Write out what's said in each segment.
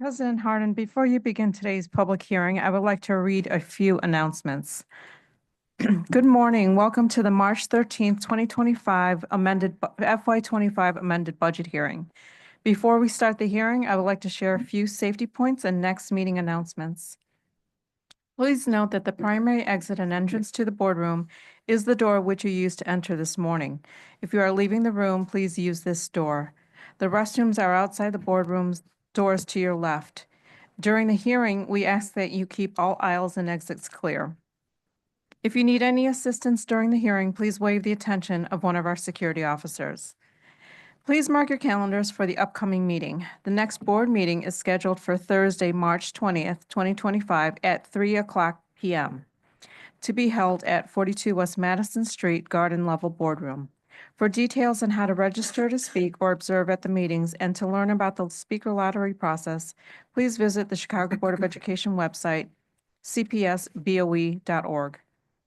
President Harden, before you begin today's public hearing, I would like to read a few announcements. Good morning. Welcome to the March 13th, 2025 FY25 amended budget hearing. Before we start the hearing, I would like to share a few safety points and next meeting announcements. Please note that the primary exit and entrance to the boardroom is the door which you used to enter this morning. If you are leaving the room, please use this door. The restrooms are outside the boardroom's doors to your left. During the hearing, we ask that you keep all aisles and exits clear. If you need any assistance during the hearing, please waive the attention of one of our security officers. Please mark your calendars for the upcoming meeting. The next board meeting is scheduled for Thursday, March 20th, 2025 at 3:00 p.m. to be held at 42 West Madison Street, Garden Level Boardroom. For details on how to register to speak or observe at the meetings and to learn about the speaker lottery process, please visit the Chicago Board of Education website, cpsboe.org.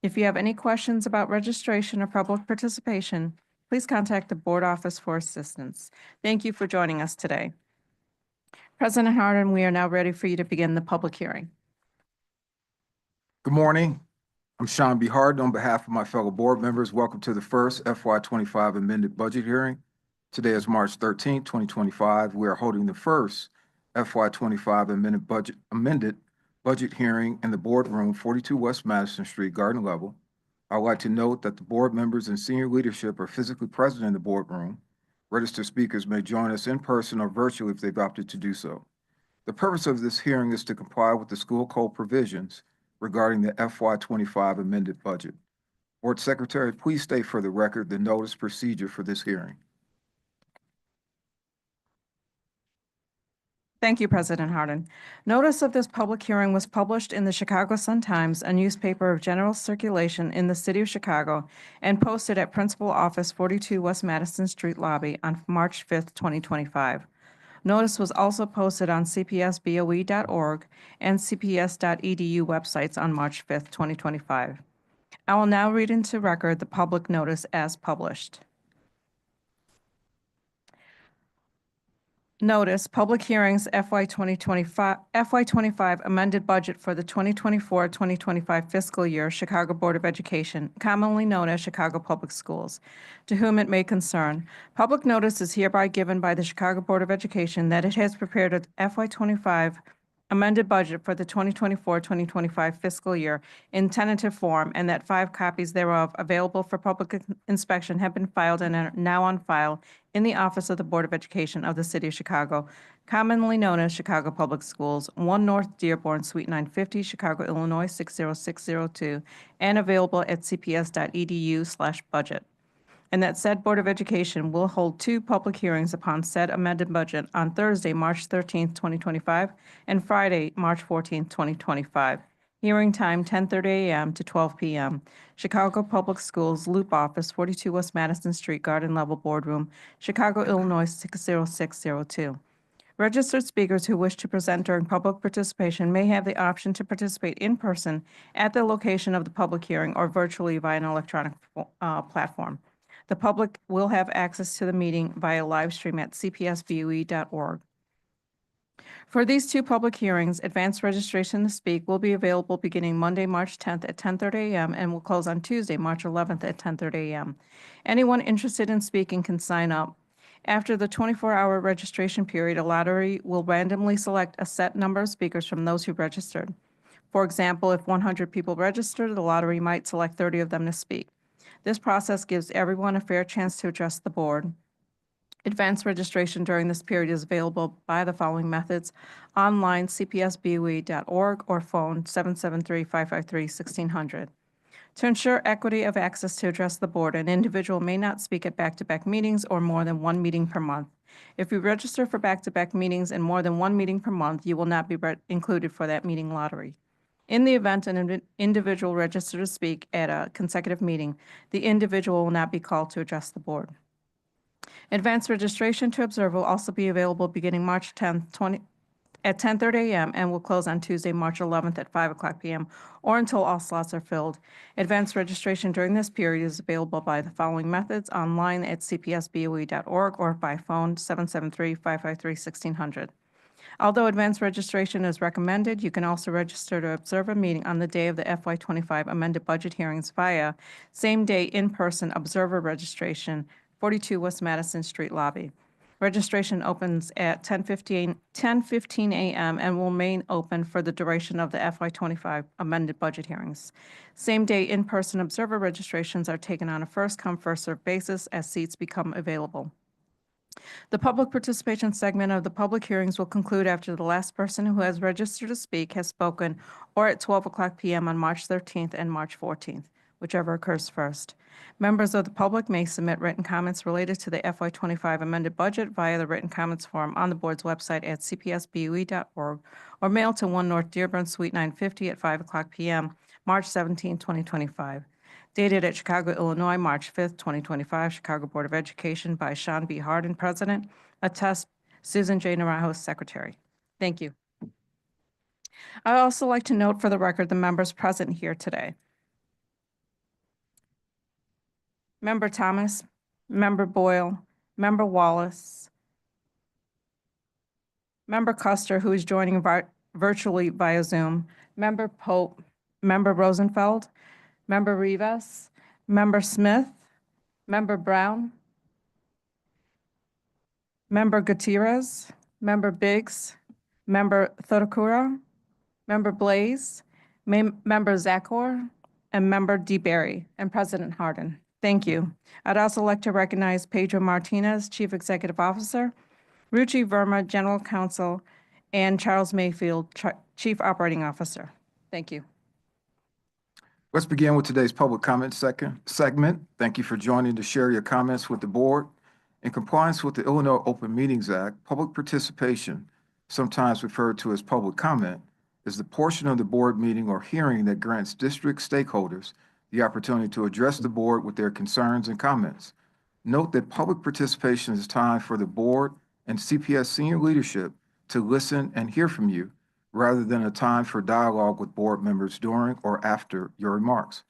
If you have any questions about registration or public participation, please contact the board office for assistance. Thank you for joining us today. President Harden, we are now ready for you to begin the public hearing. Good morning. I'm Sean B. Harden on behalf of my fellow board members. Welcome to the first FY25 amended budget hearing. Today is March 13, 2025. We are holding the first FY25 amended budget hearing in the boardroom, 42 West Madison Street, Garden Level. I would like to note that the board members and senior leadership are physically present in the boardroom. Registered speakers may join us in person or virtually if they've opted to do so. The purpose of this hearing is to comply with the school code provisions regarding the FY25 amended budget. Board Secretary, please state for the record the notice procedure for this hearing. Thank you, President Harden. Notice of this public hearing was published in the Chicago Sun-Times, a newspaper of general circulation in the city of Chicago, and posted at Principal Office 42 West Madison Street Lobby on March 5th, 2025. Notice was also posted on cpsboe.org and cps.edu websites on March 5th, 2025. I will now read into record the public notice as published. Notice, public hearings FY25 amended budget for the 2024-2025 fiscal year, Chicago Board of Education, commonly known as Chicago Public Schools, to whom it may concern. Public notice is hereby given by the Chicago Board of Education that it has prepared a FY25 amended budget for the 2024-2025 fiscal year in tentative form, and that 5 copies thereof available for public inspection have been filed and are now on file in the office of the Board of Education of the City of Chicago, commonly known as Chicago Public Schools, 1 North Dearborn, Suite 950, Chicago, Illinois 60602, and available at cps.edu/budget. And that said Board of Education will hold 2 public hearings upon said amended budget on Thursday, March 13th, 2025, and Friday, March 14th, 2025. Hearing time 10:30 a.m. to 12 p.m. Chicago Public Schools, Loop Office, 42 West Madison Street, Garden Level Boardroom, Chicago, Illinois 60602. Registered speakers who wish to present during public participation may have the option to participate in person at the location of the public hearing or virtually via an electronic platform. The public will have access to the meeting via live stream at cpsboe.org. For these 2 public hearings, advanced registration to speak will be available beginning Monday, March 10th at 10:30 a.m. and will close on Tuesday, March 11th at 10:30 a.m. Anyone interested in speaking can sign up. After the 24-hour registration period, a lottery will randomly select a set number of speakers from those who registered. For example, if 100 people register, the lottery might select 30 of them to speak. This process gives everyone a fair chance to address the board. Advanced registration during this period is available by the following methods: online, cpsboe.org, or phone 773-553-1600. To ensure equity of access to address the board, an individual may not speak at back-to-back meetings or more than 1 meeting per month. If you register for back-to-back meetings and more than 1 meeting per month, you will not be included for that meeting lottery. In the event an individual registers to speak at a consecutive meeting, the individual will not be called to address the board. Advanced registration to observe will also be available beginning March 10th at 10:30 a.m. and will close on Tuesday, March 11th at 5:00 p.m. or until all slots are filled. Advanced registration during this period is available by the following methods: online at cpsboe.org or by phone 773-553-1600. Although advanced registration is recommended, you can also register to observe a meeting on the day of the FY25 amended budget hearings via same-day in-person observer registration, 42 West Madison Street lobby. Registration opens at 10:15 a.m. and will remain open for the duration of the FY25 amended budget hearings. Same-day in-person observer registrations are taken on a first-come, first-served basis as seats become available. The public participation segment of the public hearings will conclude after the last person who has registered to speak has spoken, or at 12:00 p.m. on March 13th and March 14th, whichever occurs first. Members of the public may submit written comments related to the FY25 amended budget via the written comments form on the board's website at cpsbue.org or mail to 1 North Dearborn, Suite 950 at 5:00 p.m., March 17, 2025. Dated at Chicago, Illinois, March 5th, 2025, Chicago Board of Education by Sean B. Hardin, President. Attest Susan J. Naranjo, Secretary. Thank you. I'd also like to note for the record the members present here today. Member Thomas, Member Boyle, Member Wallace, Member Custer, who is joining virtually via Zoom, Member Pope, Member Rosenfeld, Member Rivas, Member Smith, Member Brown, Member Gutierrez, Member Biggs, Member Thotokura, Member Blaze, Member Zakor, and Member DeBerry, and President Hardin. Thank you. I'd also like to recognize Pedro Martinez, Chief Executive Officer, Ruchi Verma, General Counsel, and Charles Mayfield, Chief Operating Officer. Thank you. Let's begin with today's public comment segment. Thank you for joining to share your comments with the board. In compliance with the Illinois Open Meetings Act, public participation, sometimes referred to as public comment, is the portion of the board meeting or hearing that grants district stakeholders the opportunity to address the board with their concerns and comments. Note that public participation is time for the board and CPS senior leadership to listen and hear from you, rather than a time for dialogue with board members during or after your remarks.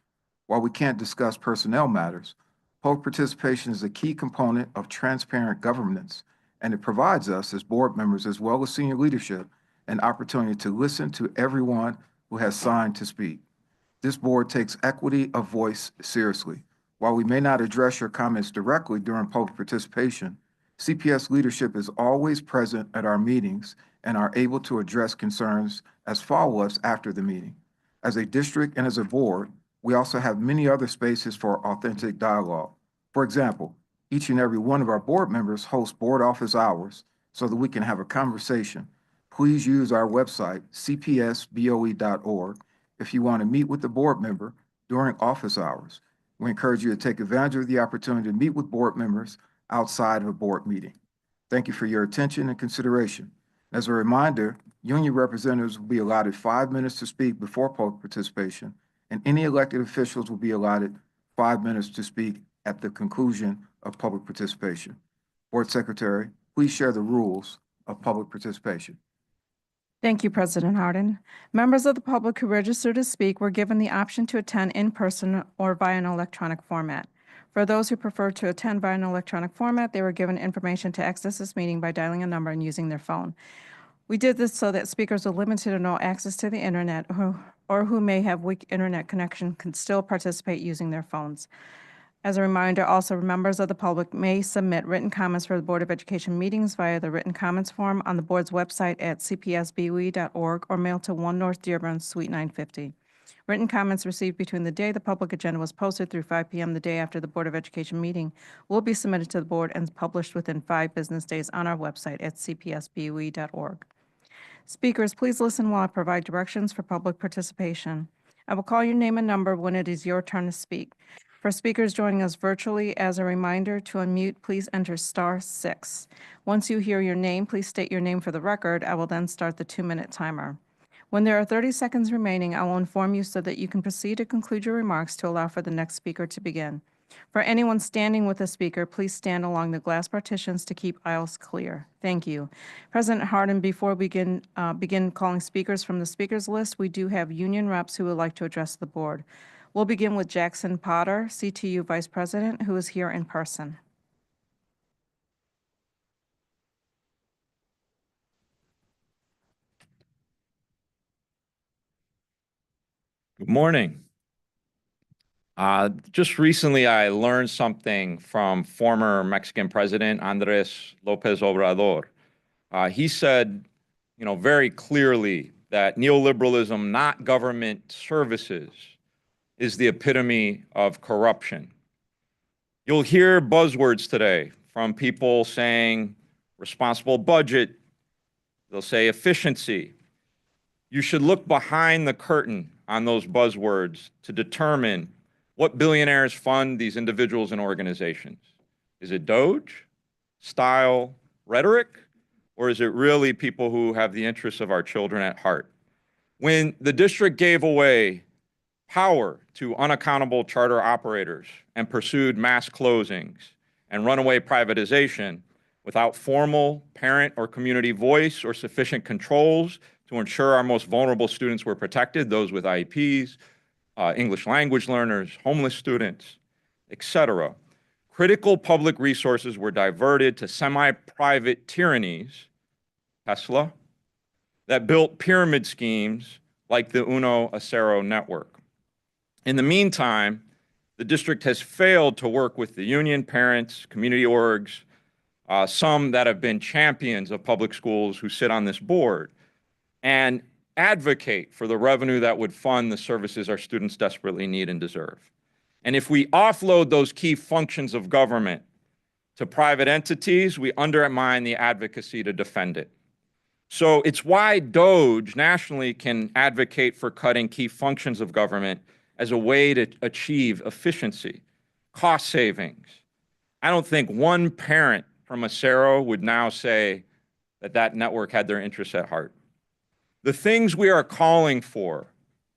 While we can't discuss personnel matters, public participation is a key component of transparent governance, and it provides us as board members as well as senior leadership an opportunity to listen to everyone who has signed to speak. This board takes equity of voice seriously. While we may not address your comments directly during public participation, CPS leadership is always present at our meetings and are able to address concerns as follow-ups after the meeting. As a district and as a board, we also have many other spaces for authentic dialogue. For example, each and every one of our board members hosts board office hours so that we can have a conversation. Please use our website, cpsboe.org, if you want to meet with the board member during office hours. We encourage you to take advantage of the opportunity to meet with board members outside of a board meeting. Thank you for your attention and consideration. As a reminder, union representatives will be allotted 5 minutes to speak before public participation, and any elected officials will be allotted 5 minutes to speak at the conclusion of public participation. Board Secretary, please share the rules of public participation. Thank you, President Hardin. Members of the public who registered to speak were given the option to attend in person or via an electronic format. For those who prefer to attend via an electronic format, they were given information to access this meeting by dialing a number and using their phone. We did this so that speakers with limited or no access to the internet or who may have weak internet connection can still participate using their phones. As a reminder, also members of the public may submit written comments for the Board of Education meetings via the written comments form on the board's website at cpsboe.org or mail to 1 North Dearborn, Suite 950. Written comments received between the day the public agenda was posted through 5 p.m. the day after the Board of Education meeting will be submitted to the board and published within 5 business days on our website at cpsboe.org. Speakers, please listen while I provide directions for public participation. I will call your name and number when it is your turn to speak. For speakers joining us virtually, as a reminder, to unmute, please enter *6. Once you hear your name, please state your name for the record. I will then start the 2-minute timer. When there are 30 seconds remaining, I will inform you so that you can proceed to conclude your remarks to allow for the next speaker to begin. For anyone standing with a speaker, please stand along the glass partitions to keep aisles clear. Thank you. President Hardin, before we begin calling speakers from the speakers list, we do have union reps who would like to address the board. We'll begin with Jackson Potter, CTU Vice President, who is here in person. Good morning. Just recently, I learned something from former Mexican President Andres Lopez Obrador. He said, very clearly that neoliberalism, not government services, is the epitome of corruption. You'll hear buzzwords today from people saying responsible budget, they'll say efficiency. You should look behind the curtain on those buzzwords to determine what billionaires fund these individuals and organizations. Is it Doge, style, rhetoric, or is it really people who have the interests of our children at heart? When the district gave away power to unaccountable charter operators and pursued mass closings and runaway privatization without formal parent or community voice or sufficient controls to ensure our most vulnerable students were protected, those with IEPs, English language learners, homeless students, etc. Critical public resources were diverted to semi-private tyrannies, Tesla, that built pyramid schemes like the Uno Acero network. In the meantime, the district has failed to work with the union, parents, community orgs, some that have been champions of public schools who sit on this board, and advocate for the revenue that would fund the services our students desperately need and deserve. And if we offload those key functions of government to private entities, we undermine the advocacy to defend it. So it's why Doge nationally can advocate for cutting key functions of government as a way to achieve efficiency, cost savings. I don't think one parent from Acero would now say that that network had their interests at heart. The things we are calling for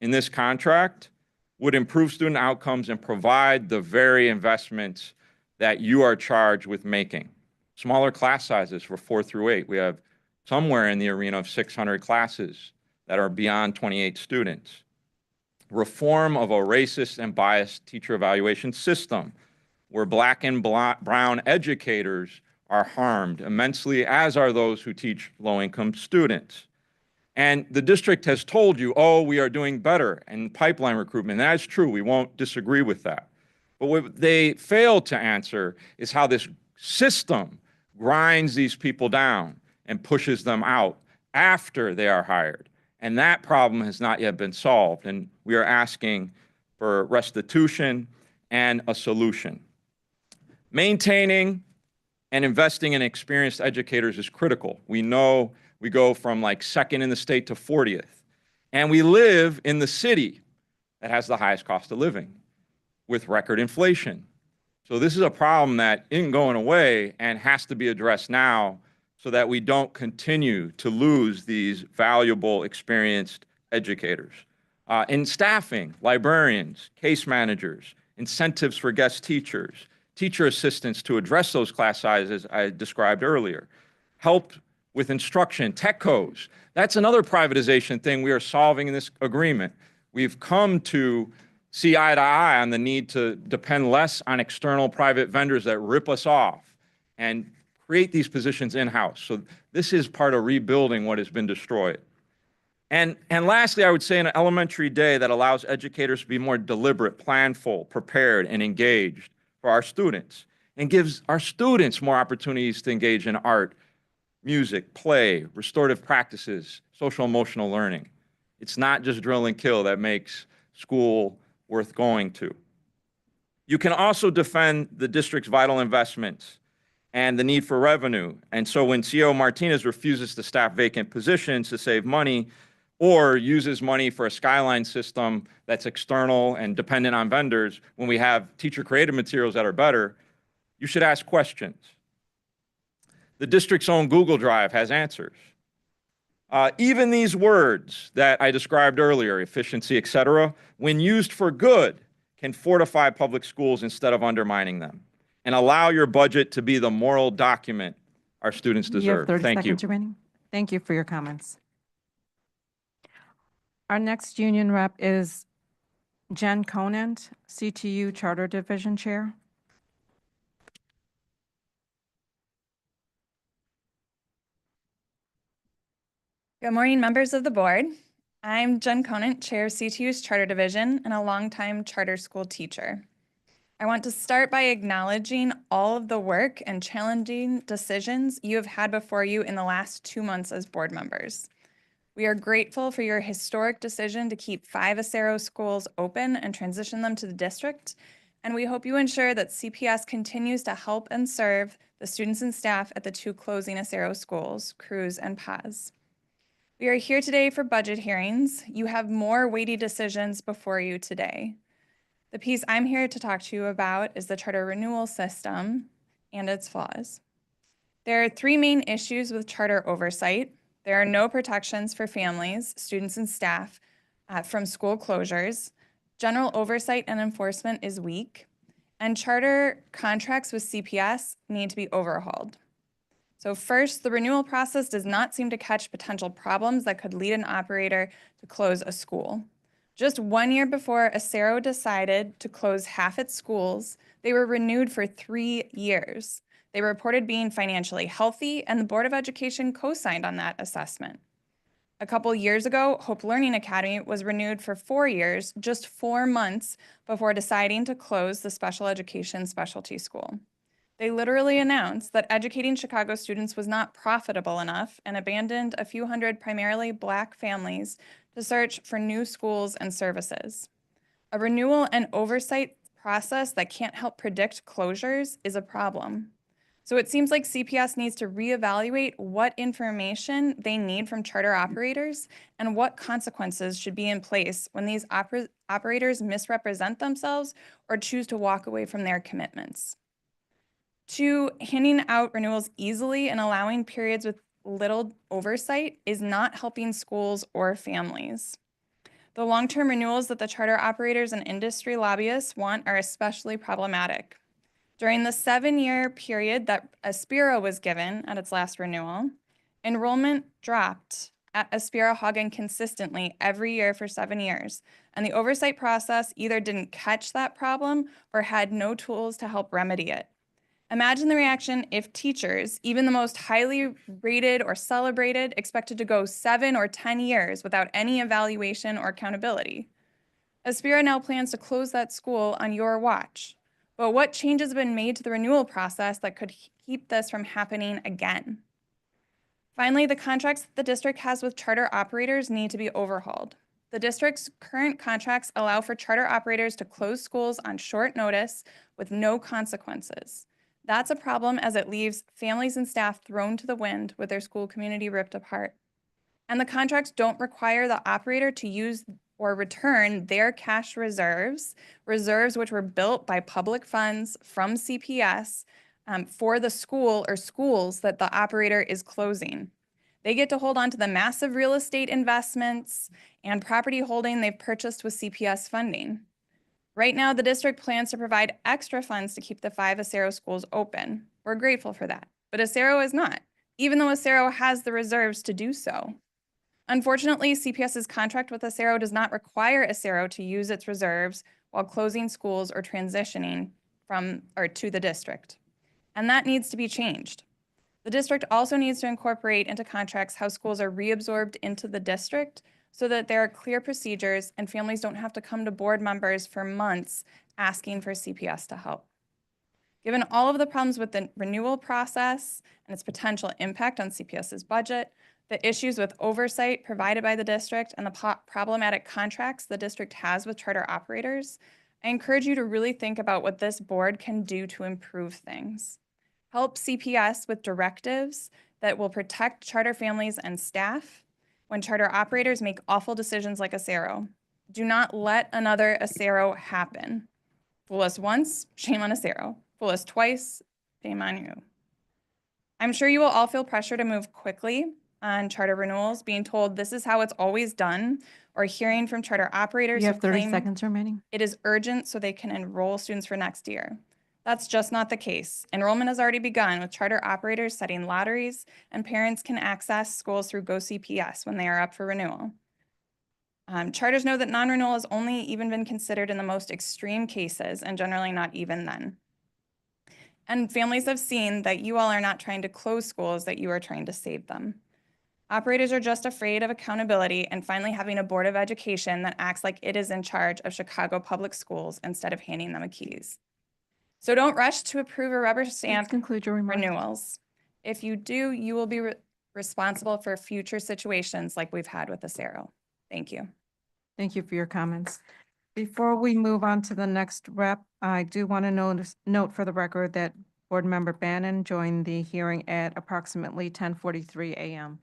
in this contract would improve student outcomes and provide the very investments that you are charged with making. Smaller class sizes for 4 through 8. We have somewhere in the arena of 600 classes that are beyond 28 students. Reform of a racist and biased teacher evaluation system where Black and brown educators are harmed immensely, as are those who teach low-income students. And the district has told you, oh, we are doing better in pipeline recruitment. That's true. We won't disagree with that. But what they fail to answer is how this system grinds these people down and pushes them out after they are hired. And that problem has not yet been solved. And we are asking for restitution and a solution. Maintaining and investing in experienced educators is critical. We know we go from like second in the state to 40th. And we live in the city that has the highest cost of living with record inflation. So this is a problem that isn't going away and has to be addressed now so that we don't continue to lose these valuable, experienced educators. In staffing, librarians, case managers, incentives for guest teachers, teacher assistants to address those class sizes I described earlier, help with instruction, techos. That's another privatization thing we are solving in this agreement. We've come to see eye to eye on the need to depend less on external private vendors that rip us off and create these positions in-house. So this is part of rebuilding what has been destroyed. And lastly, I would say an elementary day that allows educators to be more deliberate, planful, prepared, and engaged for our students, and gives our students more opportunities to engage in art, music, play, restorative practices, social emotional learning. It's not just drill and kill that makes school worth going to. You can also defend the district's vital investments and the need for revenue. And so when CEO Martinez refuses to staff vacant positions to save money or uses money for a skyline system that's external and dependent on vendors when we have teacher-created materials that are better, you should ask questions. The district's own Google Drive has answers. Even these words that I described earlier, efficiency, et cetera, when used for good, can fortify public schools instead of undermining them and allow your budget to be the moral document our students deserve. You have 30 Thank you. seconds remaining. Thank you for your comments. Our next union rep is Jen Conant, CTU Charter Division Chair. Good morning, members of the board. I'm Jen Conant, Chair of CTU's Charter Division and a longtime charter school teacher. I want to start by acknowledging all of the work and challenging decisions you have had before you in the last 2 months as board members. We are grateful for your historic decision to keep 5 Acero schools open and transition them to the district, and we hope you ensure that CPS continues to help and serve the students and staff at the 2 closing Acero schools, Cruz and Paz. We are here today for budget hearings. You have more weighty decisions before you today. The piece I'm here to talk to you about is the charter renewal system and its flaws. There are 3 main issues with charter oversight. There are no protections for families, students, and staff from school closures. General oversight and enforcement is weak, and charter contracts with CPS need to be overhauled. So first, the renewal process does not seem to catch potential problems that could lead an operator to close a school. Just 1 year before Acero decided to close half its schools, they were renewed for 3 years. They reported being financially healthy, and the Board of Education co-signed on that assessment. A couple years ago, Hope Learning Academy was renewed for 4 years, just 4 months before deciding to close the special education specialty school. They literally announced that educating Chicago students was not profitable enough and abandoned a few hundred primarily Black families to search for new schools and services. A renewal and oversight process that can't help predict closures is a problem. So it seems like CPS needs to reevaluate what information they need from charter operators and what consequences should be in place when these operators misrepresent themselves or choose to walk away from their commitments. 2, handing out renewals easily and allowing periods with little oversight is not helping schools or families. The long-term renewals that the charter operators and industry lobbyists want are especially problematic. During the 7-year period that Aspira was given at its last renewal, enrollment dropped at Aspira Hagen consistently every year for 7 years, and the oversight process either didn't catch that problem or had no tools to help remedy it. Imagine the reaction if teachers, even the most highly rated or celebrated, expected to go 7 or 10 years without any evaluation or accountability. Aspira now plans to close that school on your watch. But what changes have been made to the renewal process that could keep this from happening again? Finally, the contracts that the district has with charter operators need to be overhauled. The district's current contracts allow for charter operators to close schools on short notice with no consequences. That's a problem as it leaves families and staff thrown to the wind with their school community ripped apart. And the contracts don't require the operator to use or return their cash reserves which were built by public funds from CPS for the school or schools that the operator is closing. They get to hold on to the massive real estate investments and property holding they've purchased with CPS funding. Right now, the district plans to provide extra funds to keep the 5 Acero schools open. We're grateful for that, but Acero is not, even though Acero has the reserves to do so. Unfortunately, CPS's contract with Acero does not require Acero to use its reserves while closing schools or transitioning from or to the district. And that needs to be changed. The district also needs to incorporate into contracts how schools are reabsorbed into the district so that there are clear procedures and families don't have to come to board members for months asking for CPS to help. Given all of the problems with the renewal process and its potential impact on CPS's budget, the issues with oversight provided by the district, and the problematic contracts the district has with charter operators, I encourage you to really think about what this board can do to improve things. Help CPS with directives that will protect charter families and staff when charter operators make awful decisions like Acero. Do not let another Acero happen. Fool us once, shame on Acero. Fool us twice, shame on you. I'm sure you will all feel pressure to move quickly on charter renewals, being told this is how it's always done, or hearing from charter operators You who have 30 claim seconds remaining. it is urgent so they can enroll students for next year. That's just not the case. Enrollment has already begun with charter operators setting lotteries, and parents can access schools through GoCPS when they are up for renewal. Charters know that non-renewal has only even been considered in the most extreme cases, and generally not even then. And families have seen that you all are not trying to close schools, that you are trying to save them. Operators are just afraid of accountability and finally having a Board of Education that acts like it is in charge of Chicago public schools instead of handing them keys. So don't rush to approve or rubber Please stamp conclude your remarks. renewals. If you do, you will be responsible for future situations like we've had with this arrow. Thank you. Thank you for your comments. Before we move on to the next rep, I do want to note for the record that Board Member Bannon joined the hearing at approximately 10:43 a.m.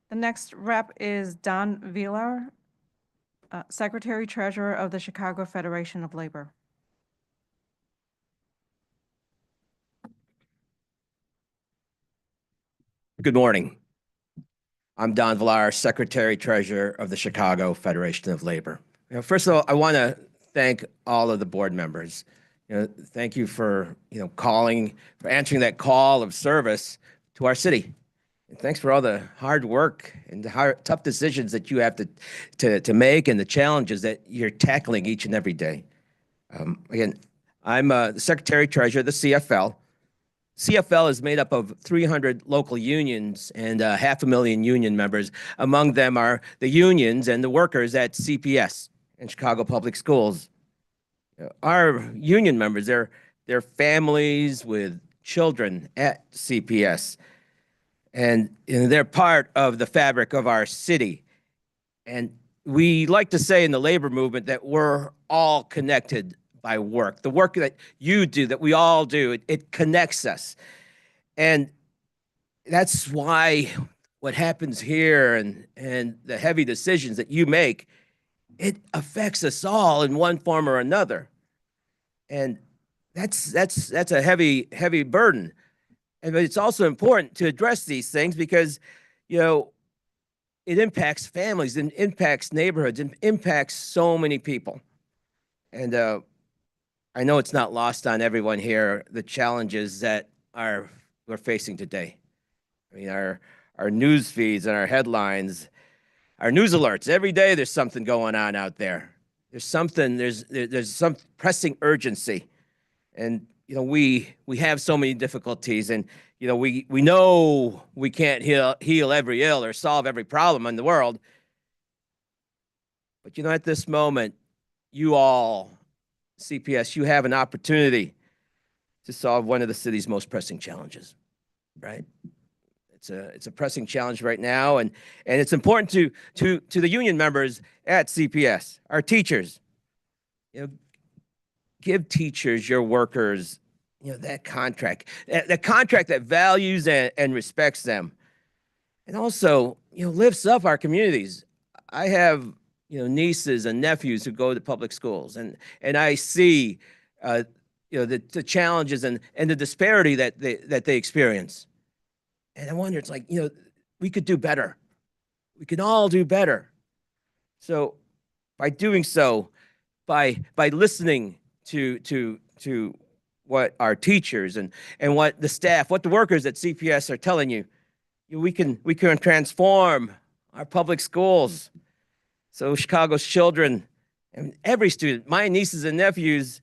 The next rep is Don Villar, Secretary Treasurer of the Chicago Federation of Labor. Good morning. I'm Don Villar, Secretary Treasurer of the Chicago Federation of Labor. First of all, I want to thank all of the board members. Thank you for for answering that call of service to our city. And thanks for all the hard work and the tough decisions that you have to make and the challenges that you're tackling each and every day. Again, I'm the Secretary Treasurer of the CFL. CFL is made up of 300 local unions and 500,000 union members. Among them are the unions and the workers at CPS and Chicago Public Schools. Our union members, they're families with children at CPS, and they're part of the fabric of our city. And we like to say in the labor movement that we're all connected by work. The work that you do, that we all do, it connects us. And that's why what happens here and the heavy decisions that you make, it affects us all in one form or another. And that's a heavy burden. And but it's also important to address these things because, it impacts families, and impacts neighborhoods, and impacts so many people. And I know it's not lost on everyone here, the challenges that we're facing today. I mean, our news feeds and our headlines, our news alerts, every day there's something going on out there. There's some pressing urgency. And, we have so many difficulties, and, we know we can't heal every ill or solve every problem in the world. But, at this moment, you all, CPS, you have an opportunity to solve one of the city's most pressing challenges, right? It's a pressing challenge right now, and it's important to the union members at CPS, our teachers. Give teachers, your workers, that contract that values and respects them, and also lifts up our communities. I have nieces and nephews who go to public schools, and I see the challenges and the disparity that they experience. And I wonder, it's like, we could do better. We can all do better. So by doing so, by listening to what our teachers and what the staff, what the workers at CPS are telling you, we can transform our public schools so Chicago's children and every student, my nieces and nephews,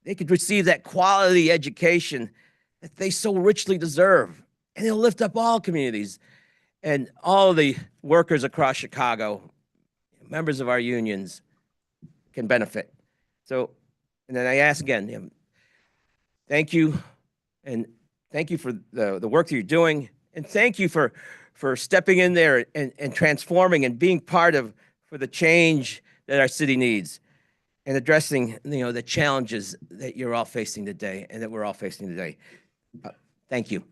they could receive that quality education that they so richly deserve. And it'll lift up all communities and all the workers across Chicago, members of our unions, can benefit. So, and then I ask again, thank you, and thank you for the work that you're doing, and thank you for stepping in there and transforming and being part of for the change that our city needs, and addressing the challenges that you're all facing today and that we're all facing today. Thank you.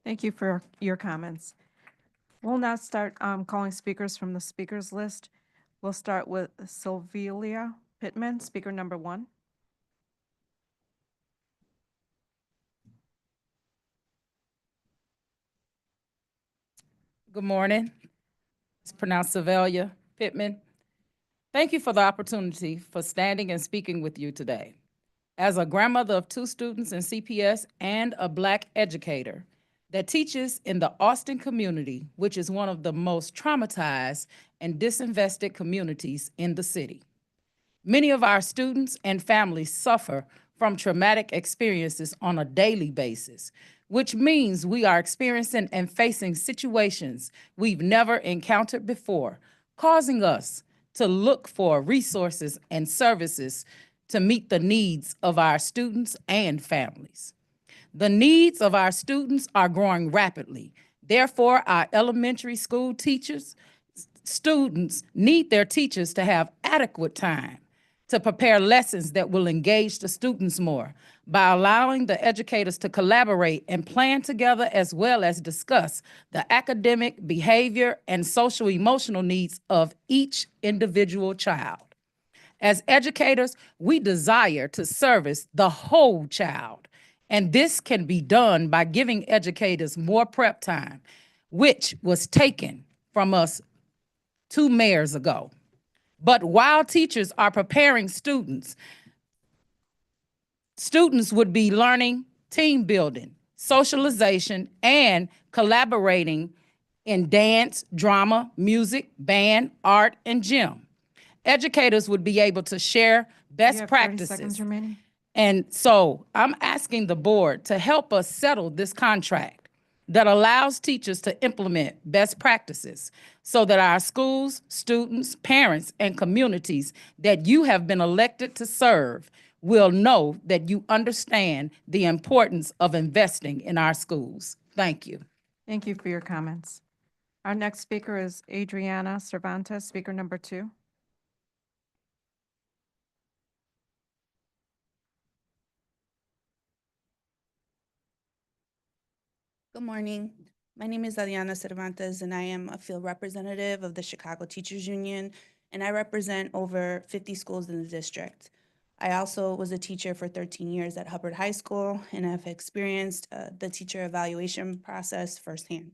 Thank you for your comments. We'll now start calling speakers from the speakers list. We'll start with Sylvia Pittman, speaker number 1. Good morning. It's pronounced Sylvia Pittman. Thank you for the opportunity for standing and speaking with you today. As a grandmother of 2 students in CPS and a Black educator that teaches in the Austin community, which is one of the most traumatized and disinvested communities in the city. Many of our students and families suffer from traumatic experiences on a daily basis, which means we are experiencing and facing situations we've never encountered before, causing us to look for resources and services to meet the needs of our students and families. The needs of our students are growing rapidly. Therefore, our elementary school students need their teachers to have adequate time to prepare lessons that will engage the students more by allowing the educators to collaborate and plan together as well as discuss the academic, behavior, and social emotional needs of each individual child. As educators, we desire to service the whole child, and this can be done by giving educators more prep time, which was taken from us 2 mayors ago. But while teachers are preparing students would be learning team building, socialization, and collaborating in dance, drama, music, band, art, and gym. Educators would be able to share You best have 30 seconds practices. remaining. And so I'm asking the board to help us settle this contract that allows teachers to implement best practices so that our schools, students, parents, and communities that you have been elected to serve will know that you understand the importance of investing in our schools. Thank you. Thank you for your comments. Our next speaker is Adriana Cervantes, speaker number 2. Good morning. My name is Adriana Cervantes, and I am a field representative of the Chicago Teachers Union, and I represent over 50 schools in the district. I also was a teacher for 13 years at Hubbard High School, and have experienced the teacher evaluation process firsthand.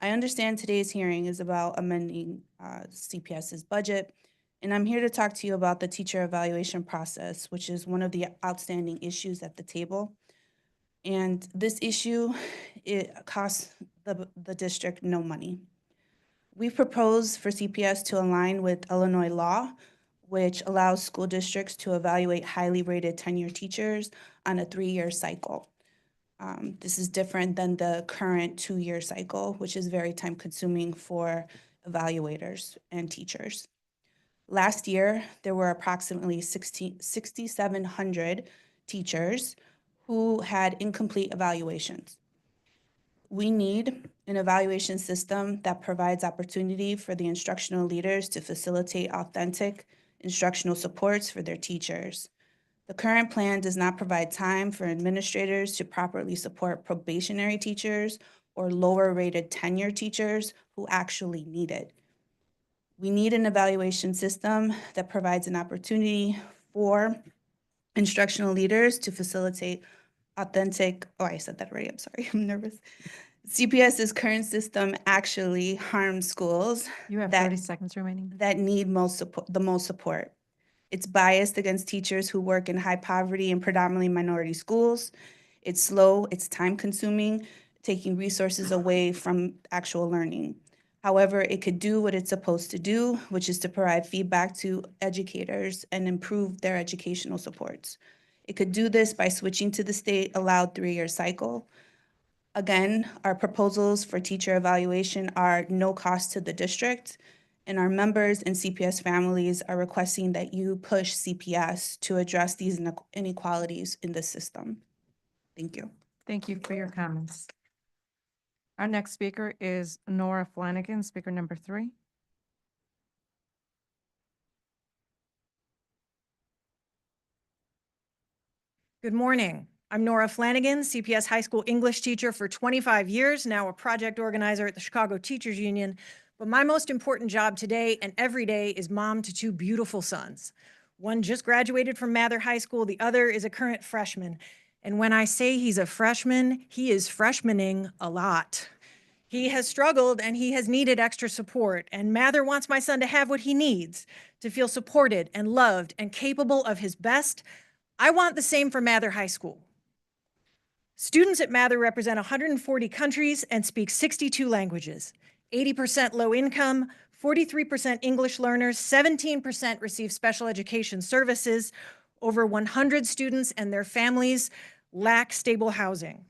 I understand today's hearing is about amending CPS's budget, and I'm here to talk to you about the teacher evaluation process, which is one of the outstanding issues at the table. And this issue, it costs the district no money. We've proposed for CPS to align with Illinois law, which allows school districts to evaluate highly rated tenured teachers on a 3-year cycle. This is different than the current 2-year cycle, which is very time consuming for evaluators and teachers. Last year, there were approximately 6,700 teachers who had incomplete evaluations. We need an evaluation system that provides opportunity for the instructional leaders to facilitate authentic instructional supports for their teachers. The current plan does not provide time for administrators to properly support probationary teachers or lower rated tenure teachers who actually need it. We need an evaluation system that provides an opportunity for instructional leaders to facilitate authentic, I said that already, I'm sorry, I'm nervous. CPS's current system actually harms schools You have that 30 seconds remaining. that need the most support. It's biased against teachers who work in high poverty and predominantly minority schools. It's slow, it's time consuming, taking resources away from actual learning. However, it could do what it's supposed to do, which is to provide feedback to educators and improve their educational supports. It could do this by switching to the state allowed 3-year cycle. Again, our proposals for teacher evaluation are no cost to the district, and our members and CPS families are requesting that you push CPS to address these inequalities in the system. Thank you. Thank you for your comments. Our next speaker is Nora Flanagan, speaker number 3. Good morning. I'm Nora Flanagan, CPS high school English teacher for 25 years, now a project organizer at the Chicago Teachers Union. But my most important job today and every day is mom to 2 beautiful sons. One just graduated from Mather High School, the other is a current freshman. And when I say he's a freshman, he is freshmaning a lot. He has struggled and he has needed extra support, and Mather wants my son to have what he needs to feel supported and loved and capable of his best. I want the same for Mather High School. Students at Mather represent 140 countries and speak 62 languages. 80% low income, 43% English learners, 17% receive special education services. Over 100 students and their families lack stable housing.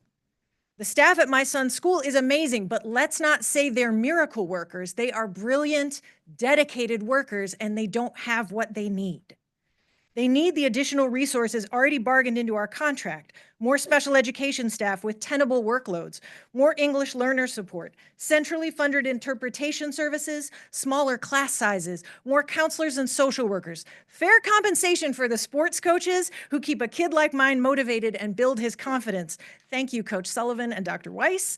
The staff at my son's school is amazing, but let's not say they're miracle workers. They are brilliant, dedicated workers, and they don't have what they need. They need the additional resources already bargained into our contract, more special education staff with tenable workloads, more English learner support, centrally funded interpretation services, smaller class sizes, more counselors and social workers, fair compensation for the sports coaches who keep a kid like mine motivated and build his confidence. Thank you, Coach Sullivan and Dr. Weiss.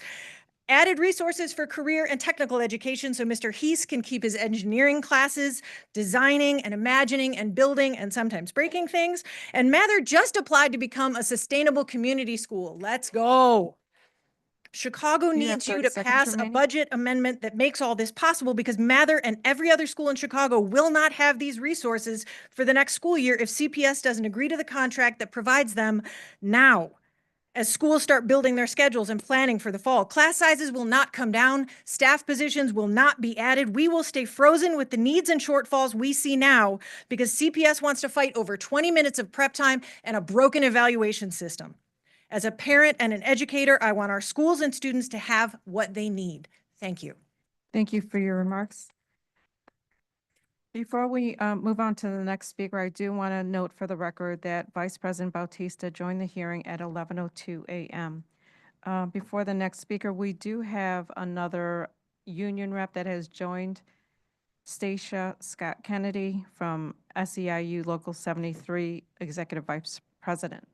Added resources for career and technical education so Mr. Heese can keep his engineering classes, designing and imagining and building and sometimes breaking things. And Mather just applied to become a sustainable community school. Let's go. Chicago You have needs you 30 to seconds pass a remaining. budget amendment that makes all this possible because Mather and every other school in Chicago will not have these resources for the next school year if CPS doesn't agree to the contract that provides them now. As schools start building their schedules and planning for the fall, class sizes will not come down, staff positions will not be added. We will stay frozen with the needs and shortfalls we see now because CPS wants to fight over 20 minutes of prep time and a broken evaluation system. As a parent and an educator, I want our schools and students to have what they need. Thank you. Thank you for your remarks. Before we move on to the next speaker, I do want to note for the record that Vice President Bautista joined the hearing at 11:02 a.m. Before the next speaker, we do have another union rep that has joined, Stacia Scott Kennedy from SEIU Local 73, Executive Vice President.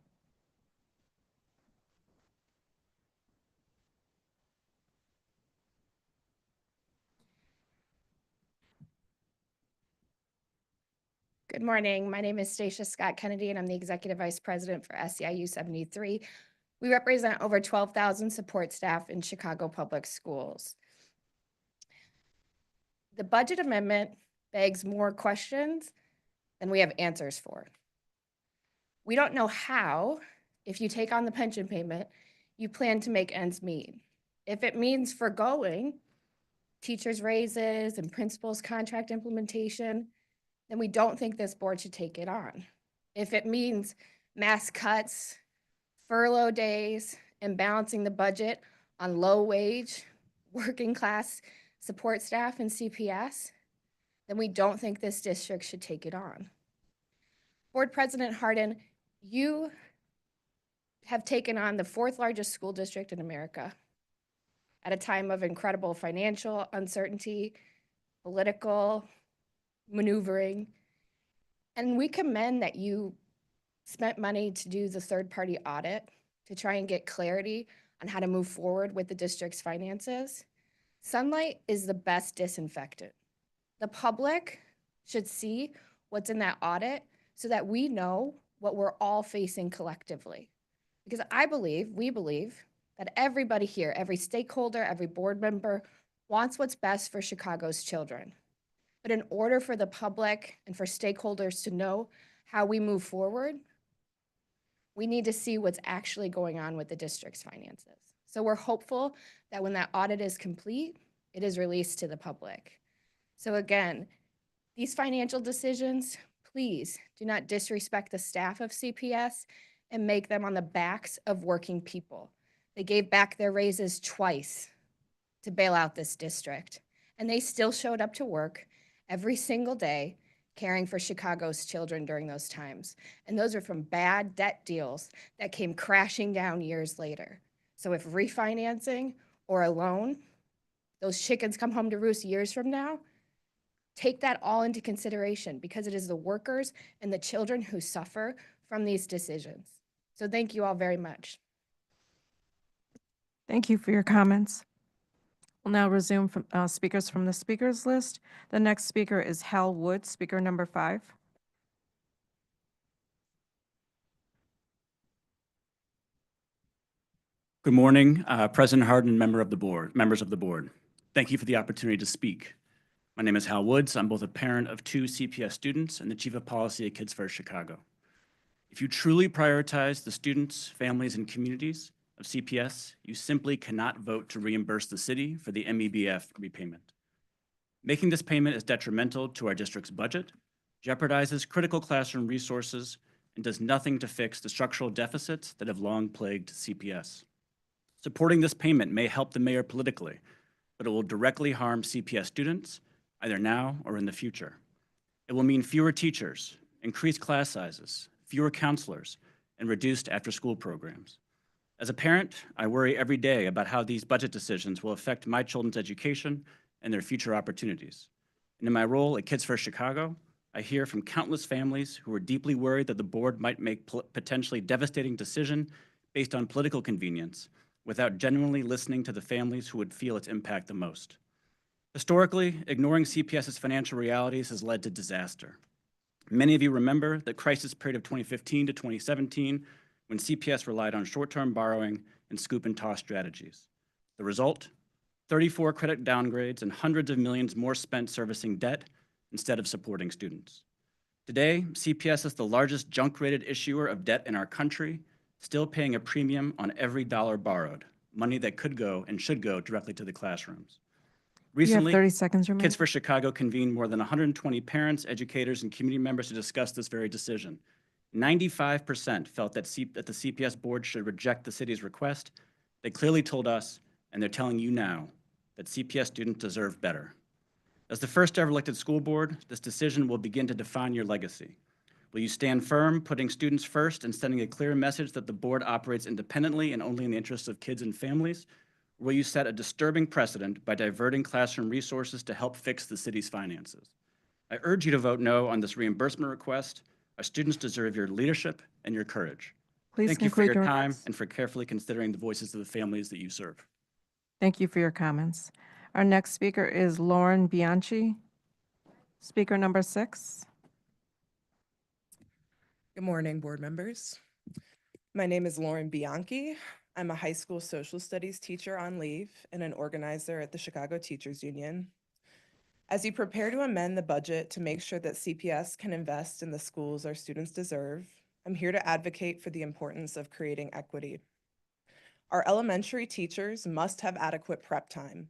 Good morning. My name is Stacia Scott Kennedy, and I'm the Executive Vice President for SEIU 73. We represent over 12,000 support staff in Chicago Public Schools. The budget amendment begs more questions than we have answers for. We don't know how, if you take on the pension payment, you plan to make ends meet. If it means forgoing teachers' raises and principals' contract implementation, then we don't think this board should take it on. If it means mass cuts, furlough days, and balancing the budget on low-wage, working-class support staff and CPS, then we don't think this district should take it on. Board President Hardin, you have taken on the 4th largest school district in America at a time of incredible financial uncertainty, political maneuvering, and we commend that you spent money to do the third-party audit to try and get clarity on how to move forward with the district's finances. Sunlight is the best disinfectant. The public should see what's in that audit so that we know what we're all facing collectively. Because we believe that everybody here, every stakeholder, every board member wants what's best for Chicago's children. But in order for the public and for stakeholders to know how we move forward, we need to see what's actually going on with the district's finances. So we're hopeful that when that audit is complete, it is released to the public. So again, these financial decisions, please do not disrespect the staff of CPS and make them on the backs of working people. They gave back their raises twice to bail out this district, and they still showed up to work every single day caring for Chicago's children during those times. And those are from bad debt deals that came crashing down years later. So if refinancing or a loan, those chickens come home to roost years from now, take that all into consideration because it is the workers and the children who suffer from these decisions. So thank you all very much. Thank you for your comments. We'll now resume from speakers from the speakers list. The next speaker is Hal Wood, speaker number 5. Good morning, President Hardin, members of the board. Thank you for the opportunity to speak. My name is Hal Woods. I'm both a parent of 2 CPS students and the Chief of Policy at Kids First Chicago. If you truly prioritize the students, families, and communities of CPS, you simply cannot vote to reimburse the city for the MEBF repayment. Making this payment is detrimental to our district's budget, jeopardizes critical classroom resources, and does nothing to fix the structural deficits that have long plagued CPS. Supporting this payment may help the mayor politically, but it will directly harm CPS students, either now or in the future. It will mean fewer teachers, increased class sizes, fewer counselors, and reduced after-school programs. As a parent, I worry every day about how these budget decisions will affect my children's education and their future opportunities. And in my role at Kids First Chicago, I hear from countless families who are deeply worried that the board might make potentially devastating decision based on political convenience without genuinely listening to the families who would feel its impact the most. Historically, ignoring CPS's financial realities has led to disaster. Many of you remember the crisis period of 2015 to 2017 when CPS relied on short-term borrowing and scoop and toss strategies. The result? 34 credit downgrades and hundreds of millions more spent servicing debt instead of supporting students. Today, CPS is the largest junk-rated issuer of debt in our country, still paying a premium on every dollar borrowed, money that could go and should go directly to the classrooms. You have Recently, 30 seconds remaining. Kids for Chicago convened more than 120 parents, educators, and community members to discuss this very decision. 95% felt that the CPS board should reject the city's request. They clearly told us, and they're telling you now, that CPS students deserve better. As the first ever elected school board, this decision will begin to define your legacy. Will you stand firm, putting students first and sending a clear message that the board operates independently and only in the interests of kids and families? Or will you set a disturbing precedent by diverting classroom resources to help fix the city's finances? I urge you to vote no on this reimbursement request. Our students deserve your leadership and your courage. Please Thank you for conclude your your time remarks. and for carefully considering the voices of the families that you serve. Thank you for your comments. Our next speaker is Lauren Bianchi, speaker number 6. Good morning, board members. My name is Lauren Bianchi. I'm a high school social studies teacher on leave and an organizer at the Chicago Teachers Union. As you prepare to amend the budget to make sure that CPS can invest in the schools our students deserve, I'm here to advocate for the importance of creating equity. Our elementary teachers must have adequate prep time.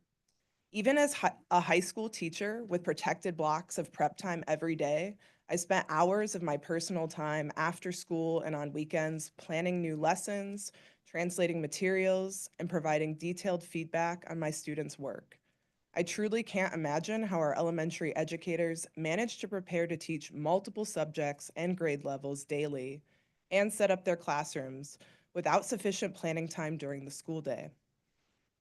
Even as a high school teacher with protected blocks of prep time every day, I spent hours of my personal time after school and on weekends planning new lessons, translating materials, and providing detailed feedback on my students' work. I truly can't imagine how our elementary educators manage to prepare to teach multiple subjects and grade levels daily and set up their classrooms without sufficient planning time during the school day.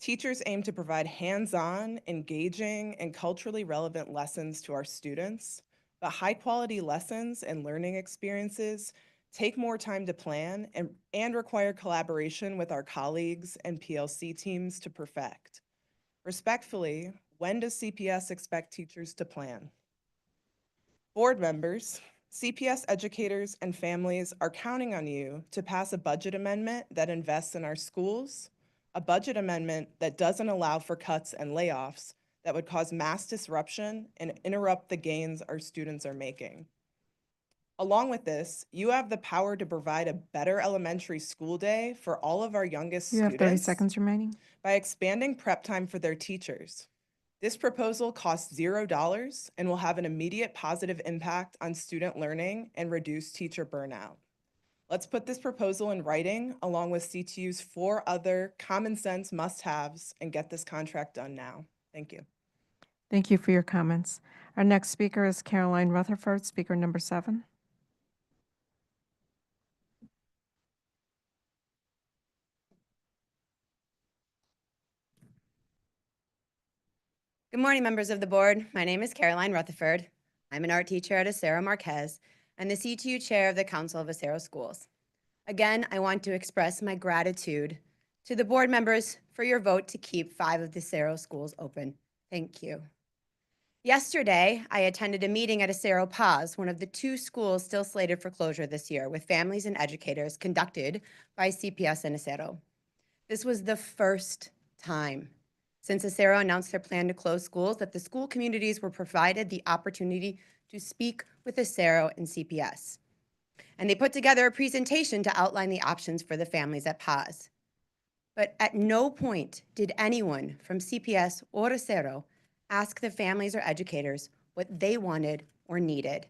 Teachers aim to provide hands-on, engaging, and culturally relevant lessons to our students, but high-quality lessons and learning experiences take more time to plan and require collaboration with our colleagues and PLC teams to perfect. Respectfully, when does CPS expect teachers to plan? Board members, CPS educators and families are counting on you to pass a budget amendment that invests in our schools, a budget amendment that doesn't allow for cuts and layoffs that would cause mass disruption and interrupt the gains our students are making. Along with this, you have the power to provide a better elementary school day for all of our youngest You have 30 students seconds remaining. by expanding prep time for their teachers. This proposal costs $0 and will have an immediate positive impact on student learning and reduce teacher burnout. Let's put this proposal in writing along with CTU's 4 other common sense must-haves and get this contract done now. Thank you. Thank you for your comments. Our next speaker is Caroline Rutherford, speaker number 7. Good morning, members of the board. My name is Caroline Rutherford. I'm an art teacher at Acero Marquez and the CTU chair of the Council of Acero Schools. Again, I want to express my gratitude to the board members for your vote to keep 5 of the Acero schools open. Thank you. Yesterday, I attended a meeting at Acero Paz, one of the 2 schools still slated for closure this year, with families and educators conducted by CPS and Acero. This was the first time since Acero announced their plan to close schools that the school communities were provided the opportunity to speak with Acero and CPS. And they put together a presentation to outline the options for the families at Paz. But at no point did anyone from CPS or Acero ask the families or educators what they wanted or needed.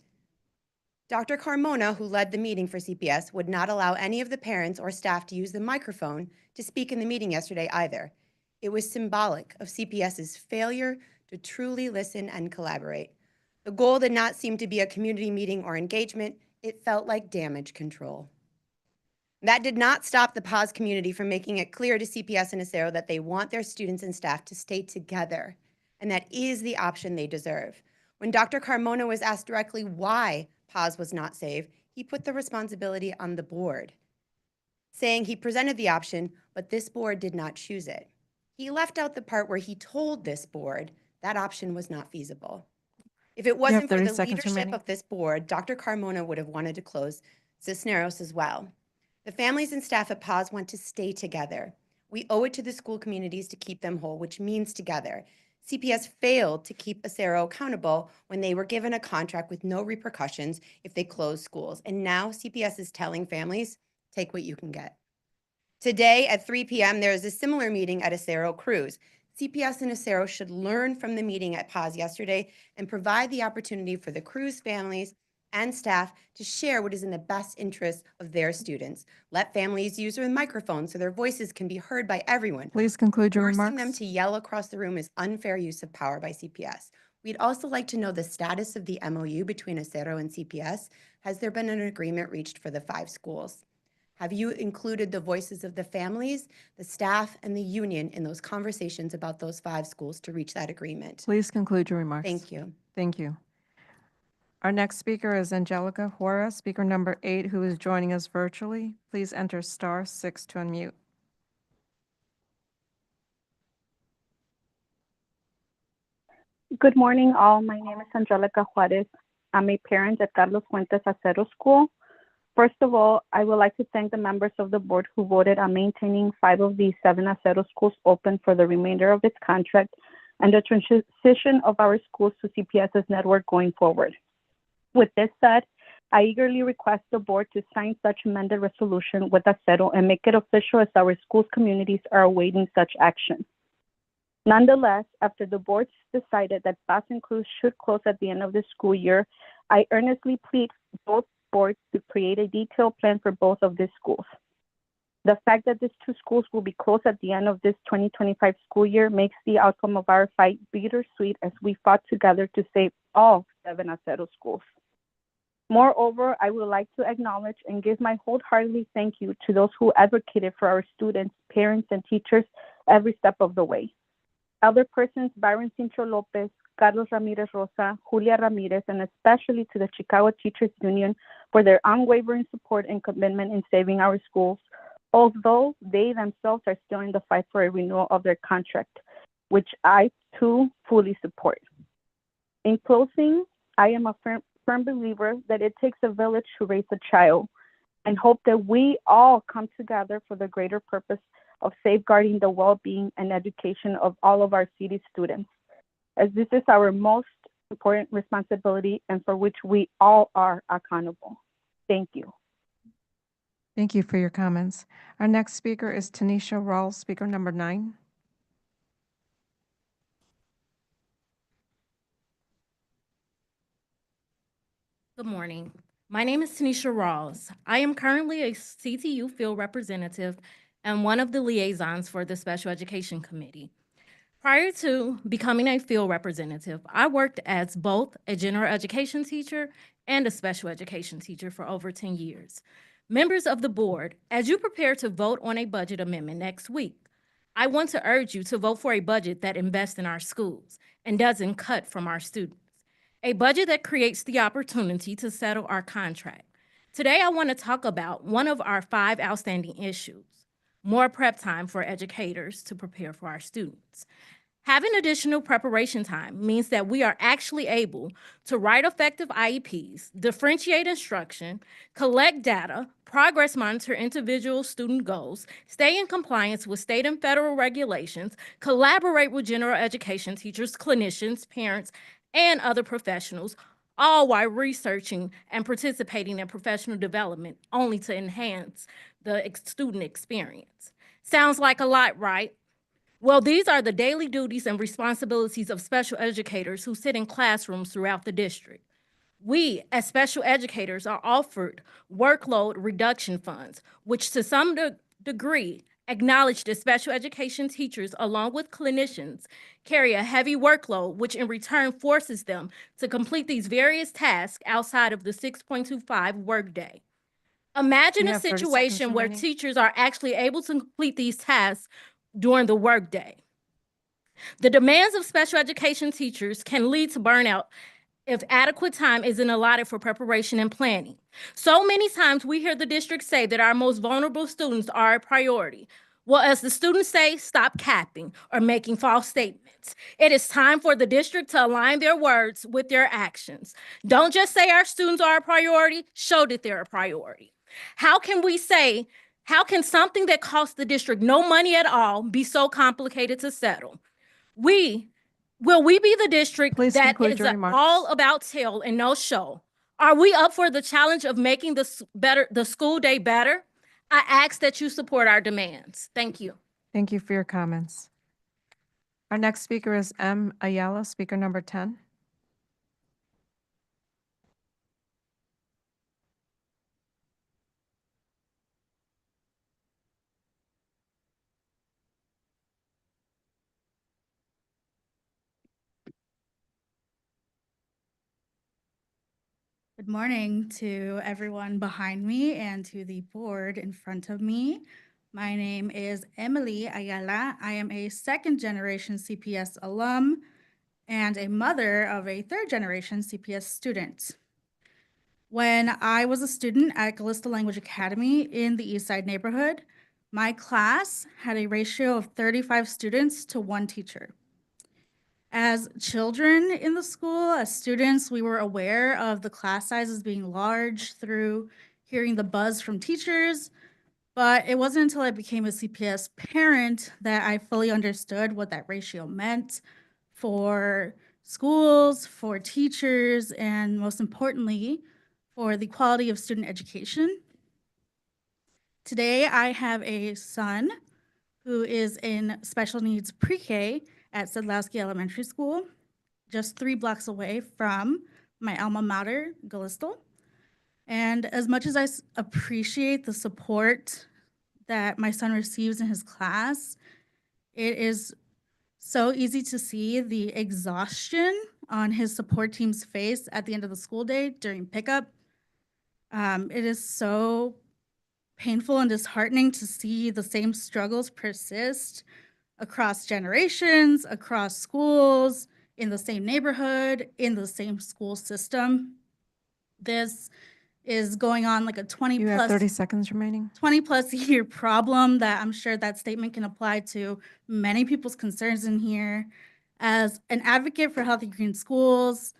Dr. Carmona, who led the meeting for CPS, would not allow any of the parents or staff to use the microphone to speak in the meeting yesterday either. It was symbolic of CPS's failure to truly listen and collaborate. The goal did not seem to be a community meeting or engagement. It felt like damage control. That did not stop the PAWS community from making it clear to CPS and Acero that they want their students and staff to stay together, and that is the option they deserve. When Dr. Carmona was asked directly why PAWS was not safe, he put the responsibility on the board, saying he presented the option, but this board did not choose it. He left out the part where he told this board that option was not feasible. If it wasn't for 30 the seconds leadership remaining. of this board, Dr. Carmona would have wanted to close Cisneros as well. The families and staff at PAWS want to stay together. We owe it to the school communities to keep them whole, which means together. CPS failed to keep Acero accountable when they were given a contract with no repercussions if they closed schools. And now CPS is telling families, take what you can get. Today at 3 p.m., there is a similar meeting at Acero Cruz. CPS and Acero should learn from the meeting at PAWS yesterday and provide the opportunity for the Cruz families and staff to share what is in the best interest of their students. Let families use their microphones so their voices can be heard by everyone. Please conclude your Forcing remarks. them to yell across the room is unfair use of power by CPS. We'd also like to know the status of the MOU between Acero and CPS. Has there been an agreement reached for the 5 schools? Have you included the voices of the families, the staff, and the union in those conversations about those 5 schools to reach that agreement? Please conclude your remarks. Thank you. Thank you. Our next speaker is Angelica Juarez, speaker number 8, who is joining us virtually. Please enter *6 to unmute. Good morning, all. My name is Angelica Juarez. I'm a parent at Carlos Fuentes Acero School. First of all, I would like to thank the members of the board who voted on maintaining 5 of the 7 Acero schools open for the remainder of its contract and the transition of our schools to CPS's network going forward. With this said, I eagerly request the board to sign such amended resolution with Acero and make it official as our schools communities are awaiting such action. Nonetheless, after the board decided that PAWS and Cruz should close at the end of the school year, I earnestly plead both boards to create a detailed plan for both of these schools. The fact that these 2 schools will be closed at the end of this 2025 school year makes the outcome of our fight bittersweet as we fought together to save all 7 Acero schools. Moreover, I would like to acknowledge and give my wholeheartedly thank you to those who advocated for our students, parents, and teachers every step of the way. Elder persons Byron Cincho Lopez, Carlos Ramirez Rosa, Julia Ramirez, and especially to the Chicago Teachers Union for their unwavering support and commitment in saving our schools, although they themselves are still in the fight for a renewal of their contract, which I too fully support. In closing, I am a firm believer that it takes a village to raise a child, and hope that we all come together for the greater purpose of safeguarding the well-being and education of all of our city students, as this is our most important responsibility and for which we all are accountable. Thank you. Thank you for your comments. Our next speaker is Tanisha Rawls, speaker number 9. Good morning. My name is Tanisha Rawls. I am currently a CTU field representative and one of the liaisons for the Special Education Committee. Prior to becoming a field representative, I worked as both a general education teacher and a special education teacher for over 10 years. Members of the board, as you prepare to vote on a budget amendment next week, I want to urge you to vote for a budget that invests in our schools and doesn't cut from our students. A budget that creates the opportunity to settle our contract. Today, I want to talk about one of our 5 outstanding issues: more prep time for educators to prepare for our students. Having additional preparation time means that we are actually able to write effective IEPs, differentiate instruction, collect data, progress monitor individual student goals, stay in compliance with state and federal regulations, collaborate with general education teachers, clinicians, parents, and other professionals, all while researching and participating in professional development only to enhance the student experience. Sounds like a lot, right? Well, these are the daily duties and responsibilities of special educators who sit in classrooms throughout the district. We, as special educators, are offered workload reduction funds, which to some degree acknowledge that special education teachers, along with clinicians, carry a heavy workload, which in return forces them to complete these various tasks outside of the 6.25 workday. Imagine You a have 30 seconds situation where remaining. teachers are actually able to complete these tasks during the workday. The demands of special education teachers can lead to burnout if adequate time isn't allotted for preparation and planning. So many times we hear the district say that our most vulnerable students are a priority. Well, as the students say, stop capping or making false statements. It is time for the district to align their words with their actions. Don't just say our students are a priority, show that they're a priority. How can something that costs the district no money at all be so complicated to settle? Will we be the district Please that conclude is your remarks. all about tell and no show? Are we up for the challenge of making the school day better? I ask that you support our demands. Thank you. Thank you for your comments. Our next speaker is M. Ayala, speaker number 10. Good morning to everyone behind me and to the board in front of me. My name is Emily Ayala. I am a second-generation CPS alum and a mother of a third-generation CPS student. When I was a student at Galista Language Academy in the East Side neighborhood, my class had a ratio of 35 students to 1 teacher. As children in the school, as students, we were aware of the class sizes being large through hearing the buzz from teachers, but it wasn't until I became a CPS parent that I fully understood what that ratio meant for schools, for teachers, and most importantly, for the quality of student education. Today, I have a son who is in special needs pre-K at Sedlowski Elementary School, just 3 blocks away from my alma mater, Gallistel. And as much as I appreciate the support that my son receives in his class, it is so easy to see the exhaustion on his support team's face at the end of the school day during pickup. It is so painful and disheartening to see the same struggles persist across generations, across schools, in the same neighborhood, in the same school system. This is going on like a 20 You have plus 30 seconds remaining. 20 plus year problem that I'm sure that statement can apply to many people's concerns in here. As an advocate for healthy green schools,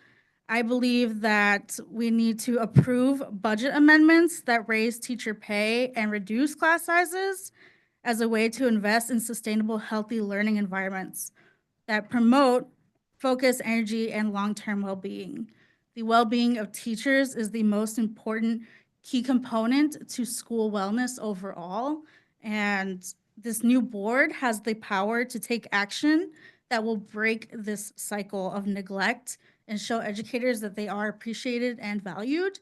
I believe that we need to approve budget amendments that raise teacher pay and reduce class sizes as a way to invest in sustainable, healthy learning environments that promote focus, energy, and long-term well-being. The well-being of teachers is the most important key component to school wellness overall. And this new board has the power to take action that will break this cycle of neglect and show educators that they are appreciated and valued.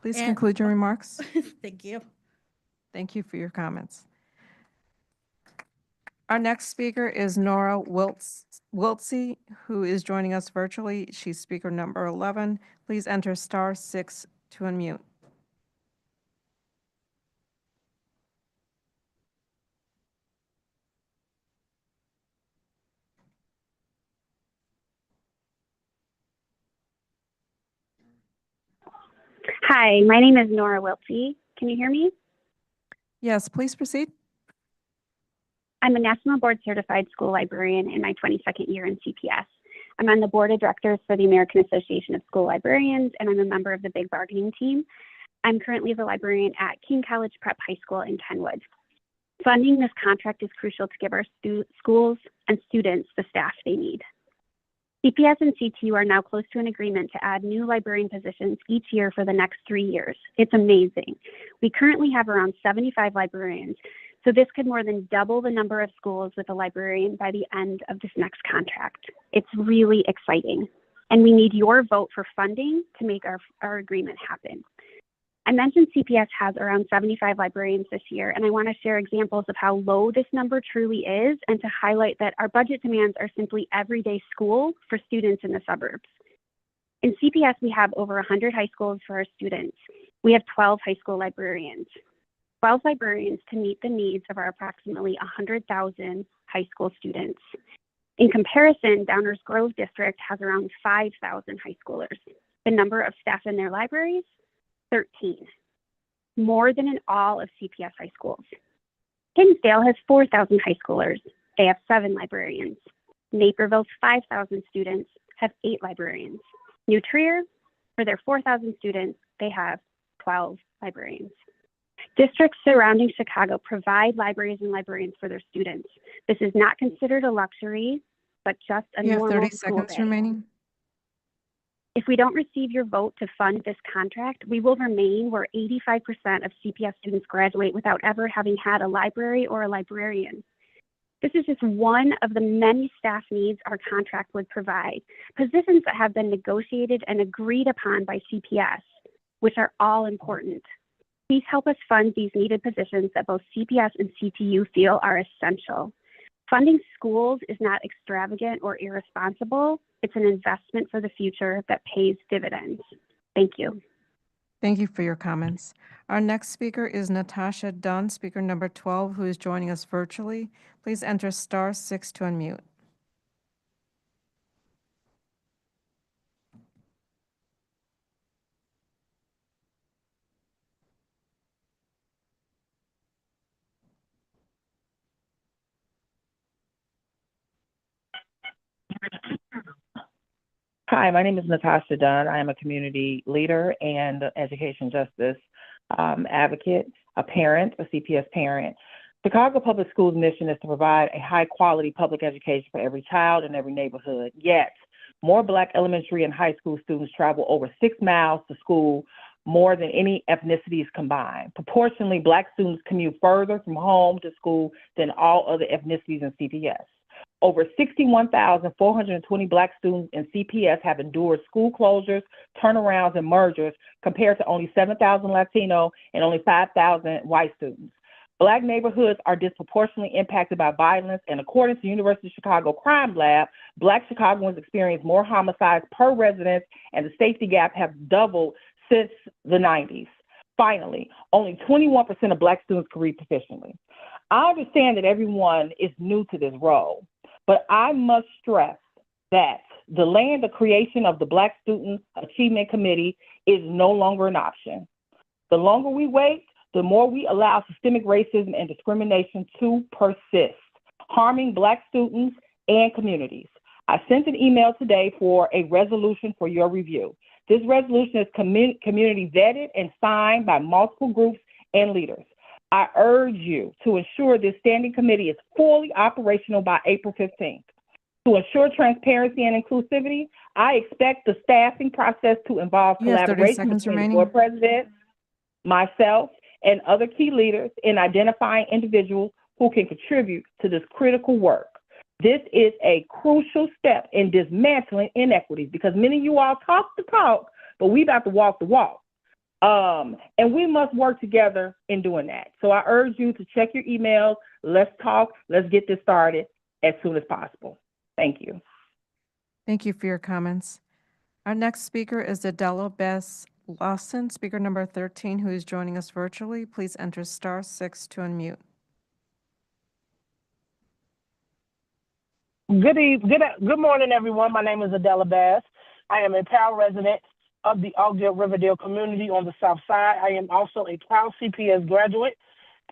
Please And- conclude your remarks. Thank you. Thank you for your comments. Our next speaker is Nora Wiltsey, who is joining us virtually. She's speaker number 11. Please enter *6 to unmute. Hi, my name is Nora Wiltsey. Can you hear me? Yes, please proceed. I'm a National Board Certified School Librarian in my 22nd year in CPS. I'm on the Board of Directors for the American Association of School Librarians, and I'm a member of the Big Bargaining Team. I'm currently the librarian at King College Prep High School in Kenwood. Funding this contract is crucial to give our schools and students the staff they need. CPS and CTU are now close to an agreement to add new librarian positions each year for the next 3 years. It's amazing. We currently have around 75 librarians, so this could more than double the number of schools with a librarian by the end of this next contract. It's really exciting. and we need your vote for funding to make our agreement happen. I mentioned CPS has around 75 librarians this year, and I want to share examples of how low this number truly is and to highlight that our budget demands are simply everyday school for students in the suburbs. In CPS, we have over 100 high schools for our students. We have 12 high school librarians. 12 librarians to meet the needs of our approximately 100,000 high school students. In comparison, Downers Grove District has around 5,000 high schoolers. The number of staff in their libraries, 13, more than in all of CPS high schools. Hinsdale has 4,000 high schoolers. They have 7 librarians. Naperville's 5,000 students have 8 librarians. New Trier, for their 4,000 students, they have 12 librarians. Districts surrounding Chicago provide libraries and librarians for their students. This is not considered a luxury, but just a You have normal 30 school seconds day. remaining. If we don't receive your vote to fund this contract, we will remain where 85% of CPS students graduate without ever having had a library or a librarian. This is just one of the many staff needs our contract would provide, positions that have been negotiated and agreed upon by CPS, which are all important. Please help us fund these needed positions that both CPS and CTU feel are essential. Funding schools is not extravagant or irresponsible. It's an investment for the future that pays dividends. Thank you. Thank you for your comments. Our next speaker is Natasha Dunn, speaker number 12, who is joining us virtually. Please enter *6 to unmute. Hi, my name is Natasha Dunn. I am a community leader and education justice advocate, a parent, a CPS parent. Chicago Public Schools' mission is to provide a high-quality public education for every child in every neighborhood. Yet, more Black elementary and high school students travel over 6 miles to school more than any ethnicities combined. Proportionally, Black students commute further from home to school than all other ethnicities in CPS. Over 61,420 Black students in CPS have endured school closures, turnarounds, and mergers compared to only 7,000 Latino and only 5,000 white students. Black neighborhoods are disproportionately impacted by violence, and according to the University of Chicago Crime Lab, Black Chicagoans experience more homicides per resident, and the safety gap has doubled since the 90s. Finally, only 21% of Black students can read proficiently. I understand that everyone is new to this role, but I must stress that delaying the creation of the Black Student Achievement Committee is no longer an option. The longer we wait, the more we allow systemic racism and discrimination to persist, harming Black students and communities. I sent an email today for a resolution for your review. This resolution is community vetted and signed by multiple groups and leaders. I urge you to ensure this standing committee is fully operational by April 15th. To ensure transparency and inclusivity, I expect the staffing process to involve You have 30 collaboration seconds between the remaining. board president, myself, and other key leaders in identifying individuals who can contribute to this critical work. This is a crucial step in dismantling inequities because many of you all talk the talk, but we about to walk the walk. And we must work together in doing that. So I urge you to check your emails. Let's talk. Let's get this started as soon as possible. Thank you. Thank you for your comments. Our next speaker is Adela Bess Lawson, speaker number 13, who is joining us virtually. Please enter *6 to unmute. Good morning, everyone. My name is Adela Bass. I am a proud resident of the Oakdale Riverdale community on the South Side. I am also a proud CPS graduate,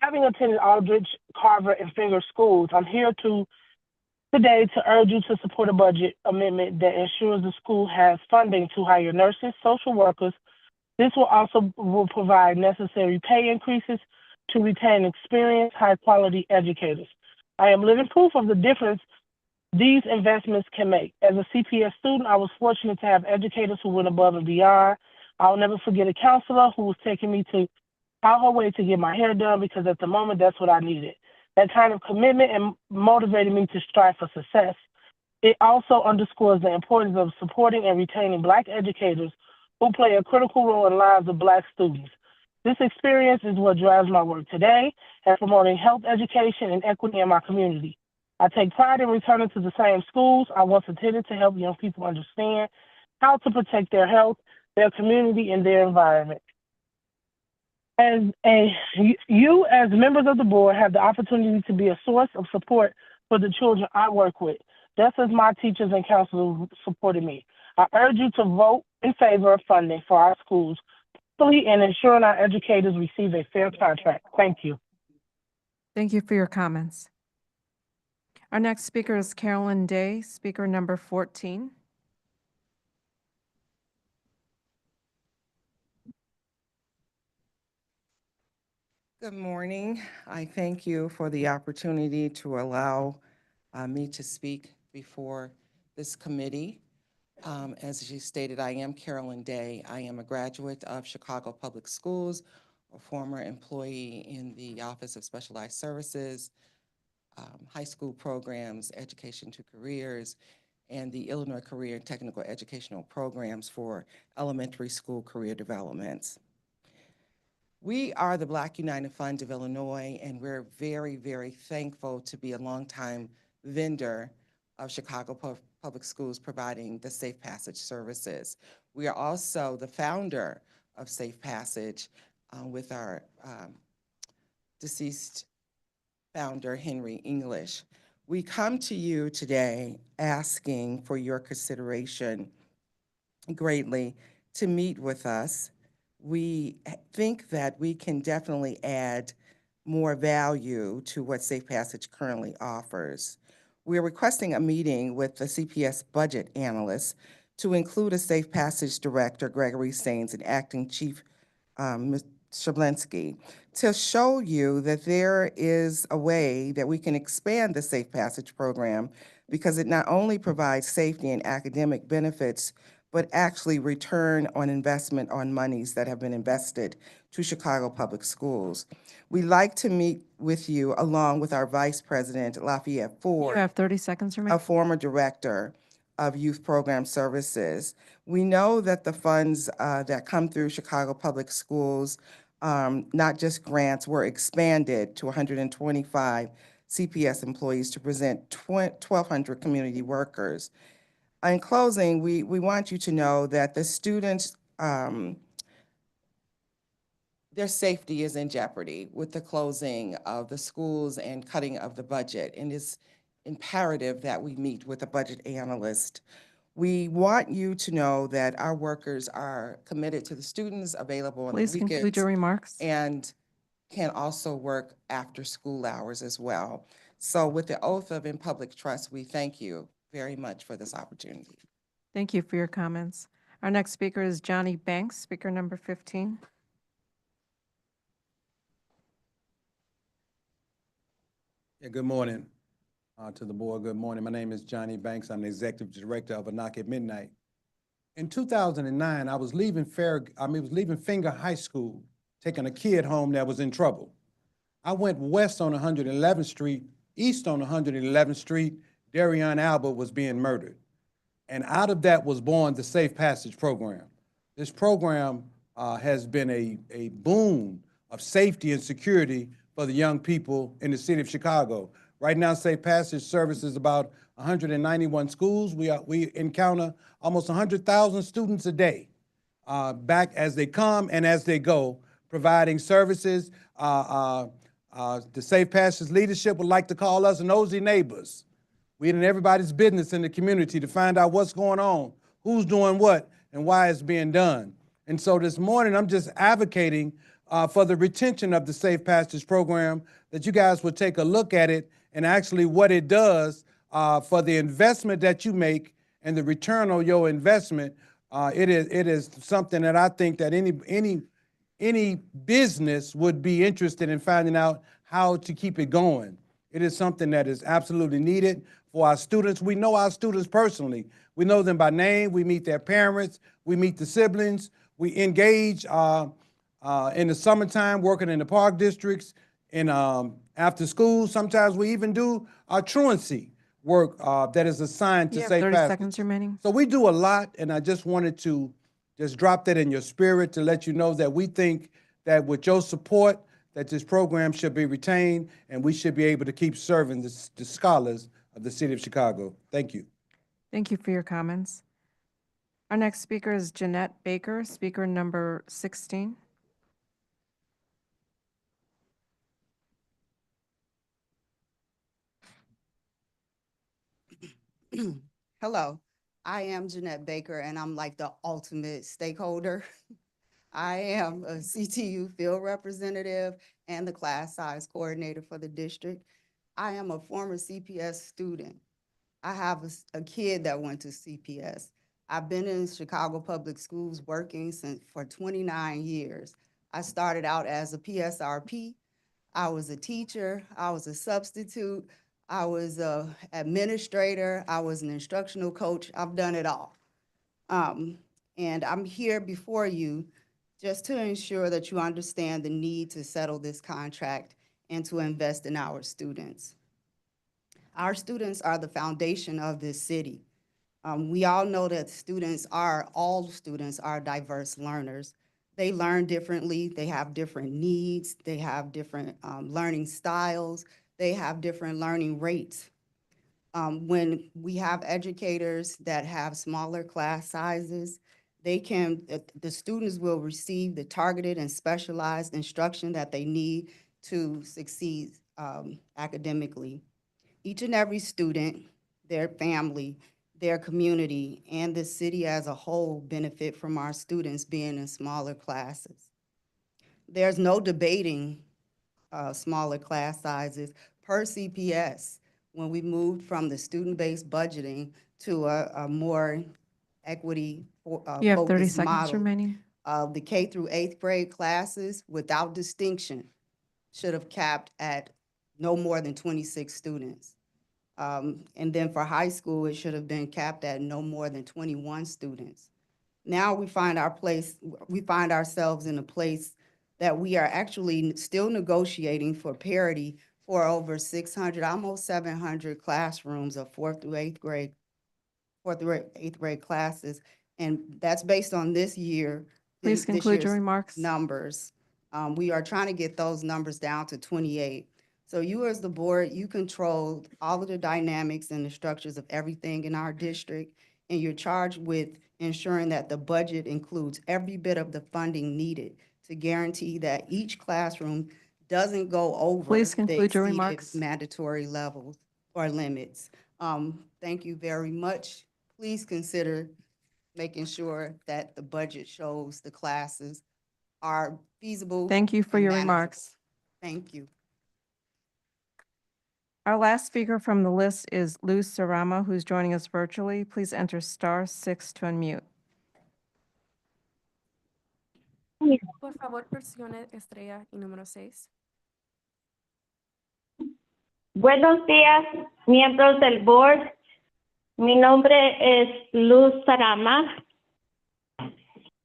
having attended Aldrich, Carver, and Finger schools. I'm here today to urge you to support a budget amendment that ensures the school has funding to hire nurses, social workers. This will also provide necessary pay increases to retain experienced, high-quality educators. I am living proof of the difference these investments can make. As a CPS student, I was fortunate to have educators who went above and beyond. I'll never forget a counselor who was taking me out her way to get my hair done because at the moment, that's what I needed. That kind of commitment and motivated me to strive for success. It also underscores the importance of supporting and retaining Black educators who play a critical role in the lives of Black students. This experience is what drives my work today at promoting health education and equity in my community. I take pride in returning to the same schools I once attended to help young people understand how to protect their health, their community, and their environment. You, as members of the board, have the opportunity to be a source of support for the children I work with, just as my teachers and counselors supported me. I urge you to vote in favor of funding for our schools and ensuring our educators receive a fair contract. Thank you. Thank you for your comments. Our next speaker is Carolyn Day, speaker number 14. Good morning. I thank you for the opportunity to allow me to speak before this committee. As you stated, I am Carolyn Day. I am a graduate of Chicago Public Schools, a former employee in the Office of Specialized Services, high school programs, education to careers, and the Illinois Career and Technical Educational Programs for elementary school career developments. We are the Black United Fund of Illinois, and we're very, very thankful to be a longtime vendor of Chicago Public Schools providing the Safe Passage services. We are also the founder of Safe Passage with our deceased founder, Henry English. We come to you today asking for your consideration greatly to meet with us. We think that we can definitely add more value to what Safe Passage currently offers. We are requesting a meeting with the CPS budget analyst to include a Safe Passage director, Gregory Sains, and acting chief, Ms. Shablinsky, to show you that there is a way that we can expand the Safe Passage program because it not only provides safety and academic benefits, but actually return on investment on monies that have been invested to Chicago Public Schools. We'd like to meet with you along with our Vice President, Lafayette Ford. You have 30 seconds remaining. A former director of Youth Program Services. We know that the funds that come through Chicago Public Schools, not just grants, were expanded to 125 CPS employees to present 1,200 community workers. In closing, we want you to know that the students, their safety is in jeopardy with the closing of the schools and cutting of the budget, and it's imperative that we meet with a budget analyst. We want you to know that our workers are committed to the students, available on the Please weekends. conclude your remarks. And can also work after school hours as well. So with the oath of in public trust, we thank you very much for this opportunity. Thank you for your comments. Our next speaker is Johnny Banks, speaker number 15. Yeah, good morning to the board. Good morning. My name is Johnny Banks. I'm the executive director of A Knock at Midnight. In 2009, I was leaving Finger High School, taking a kid home that was in trouble. I went west on 111th Street, east on 111th Street. Darion Albert was being murdered. And out of that was born the Safe Passage program. This program has been a boon of safety and security for the young people in the city of Chicago. Right now, Safe Passage services about 191 schools. We encounter almost 100,000 students a day back as they come and as they go, providing services. The Safe Passage leadership would like to call us nosy neighbors. We're in everybody's business in the community to find out what's going on, who's doing what, and why it's being done. And so this morning, I'm just advocating for the retention of the Safe Passage program, that you guys would take a look at it and actually what it does for the investment that you make and the return on your investment. It is something that I think that any business would be interested in finding out how to keep it going. It is something that is absolutely needed for our students. We know our students personally. We know them by name. We meet their parents. We meet the siblings. We engage in the summertime working in the park districts and after school. Sometimes we even do our truancy work that is assigned to You have safe 30 passage. seconds remaining. So we do a lot, and I just wanted to just drop that in your spirit to let you know that we think that with your support, that this program should be retained, and we should be able to keep serving the scholars of the city of Chicago. Thank you. Thank you for your comments. Our next speaker is Jeanette Baker, speaker number 16. Hello, I am Jeanette Baker, and I'm like the ultimate stakeholder. I am a CTU field representative and the class size coordinator for the district. I am a former CPS student. I have a kid that went to CPS. I've been in Chicago Public Schools working for 29 years. I started out as a PSRP. I was a teacher. I was a substitute. I was an administrator. I was an instructional coach. I've done it all. And I'm here before you just to ensure that you understand the need to settle this contract and to invest in our students. Our students are the foundation of this city. We all know that all students are diverse learners. They learn differently, they have different needs, they have different learning styles, they have different learning rates. When we have educators that have smaller class sizes, the students will receive the targeted and specialized instruction that they need to succeed academically. Each and every student, their family, their community, and the city as a whole benefit from our students being in smaller classes. There's no debating smaller class sizes per CPS when we moved from the student-based budgeting to a more equity You have 30 focused seconds model. remaining. The K through 8th grade classes without distinction should have capped at no more than 26 students. And then for high school, it should have been capped at no more than 21 students. Now we find ourselves in a place that we are actually still negotiating for parity for over 600, almost 700 classrooms of 4th through 8th grade classes. And that's based on this year. Please conclude your year's remarks. numbers. We are trying to get those numbers down to 28. So you as the board, you control all of the dynamics and the structures of everything in our district, and you're charged with ensuring that the budget includes every bit of the funding needed to guarantee that each classroom doesn't go over Please the conclude your exceeded remarks. mandatory levels or limits. Thank you very much. Please consider making sure that the budget shows the classes are feasible. Thank you for and your manageable. remarks. Thank you. Our last speaker from the list is Luz Sarama, who's joining us virtually. Please enter *6 to unmute. Por favor, presione estrella y número 6. Buenos días, miembros del board. Mi nombre es Luz Sarama.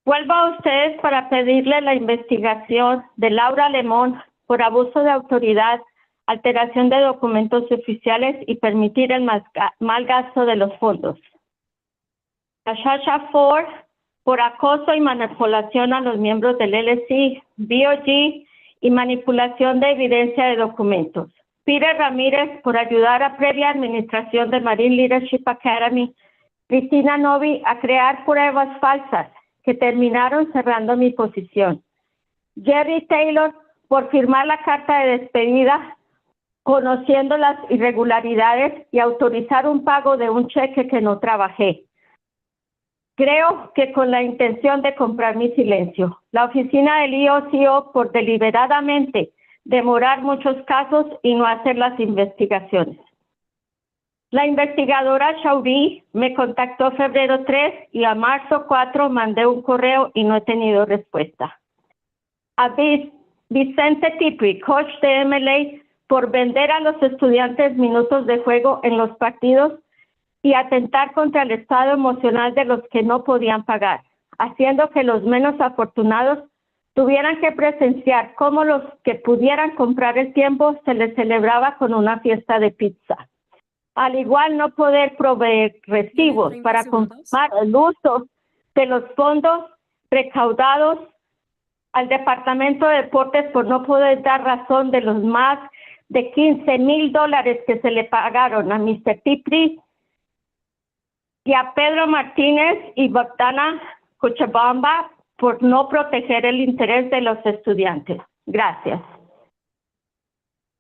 Vuelvo a ustedes para pedirle la investigación de Laura Lemón por abuso de autoridad, alteración de documentos oficiales y permitir el mal gasto de los fondos. Natasha Ford por acoso y manipulación a los miembros del LSI, BOG y manipulación de evidencia de documentos. Peter Ramírez por ayudar a previa administración de Marine Leadership Academy, Cristina Novi a crear pruebas falsas que terminaron cerrando mi posición. Jerry Taylor por firmar la carta de despedida, conociendo las irregularidades y autorizar un pago de un cheque que no trabajé. Creo que con la intención de comprar mi silencio. La oficina del IOCO por deliberadamente demorar muchos casos y no hacer las investigaciones. La investigadora Chaudí me contactó febrero 3 y a marzo 4 mandé un correo y no he tenido respuesta. A Vicente Tipri, coach de MLA, por vender a los estudiantes minutos de juego en los partidos y atentar contra el estado emocional de los que no podían pagar, haciendo que los menos afortunados tuvieran que presenciar cómo los que pudieran comprar el tiempo se les celebraba con una fiesta de pizza. Al igual no poder proveer recibos 30 para segundos. confirmar el uso de los fondos recaudados al Departamento de Deportes por no poder dar razón de los más de $15,000 que se le pagaron a Mr. Tipri y a Pedro Martínez y Bogdana Cochabamba por no proteger el interés de los estudiantes. Gracias.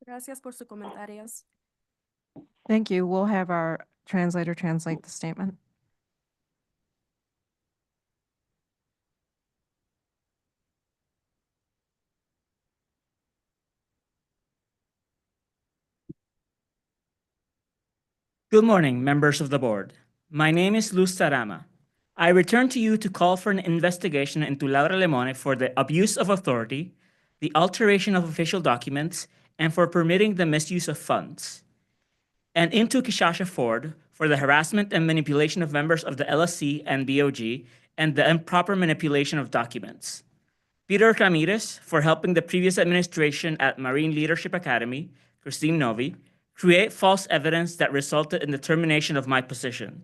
Gracias por sus comentarios. Thank you. We'll have our translator translate the statement. Good morning, members of the board. My name is Luz Sarama. I return to you to call for an investigation into Laura Lemone for the abuse of authority, the alteration of official documents, and for permitting the misuse of funds, and into Kishasha Ford for the harassment and manipulation of members of the LSC and BOG and the improper manipulation of documents. Peter Ramirez for helping the previous administration at Marine Leadership Academy, Christine Novi, create false evidence that resulted in the termination of my position.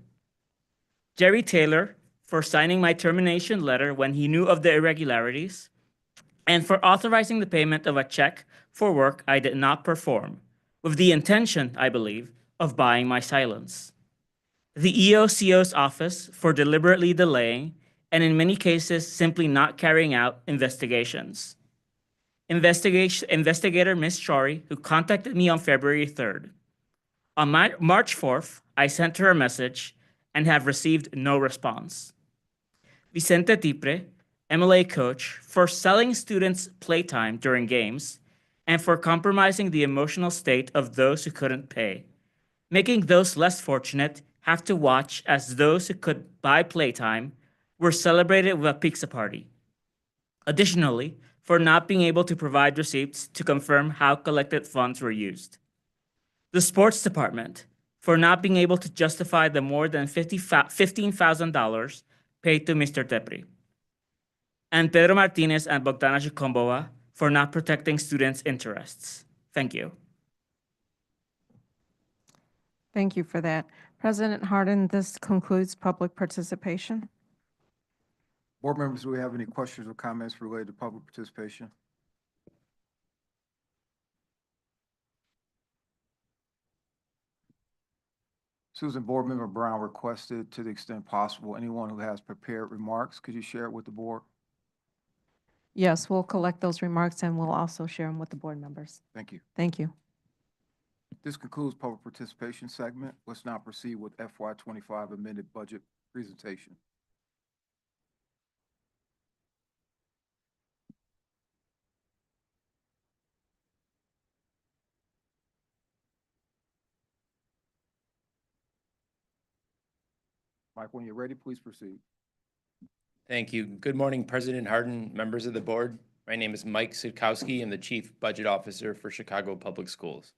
Jerry Taylor for signing my termination letter when he knew of the irregularities, and for authorizing the payment of a check for work I did not perform, with the intention, I believe, of buying my silence. The EOCO's office for deliberately delaying and in many cases simply not carrying out investigations. Investigator Ms. Shari, who contacted me on February 3rd. On March 4th, I sent her a message and have received no response. Vicente Tipre, MLA coach, for selling students playtime during games and for compromising the emotional state of those who couldn't pay, making those less fortunate have to watch as those who could buy playtime were celebrated with a pizza party. Additionally, for not being able to provide receipts to confirm how collected funds were used. The sports department, for not being able to justify the more than $15,000 paid to Mr. Tepri. And Pedro Martinez and Bogdana Zhukombova for not protecting students' interests. Thank you. Thank you for that. President Harden, this concludes public participation. Board members, do we have any questions or comments related to public participation? Susan, Board Member Brown requested, to the extent possible, anyone who has prepared remarks, could you share it with the board? Yes, we'll collect those remarks and we'll also share them with the board members. Thank you. Thank you. This concludes public participation segment. Let's now proceed with FY25 amended budget presentation. Mike, when you're ready, please proceed. Thank you. Good morning, President Harden, members of the board. My name is Mike Sidkowski. I'm the Chief Budget Officer for Chicago Public Schools.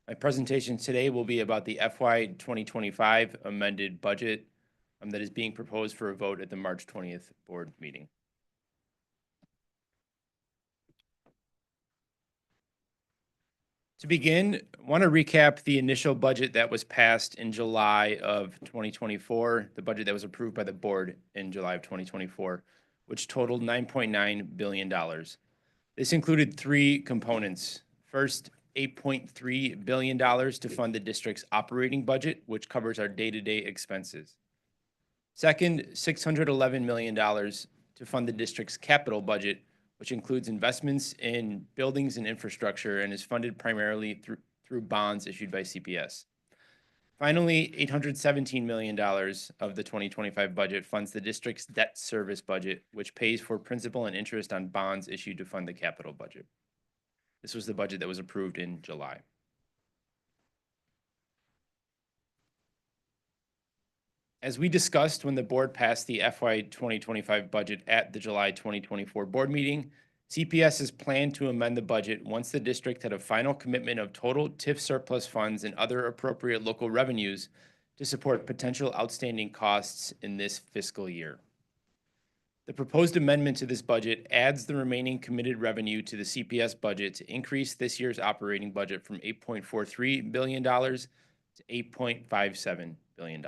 My presentation today will be about the FY 2025 amended budget that is being proposed for a vote at the March 20th board meeting. To begin, I want to recap the initial budget that was passed in July of 2024, the budget that was approved by the board in July of 2024, which totaled $9.9 billion. This included three components. First, $8.3 billion to fund the district's operating budget, which covers our day-to-day expenses. Second, $611 million to fund the district's capital budget, which includes investments in buildings and infrastructure and is funded primarily through bonds issued by CPS. Finally, $817 million of the 2025 budget funds the district's debt service budget, which pays for principal and interest on bonds issued to fund the capital budget. This was the budget that was approved in July. As we discussed when the board passed the FY 2025 budget at the July 2024 board meeting, CPS has planned to amend the budget once the district had a final commitment of total TIF surplus funds and other appropriate local revenues to support potential outstanding costs in this fiscal year. The proposed amendment to this budget adds the remaining committed revenue to the CPS budget to increase this year's operating budget from $8.43 billion to to $8.57 billion.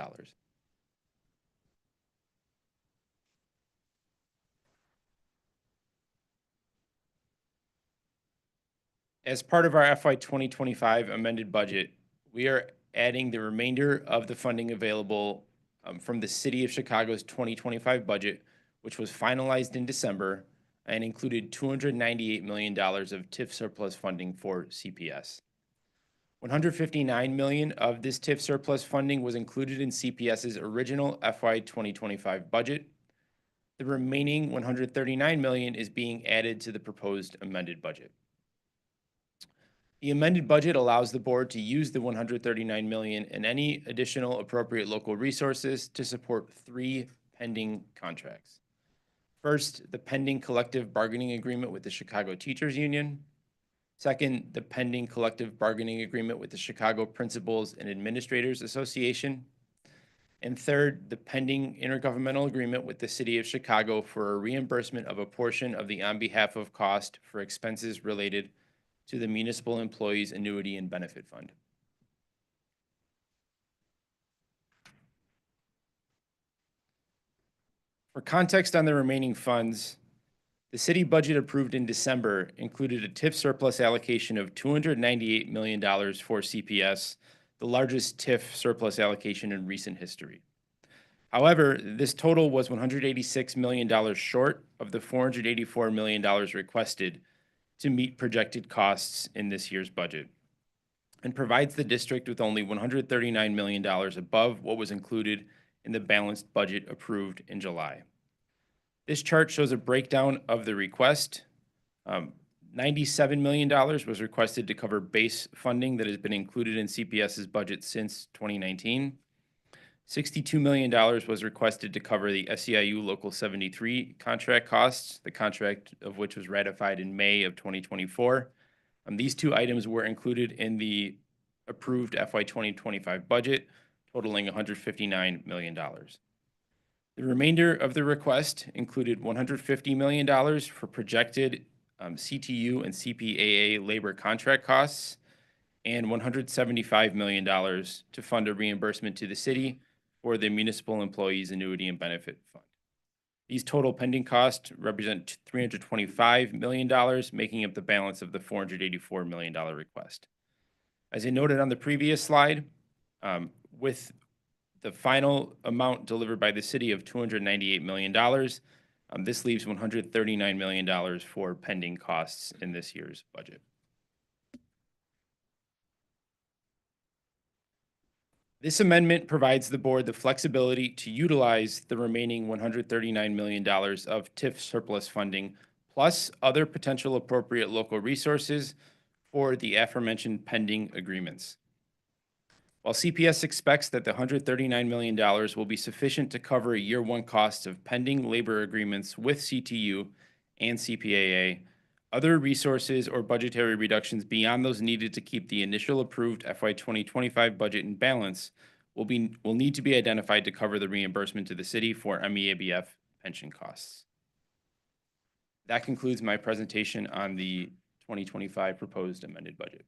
As part of our FY 2025 amended budget, we are adding the remainder of the funding available from the City of Chicago's 2025 budget, which was finalized in December and included $298 million of TIF surplus funding for CPS. $159 million of this TIF surplus funding was included in CPS's original FY 2025 budget. The remaining $139 million is being added to the proposed amended budget. The amended budget allows the board to use the $139 million and any additional appropriate local resources to support 3 pending contracts. First, the pending collective bargaining agreement with the Chicago Teachers Union. Second, the pending collective bargaining agreement with the Chicago Principals and Administrators Association. And third, the pending intergovernmental agreement with the City of Chicago for a reimbursement of a portion of the on behalf of cost for expenses related to the Municipal Employees Annuity and Benefit Fund. For context on the remaining funds, the city budget approved in December included a TIF surplus allocation of $298 million for CPS, the largest TIF surplus allocation in recent history. However, this total was $186 million short of the $484 million requested to meet projected costs in this year's budget, and provides the district with only $139 million above what was included in the balanced budget approved in July. This chart shows a breakdown of the request. $97 million was requested to cover base funding that has been included in CPS's budget since 2019. $62 million was requested to cover the SEIU Local 73 contract costs, the contract of which was ratified in May of 2024. These 2 items were included in the approved FY 2025 budget, totaling $159 million. The remainder of the request included $150 million for projected CTU and CPAA labor contract costs, and $175 million to fund a reimbursement to the city for the Municipal Employees Annuity and Benefit Fund. These total pending costs represent $325 million, making up the balance of the $484 million request. As I noted on the previous slide, with the final amount delivered by the city of $298 million, this leaves $139 million for pending costs in this year's budget. This amendment provides the board the flexibility to utilize the remaining $139 million of TIF surplus funding, plus other potential appropriate local resources for the aforementioned pending agreements. While CPS expects that the $139 million will be sufficient to cover year 1 costs of pending labor agreements with CTU and CPAA, other resources or budgetary reductions beyond those needed to keep the initial approved FY 2025 budget in balance will need to be identified to cover the reimbursement to the city for MEABF pension costs. That concludes my presentation on the 2025 proposed amended budget.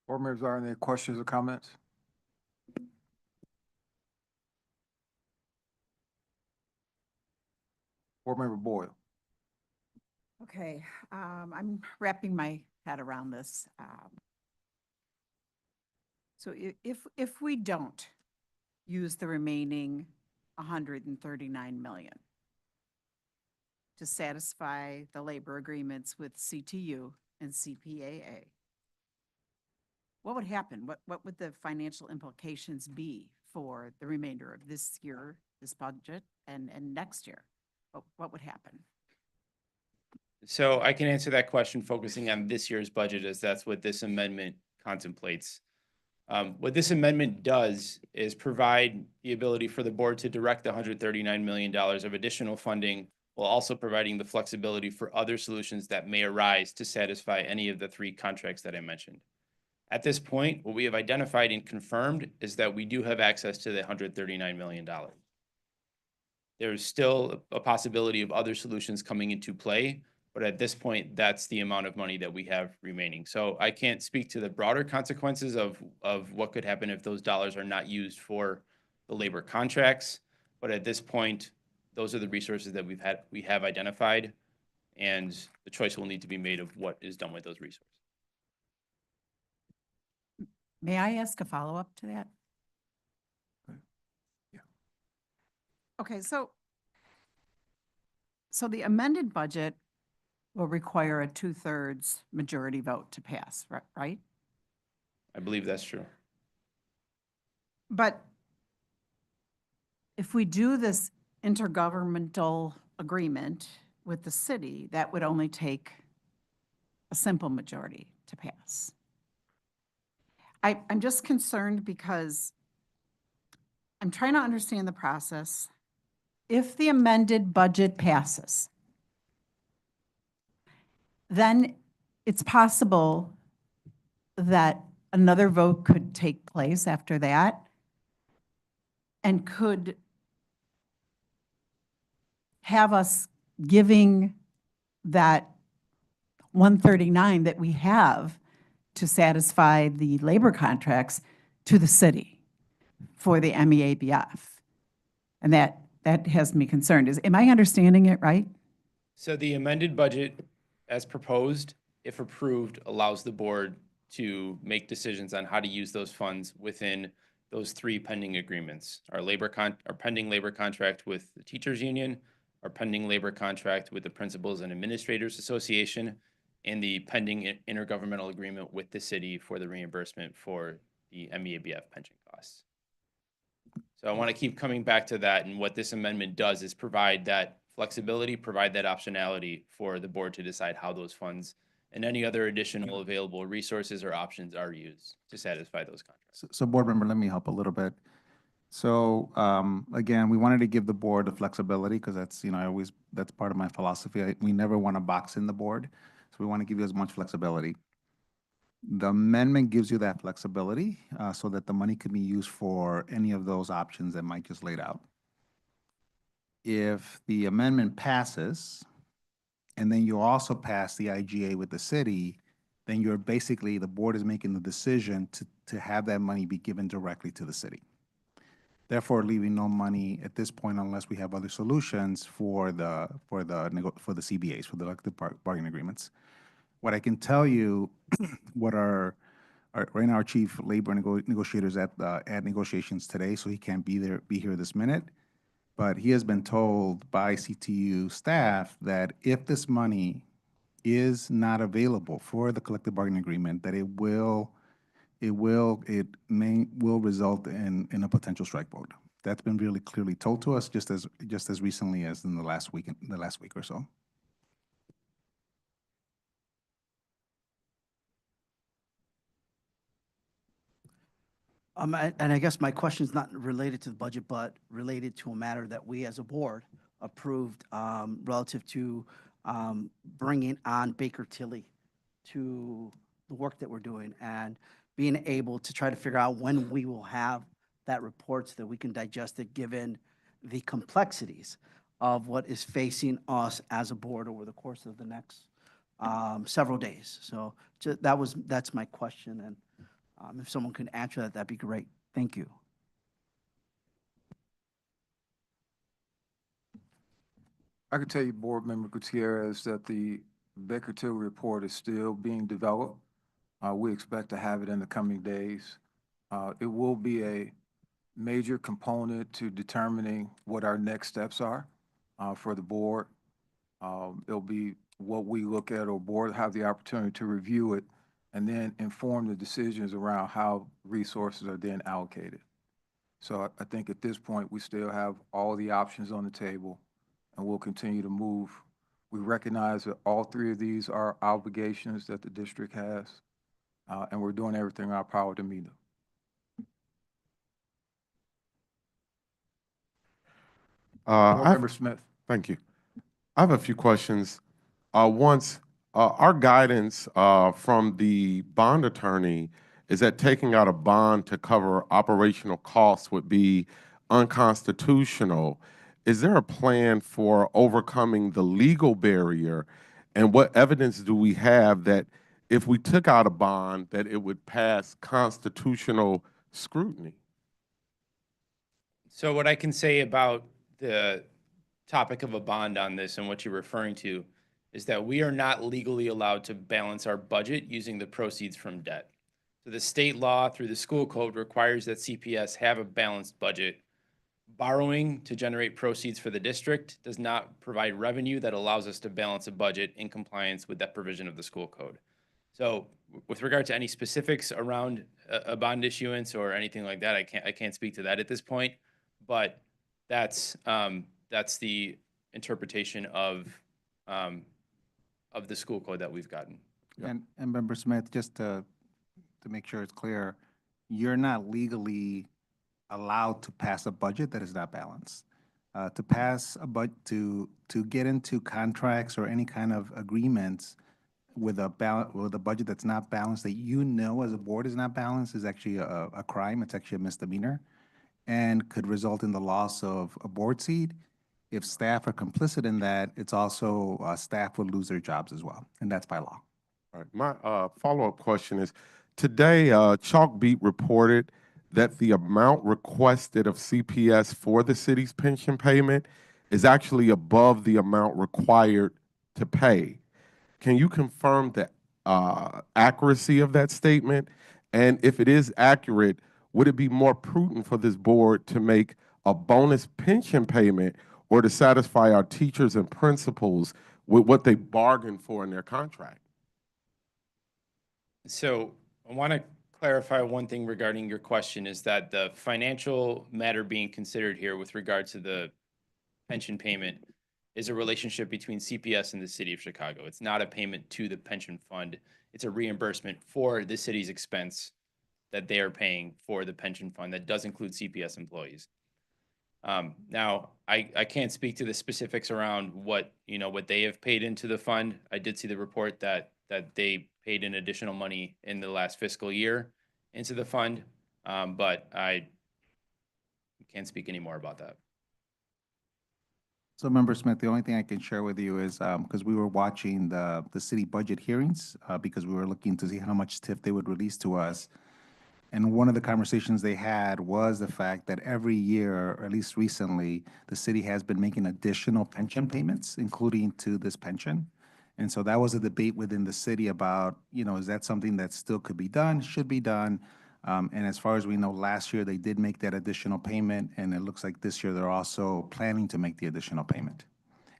Board members, are there any questions or comments? Board member Boyle. Okay, I'm wrapping my head around this. So if we don't use the remaining 139 million to satisfy the labor agreements with CTU and CPAA, what would happen? What would the financial implications be for the remainder of this year, this budget, and next year? What would happen? So I can answer that question focusing on this year's budget, as that's what this amendment contemplates. What this amendment does is provide the ability for the board to direct the $139 million of additional funding, while also providing the flexibility for other solutions that may arise to satisfy any of the 3 contracts that I mentioned. At this point, what we have identified and confirmed is that we do have access to the $139 million. There's still a possibility of other solutions coming into play, But at this point, that's the amount of money that we have remaining. So I can't speak to the broader consequences of what could happen if those dollars are not used for the labor contracts. But at this point, those are the resources that we have identified, and the choice will need to be made of what is done with those resources. May I ask a follow-up to that? Yeah. Okay, so the amended budget will require a 2/3 majority vote to pass, right? I believe that's true. But if we do this intergovernmental agreement with the city, that would only take a simple majority to pass. I'm just concerned because I'm trying to understand the process. If the amended budget passes, then it's possible that another vote could take place after that and could have us giving that 139 that we have to satisfy the labor contracts to the city for the MEABF. And that has me concerned. Am I understanding it right? So the amended budget, as proposed, if approved, allows the board to make decisions on how to use those funds within those three pending agreements. Our pending labor contract with the teachers union, our pending labor contract with the Principals and Administrators Association, and the pending intergovernmental agreement with the city for the reimbursement for the MEABF pension costs. So I want to keep coming back to that, and what this amendment does is provide that flexibility, provide that optionality for the board to decide how those funds and any other additional available resources or options are used to satisfy those contracts. So board member, let me help a little bit. So again, we wanted to give the board the flexibility because that's, that's part of my philosophy. We never want to box in the board. So we want to give you as much flexibility. The amendment gives you that flexibility so that the money can be used for any of those options that Mike just laid out. If the amendment passes, and then you also pass the IGA with the city, then you're basically, the board is making the decision to have that money be given directly to the city. Therefore, leaving no money at this point unless we have other solutions for the CBAs, for the collective bargaining agreements. What I can tell you, what right now our chief labor negotiators at negotiations today, so he can't be here this minute. But he has been told by CTU staff that if this money is not available for the collective bargaining agreement, that it will result in a potential strike vote. That's been really clearly told to us just as recently as in the last week or so. And I guess my question is not related to the budget, but related to a matter that we as a board approved relative to bringing on Baker Tilly to the work that we're doing and being able to try to figure out when we will have that report so that we can digest it given the complexities of what is facing us as a board over the course of the next several days. So that's my question, and if someone could answer that, that'd be great. Thank you. I can tell you, Board Member Gutierrez, that the Baker Tilly report is still being developed. We expect to have it in the coming days. It will be a major component to determining what our next steps are for the board. It'll be what we look at, or board have the opportunity to review it and then inform the decisions around how resources are then allocated. So I think at this point, we still have all the options on the table, and we'll continue to move. We recognize that all three of these are obligations that the district has, and we're doing everything in our power to meet them. Board Member Smith. Thank you. I have a few questions. Our guidance from the bond attorney is that taking out a bond to cover operational costs would be unconstitutional. Is there a plan for overcoming the legal barrier And what evidence do we have that if we took out a bond, that it would pass constitutional scrutiny? So what I can say about the topic of a bond on this and what you're referring to is that we are not legally allowed to balance our budget using the proceeds from debt. So the state law through the school code requires that CPS have a balanced budget. Borrowing to generate proceeds for the district does not provide revenue that allows us to balance a budget in compliance with that provision of the school code. So with regard to any specifics around a bond issuance or anything like that, I can't speak to that at this point, but that's the interpretation of the school code that we've gotten. And Member Smith, just to make sure it's clear, you're not legally allowed to pass a budget that is not balanced. To pass a to get into contracts or any kind of agreements with a budget that's not balanced, that you know as a board is not balanced, is actually a crime. It's actually a misdemeanor and could result in the loss of a board seat. If staff are complicit in that, it's also staff would lose their jobs as well, and that's by law. All right. My follow-up question is, today Chalkbeat reported that the amount requested of CPS for the city's pension payment is actually above the amount required to pay. Can you confirm the accuracy of that statement? And if it is accurate, would it be more prudent for this board to make a bonus pension payment or to satisfy our teachers and principals with what they bargained for in their contract? So I want to clarify one thing regarding your question is that the financial matter being considered here with regard to the pension payment is a relationship between CPS and the city of Chicago. It's not a payment to the pension fund. It's a reimbursement for the city's expense that they are paying for the pension fund that does include CPS employees. Now, I can't speak to the specifics around what they have paid into the fund. I did see the report that they paid in additional money in the last fiscal year into the fund, but I can't speak any more about that. So Member Smith, the only thing I can share with you is, because we were watching the city budget hearings, because we were looking to see how much TIF they would release to us. And one of the conversations they had was the fact that every year, or at least recently, the city has been making additional pension payments, including to this pension. And so that was a debate within the city about, is that something that still could be done, should be done? And as far as we know, last year they did make that additional payment, and it looks like this year they're also planning to make the additional payment.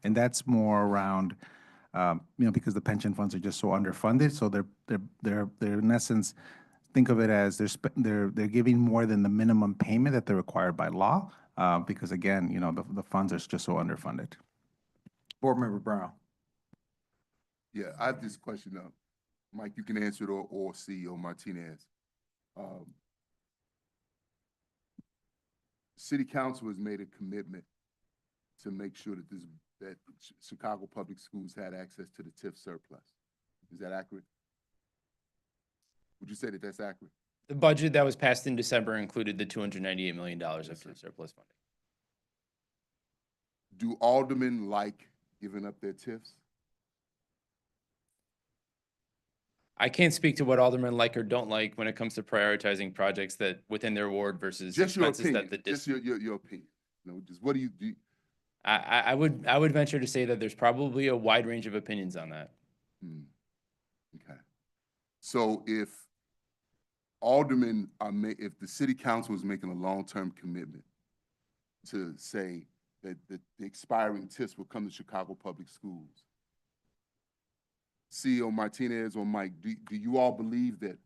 And that's more around, because the pension funds are just so underfunded, so they're in essence, think of it as they're giving more than the minimum payment that they're required by law, because again, the funds are just so underfunded. Board Member Brown. Yeah, I have this question. Mike, you can answer it, or CEO Martinez. City Council has made a commitment to make sure that Chicago Public Schools had access to the TIF surplus. Is that accurate? Would you say that that's accurate? The budget that was passed in December included the $298 million of TIF surplus funding. Do aldermen like giving up their TIFs? I can't speak to what aldermen like or don't like when it comes to prioritizing projects that within their ward versus Just your expenses opinion. that the Just your opinion. Just what do you do? I would venture to say that there's probably a wide range of opinions on that. Okay. So if aldermen if the city council is making a long-term commitment to say that the expiring TIFs will come to Chicago Public Schools, CEO Martinez or Mike, do you all believe that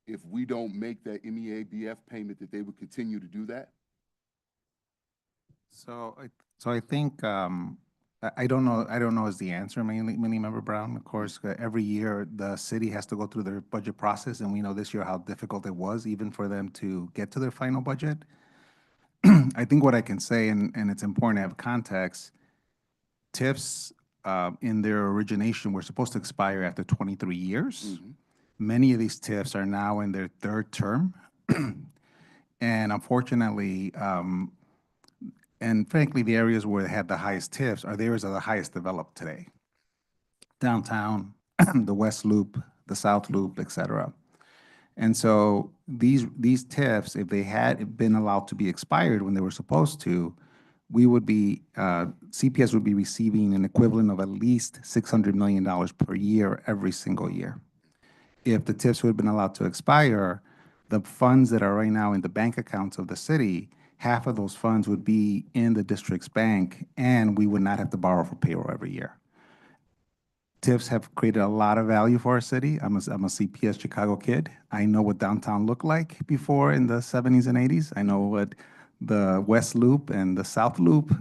if we don't make that MEADF payment that they would continue to do that? So I think, I don't know is the answer, mainly Member Brown. Of course, every year the city has to go through their budget process, and we know this year how difficult it was even for them to get to their final budget. I think what I can say, and it's important to have context, TIFs in their origination were supposed to expire after 23 years. Many of these TIFs are now in their third term. And unfortunately, and frankly, the areas where they had the highest TIFs are the areas that are the highest developed today. downtown, the West Loop, the South Loop, et cetera. And so these TIFs, if they had been allowed to be expired when they were supposed to, we would be, CPS would be receiving an equivalent of at least $600 million per year every single year. If the TIFs would have been allowed to expire, the funds that are right now in the bank accounts of the city, half of those funds would be in the district's bank, and we would not have to borrow for payroll every year. TIFs have created a lot of value for our city. I'm a CPS Chicago kid. I know what downtown looked like before in the 70s and 80s. I know what the West Loop and the South Loop,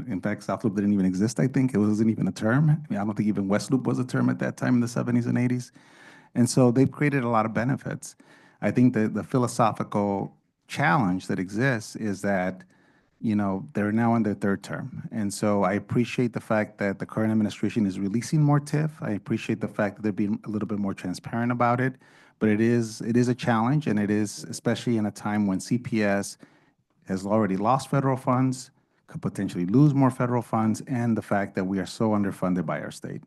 in fact, South Loop didn't even exist, I think. It wasn't even a term. I mean, I don't think even West Loop was a term at that time in the 70s and 80s. And so they've created a lot of benefits. I think that the philosophical challenge that exists is that, you know, they're now in their third term. And so I appreciate the fact that the current administration is releasing more TIF. I appreciate the fact that they're being a little bit more transparent about it. But it is a challenge, and it is especially in a time when CPS has already lost federal funds, could potentially lose more federal funds, and the fact that we are so underfunded by our state.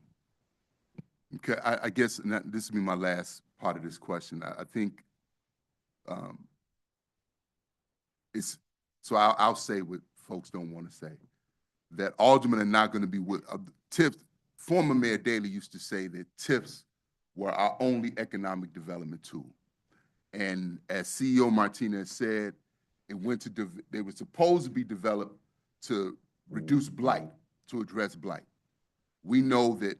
Okay, I guess this will be my last part of this question. I think it's, so I'll say what folks don't want to say, that aldermen are not going to be with, TIFs, former Mayor Daley used to say that TIFs were our only economic development tool. And as CEO Martinez said, it went to, they were supposed to be developed to reduce blight, to address blight. We know that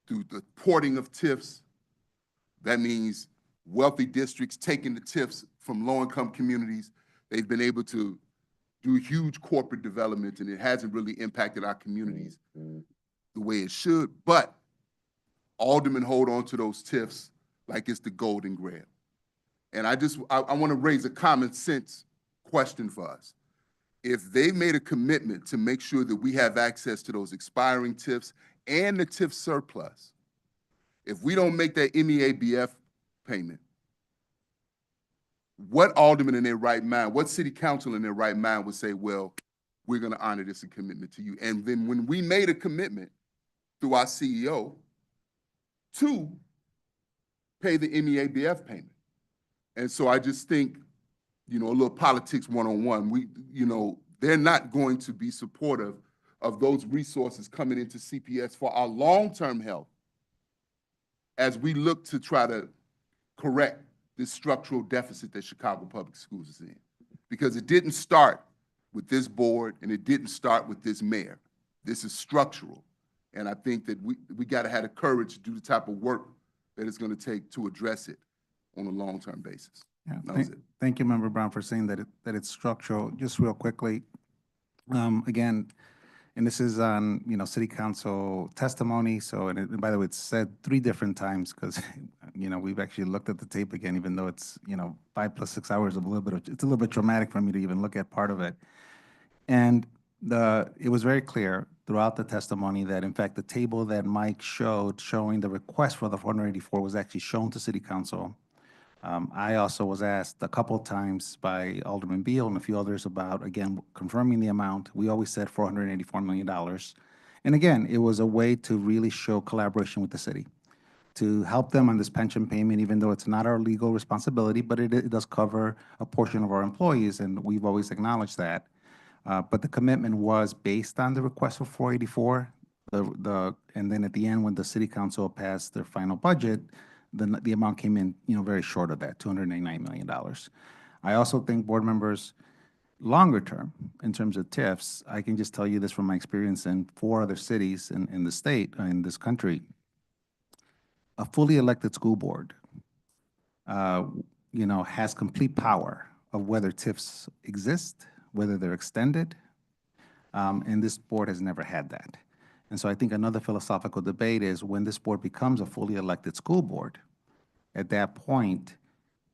through the porting of TIFs, that means wealthy districts taking the TIFs from low-income communities. They've been able to do huge corporate development, and it hasn't really impacted our communities the way it should. But aldermen hold on to those TIFs like it's the golden grail. And I want to raise a common sense question for us. If they made a commitment to make sure that we have access to those expiring TIFs and the TIF surplus, if we don't make that MEABF payment, what alderman in their right mind, what city council in their right mind would say, well, we're going to honor this a commitment to you? And then when we made a commitment through our CEO to pay the MEABF payment. And so I just think, you know, a little politics one-on-one, they're not going to be supportive of those resources coming into CPS for our long-term health as we look to try to correct this structural deficit that Chicago Public Schools is in. Because it didn't start with this board, and it didn't start with this mayor. This is structural. And I think that we got to have the courage to do the type of work that it's going to take to address it on a long-term basis. Yeah, thank you, Member Brown, for saying that it's structural. Just real quickly, again, and this is on, you know, city council testimony. So, and by the way, it's said 3 different times because, you know, we've actually looked at the tape again, even though it's, you know, 5 + 6 hours, it's a little bit traumatic for me to even look at part of it. And it was very clear throughout the testimony that, in fact, the table that Mike showed showing the request for the 484 was actually shown to city council. I also was asked a couple of times by Alderman Beal and a few others about, again, confirming the amount. We always said $484 million. And again, it was a way to really show collaboration with the city, to help them on this pension payment, even though it's not our legal responsibility, but it does cover a portion of our employees, and we've always acknowledged that. But the commitment was based on the request for 484. And then at the end, when the city council passed their final budget, the amount came in, you know, very short of that, $289 million. I also think board members, longer term, in terms of TIFs, I can just tell you this from my experience in 4 other cities in the state, in this country. A fully elected school board, you know, has complete power of whether TIFs exist, whether they're extended, and this board has never had that. And so I think another philosophical debate is when this board becomes a fully elected school board, at that point,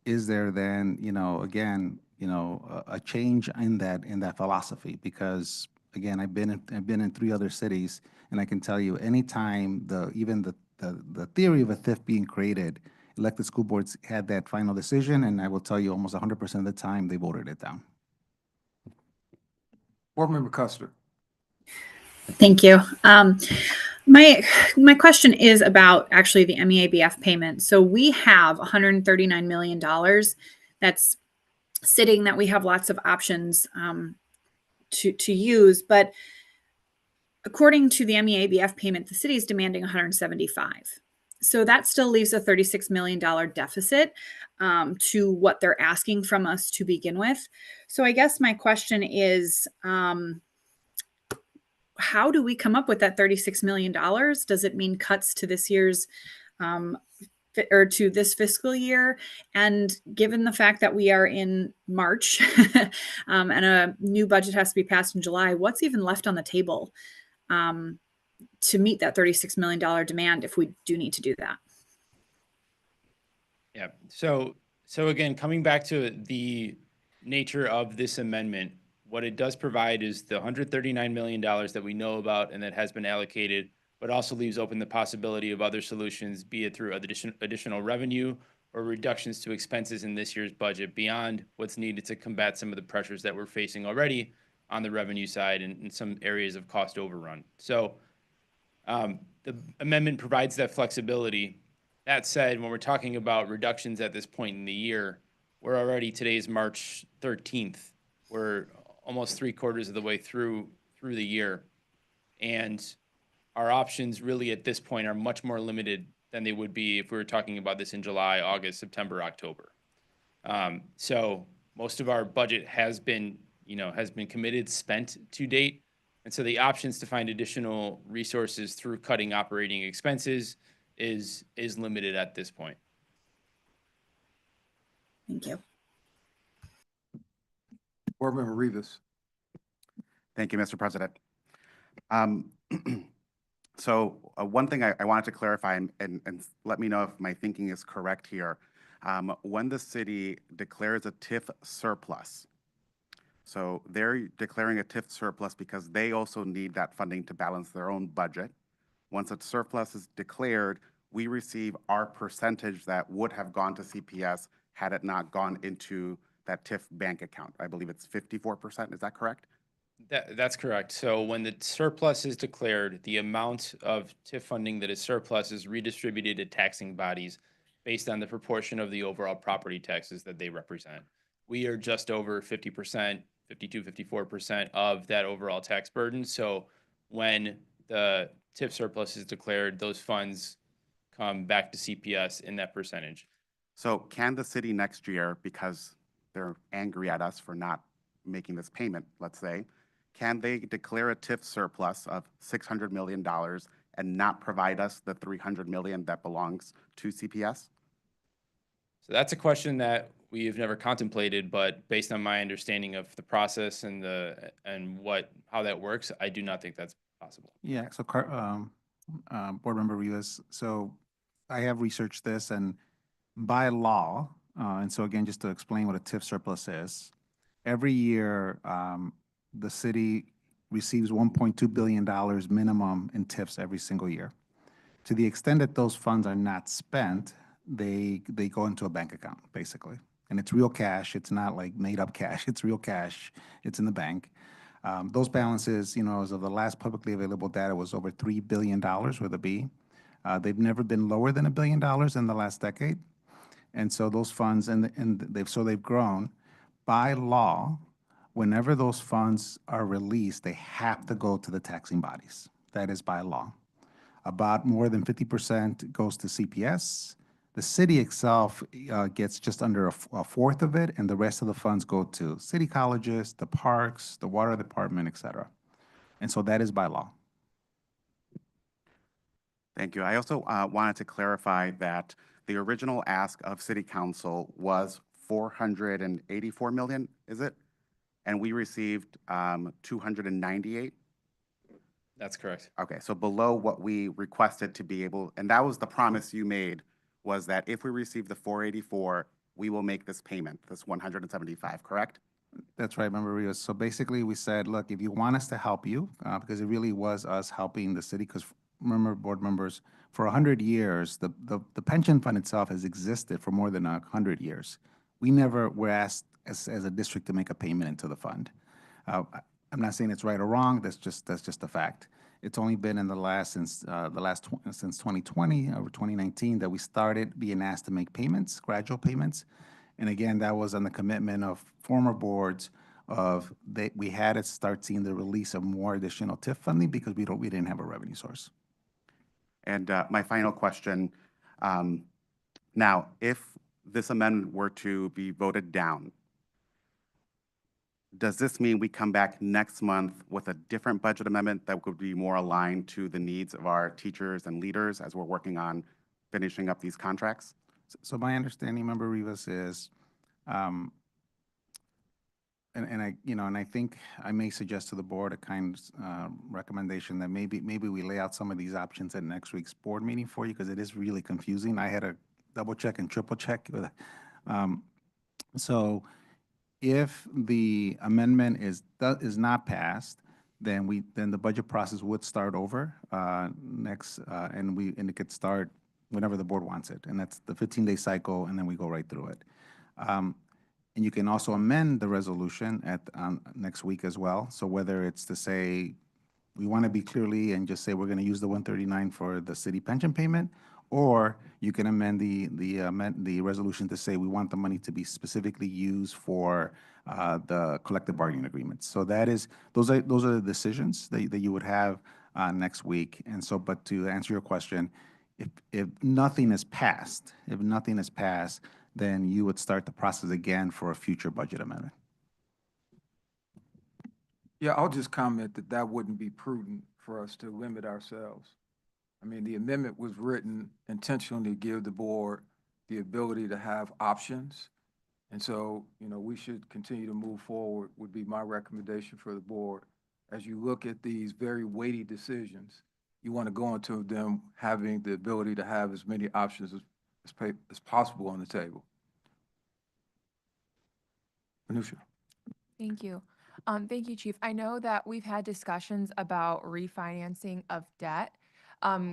is there then, you know, again, you know, a change in that philosophy? Because again, I've been in 3 other cities, and I can tell you, anytime even the theory of a TIF being created, elected school boards had that final decision, and I will tell you, almost 100% of the time, they voted it down. Board Member Custer. Thank you. My question is about actually the MEABF payment. So we have $139 million that's sitting that we have lots of options to use, but according to the MEABF payment, the city is demanding 175. So that still leaves a $36 million deficit to what they're asking from us to begin with. So I guess my question is, how do we come up with that $36 million? Does it mean cuts to this year's or to this fiscal year? And given the fact that we are in March and a new budget has to be passed in July, what's even left on the table to meet that $36 million demand if we do need to do that? Yeah. So again, coming back to the nature of this amendment, what it does provide is the $139 million that we know about and that has been allocated, but also leaves open the possibility of other solutions, be it through additional revenue or reductions to expenses in this year's budget beyond what's needed to combat some of the pressures that we're facing already on the revenue side and in some areas of cost overrun. So the amendment provides that flexibility. That said, when we're talking about reductions at this point in the year, we're already, today's March 13th. We're almost 3/4 of the way through the year. And our options really at this point are much more limited than they would be if we were talking about this in July, August, September, October. So most of our budget has been committed, spent to date. And so the options to find additional resources through cutting operating expenses is limited at this point. Thank you. Board Member Rivas. Thank you, Mr. President. So one thing I wanted to clarify and let me know if my thinking is correct here. When the city declares a TIF surplus, so they're declaring a TIF surplus because they also need that funding to balance their own budget. Once a surplus is declared, we receive our percentage that would have gone to CPS had it not gone into that TIF bank account. I believe it's 54%. Is that correct? That's correct. So when the surplus is declared, the amount of TIF funding that is surplus is redistributed to taxing bodies based on the proportion of the overall property taxes that they represent. We are just over 50%, 52, 54% of that overall tax burden. So when the TIF surplus is declared, those funds come back to CPS in that percentage. So can the city next year, because they're angry at us for not making this payment, let's say, can they declare a TIF surplus of $600 million and not provide us the $300 million that belongs to CPS? So that's a question that we've never contemplated, but based on my understanding of the process and how that works, I do not think that's possible. Yeah, so Board Member Rivas, so I have researched this, and by law, and so again, just to explain what a TIF surplus is, every year, the city receives $1.2 billion minimum in TIFs every single year. To the extent that those funds are not spent, they go into a bank account, basically. And it's real cash. It's not like made up cash. It's real cash. It's in the bank. Those balances, as of the last publicly available data, was over $3 billion with a B. They've never been lower than $1 billion in the last decade. And so those funds, they've grown. By law, whenever those funds are released, they have to go to the taxing bodies. That is by law. About more than 50% goes to CPS. The city itself gets just under a fourth of it, and the rest of the funds go to city colleges, the parks, the water department, et cetera. And so that is by law. Thank you. I also wanted to clarify that the original ask of City Council was $484 million, is it? And we received 298? That's correct. Okay, so below what we requested to be able, and that was the promise you made, was that if we receive the 484, we will make this payment, this 175, correct? That's right, Member Rios. So basically, we said, look, if you want us to help you, because it really was us helping the city, because remember, board members, for 100 years, the pension fund itself has existed for more than 100 years. We never were asked as a district to make a payment into the fund. I'm not saying it's right or wrong. That's just a fact. It's only been in since 2020 or 2019 that we started being asked to make payments, gradual payments. And again, that was on the commitment of former boards we had to start seeing the release of more additional TIF funding because we didn't have a revenue source. And my final question, now, if this amendment were to be voted down, does this mean we come back next month with a different budget amendment that would be more aligned to the needs of our teachers and leaders as we're working on finishing up these contracts? So my understanding, Member Rivas, is, and I think I may suggest to the board a kind recommendation that maybe we lay out some of these options at next week's board meeting for you because it is really confusing. I had to double check and triple check. So if the amendment is not passed, then the budget process would start over and it could start whenever the board wants it, and that's the 15-day cycle, and then we go right through it. And you can also amend the resolution next week as well. So whether it's to say we want to be clearly and just say we're going to use the 139 for the city pension payment, or you can amend the resolution to say we want the money to be specifically used for the collective bargaining agreements. So those are the decisions that you would have next week. And so, but to answer your question, if nothing is passed, then you would start the process again for a future budget amendment. Yeah, I'll just comment that wouldn't be prudent for us to limit ourselves. I mean, the amendment was written intentionally to give the board the ability to have options. And so, we should continue to move forward would be my recommendation for the board. As you look at these very weighty decisions, you want to go into them having the ability to have as many options as possible on the table. Anusha. Thank you. Thank you, Chief. I know that we've had discussions about refinancing of debt.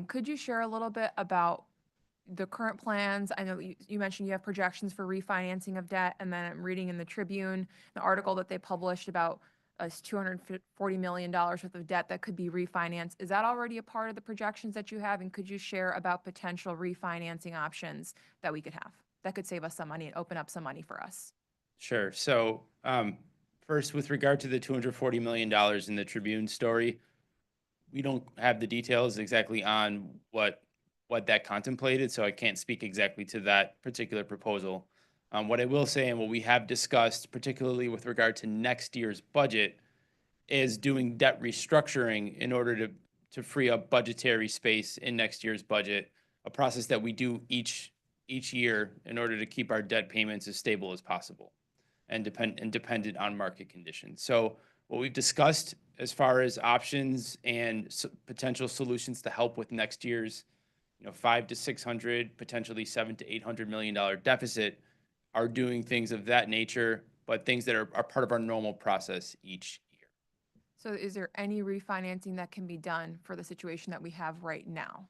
Could you share a little bit about the current plans? I know you mentioned you have projections for refinancing of debt, and then I'm reading in the Tribune, the article that they published about $240 million worth of debt that could be refinanced. Is that already a part of the projections that you have? And could you share about potential refinancing options that we could have that could save us some money and open up some money for us? Sure. So first, with regard to the $240 million in the Tribune story, we don't have the details exactly on what that contemplated, so I can't speak exactly to that particular proposal. What I will say, and what we have discussed, particularly with regard to next year's budget, is doing debt restructuring in order to free up budgetary space in next year's budget, a process that we do each year in order to keep our debt payments as stable as possible and dependent on market conditions. So what we've discussed as far as options and potential solutions to help with next year's $500 to $600, potentially $700 to $800 million deficit are doing things of that nature, but things that are part of our normal process each year. So is there any refinancing that can be done for the situation that we have right now?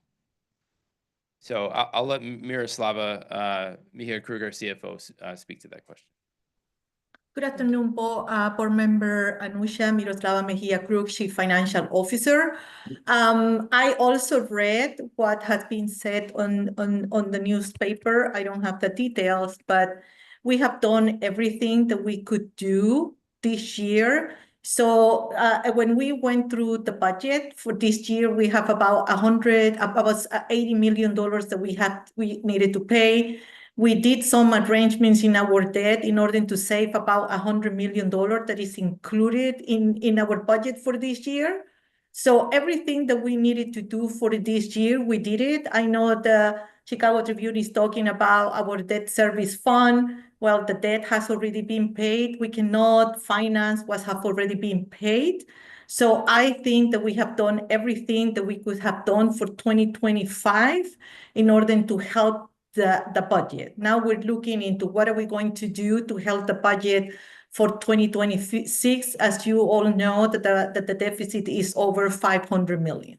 So I'll let Miroslava Mejia-Kruger, CFO, speak to that question. Good afternoon, Board Member Anusha. Miroslava Mejia-Krug, Chief Financial Officer. I also read what has been said on the newspaper. I don't have the details, but we have done everything that we could do this year. So when we went through the budget for this year, we have about $80 million that we needed to pay. We did some arrangements in our debt in order to save about $100 million that is included in our budget for this year. So everything that we needed to do for this year, we did it. I know the Chicago Tribune is talking about our debt service fund. Well, the debt has already been paid. We cannot finance what has already been paid. So I think that we have done everything that we could have done for 2025 in order to help the budget. Now we're looking into what are we going to do to help the budget for 2026. As you all know, that the deficit is over $500 million.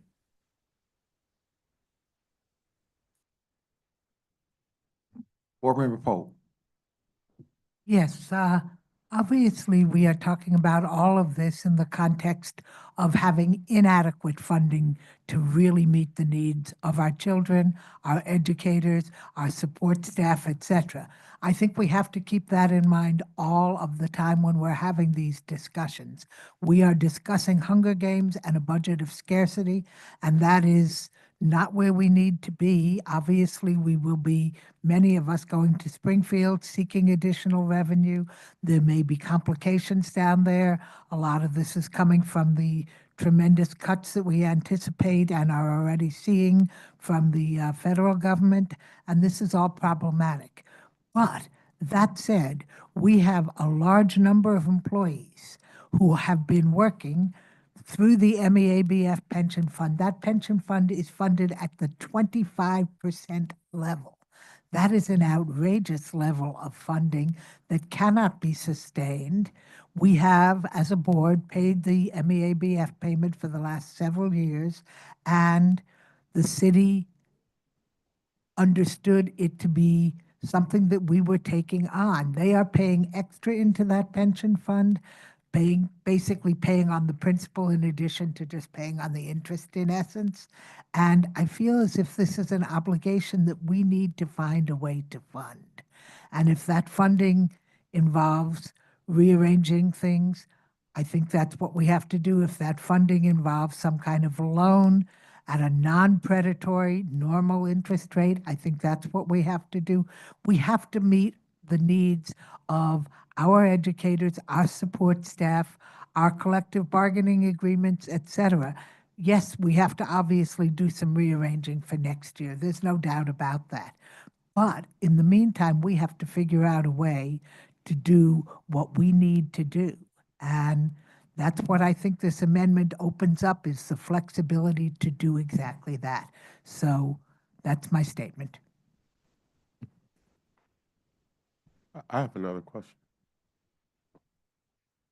Board Member Pope. Yes, Obviously, we are talking about all of this in the context of having inadequate funding to really meet the needs of our children, our educators, our support staff, et cetera. I think we have to keep that in mind all of the time when we're having these discussions. We are discussing Hunger Games and a budget of scarcity, and that is not where we need to be. Obviously, we will be, many of us, going to Springfield seeking additional revenue. There may be complications down there. A lot of this is coming from the tremendous cuts that we anticipate and are already seeing from the federal government, and this is all problematic. But that said, we have a large number of employees who have been working through the MEABF pension fund. That pension fund is funded at the 25% level. That is an outrageous level of funding that cannot be sustained. We have, as a board, paid the MEABF payment for the last several years, and the city understood it to be something that we were taking on. They are paying extra into that pension fund, basically paying on the principal in addition to just paying on the interest in essence. And I feel as if this is an obligation that we need to find a way to fund. And if that funding involves rearranging things, I think that's what we have to do. If that funding involves some kind of loan at a non-predatory, normal interest rate, I think that's what we have to do. We have to meet the needs of our educators, our support staff, our collective bargaining agreements, et cetera. Yes, we have to obviously do some rearranging for next year. There's no doubt about that. But in the meantime, we have to figure out a way to do what we need to do. And that's what I think this amendment opens up, is the flexibility to do exactly that. So that's my statement. I have another question.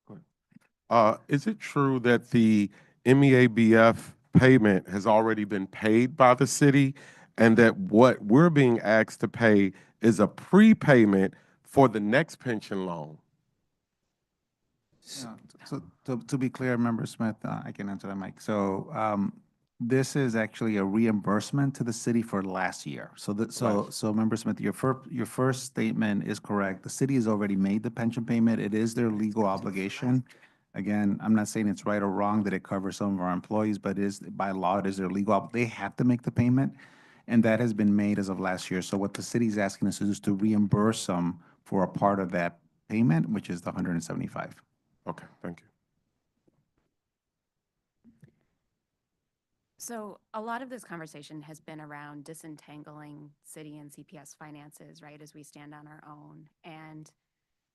Go ahead. Is it true that the MEABF payment has already been paid by the city, and that what we're being asked to pay is a prepayment for the next pension loan? So to be clear, Member Smith, I can answer that, Mike. So this is actually a reimbursement to the city for last year. So Member Smith, your first statement is correct. The city has already made the pension payment. It is their legal obligation. Again, I'm not saying it's right or wrong that it covers some of our employees, but it is, by law, it is their legal, they have to make the payment, and that has been made as of last year. So what the city is asking us to do is to reimburse them for a part of that payment, which is the 175. Okay, thank you. So a lot of this conversation has been around disentangling city and CPS finances, right, as we stand on our own. And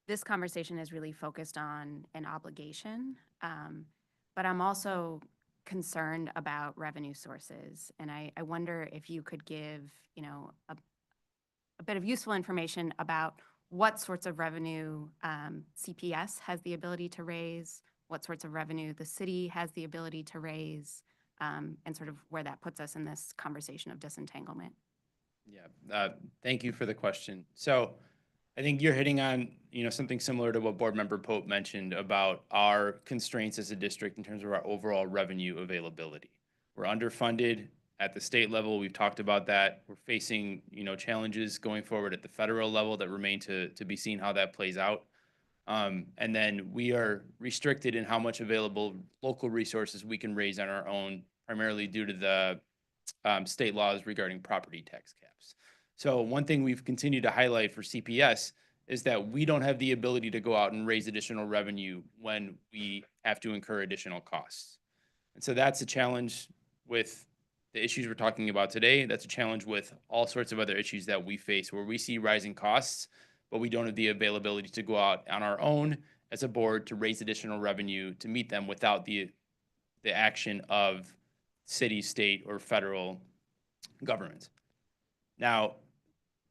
this conversation is really focused on an obligation, but I'm also concerned about revenue sources. And I wonder if you could give, you know, a bit of useful information about what sorts of revenue CPS has the ability to raise, what sorts of revenue the city has the ability to raise, and sort of where that puts us in this conversation of disentanglement. Yeah, thank you for the question. So I think you're hitting on, something similar to what Board Member Pope mentioned about our constraints as a district in terms of our overall revenue availability. We're underfunded at the state level. We've talked about that. We're facing, challenges going forward at the federal level that remain to be seen how that plays out. And then we are restricted in how much available local resources we can raise on our own, primarily due to the state laws regarding property tax caps. So one thing we've continued to highlight for CPS is that we don't have the ability to go out and raise additional revenue when we have to incur additional costs. And so that's a challenge with the issues we're talking about today. That's a challenge with all sorts of other issues that we face where we see rising costs, but we don't have the availability to go out on our own as a board to raise additional revenue to meet them without the action of city, state, or federal government. Now,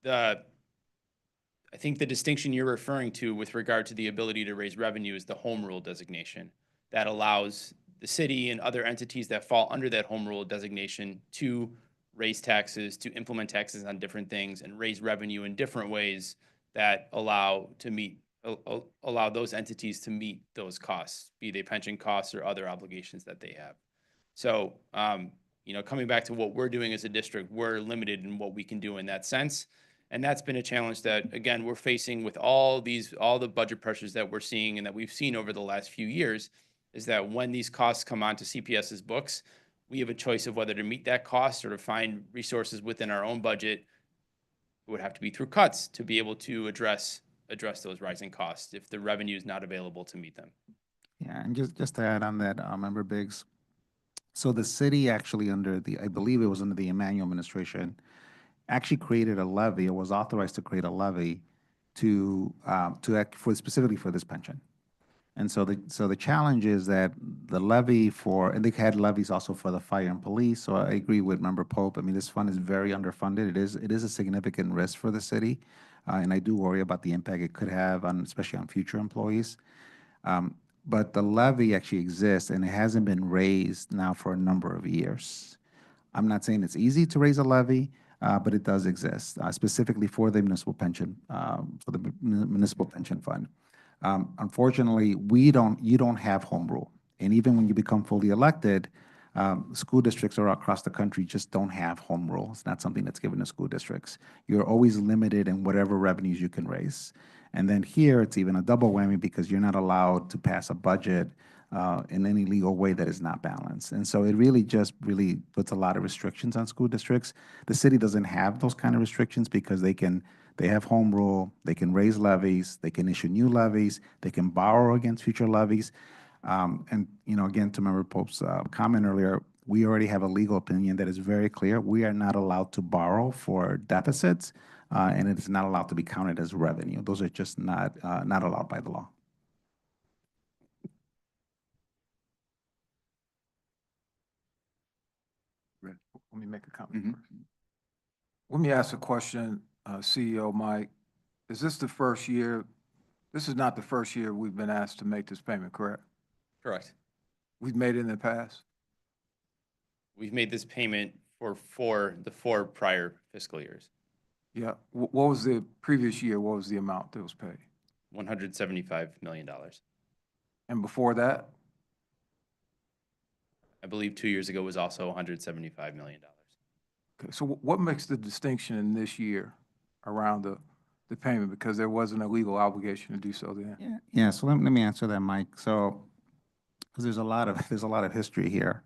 I think the distinction you're referring to with regard to the ability to raise revenue is the home rule designation that allows the city and other entities that fall under that home rule designation to raise taxes, to implement taxes on different things, and raise revenue in different ways that allow to meet allow those entities to meet those costs, be they pension costs or other obligations that they have. So, coming back to what we're doing as a district, we're limited in what we can do in that sense. And that's been a challenge that, again, we're facing with all the budget pressures that we're seeing and that we've seen over the last few years, is that when these costs come onto CPS's books, we have a choice of whether to meet that cost or to find resources within our own budget. It would have to be through cuts to be able to address those rising costs if the revenue is not available to meet them. Yeah, and just to add on that, Member Biggs, so the city actually I believe it was under the Emmanuel administration, actually created a levy, or was authorized to create a levy specifically for this pension. And so the challenge is that the levy and they had levies also for the fire and police. So I agree with Member Pope. I mean, this fund is very underfunded. It is a significant risk for the city. And I do worry about the impact it could have especially on future employees. But the levy actually exists, and it hasn't been raised now for a number of years. I'm not saying it's easy to raise a levy, but it does exist, specifically for the municipal pension, fund. Unfortunately, you don't have home rule. And even when you become fully elected, school districts across the country just don't have home rule. It's not something that's given to school districts. You're always limited in whatever revenues you can raise. And then here, it's even a double whammy because you're not allowed to pass a budget in any legal way that is not balanced. And so it really puts a lot of restrictions on school districts. The city doesn't have those kind of restrictions because they have home rule, they can raise levies, they can issue new levies, they can borrow against future levies. And, again, to Member Pope's comment earlier, we already have a legal opinion that is very clear. We are not allowed to borrow for deficits, and it is not allowed to be counted as revenue. Those are just not allowed by the law. Let me make a comment first. Let me ask a question, CEO Mike. Is this the first year? This is not the first year we've been asked to make this payment, correct? Correct. We've made it in the past? We've made this payment for the four prior fiscal years. Yeah. What was the previous year? What was the amount that was paid? $175 million. And before that? I believe 2 years ago was also $175 million. Okay. So what makes the distinction in this year around the payment? Because there wasn't a legal obligation to do so then. Yeah. So let me answer that, Mike. So, because there's a lot of history here.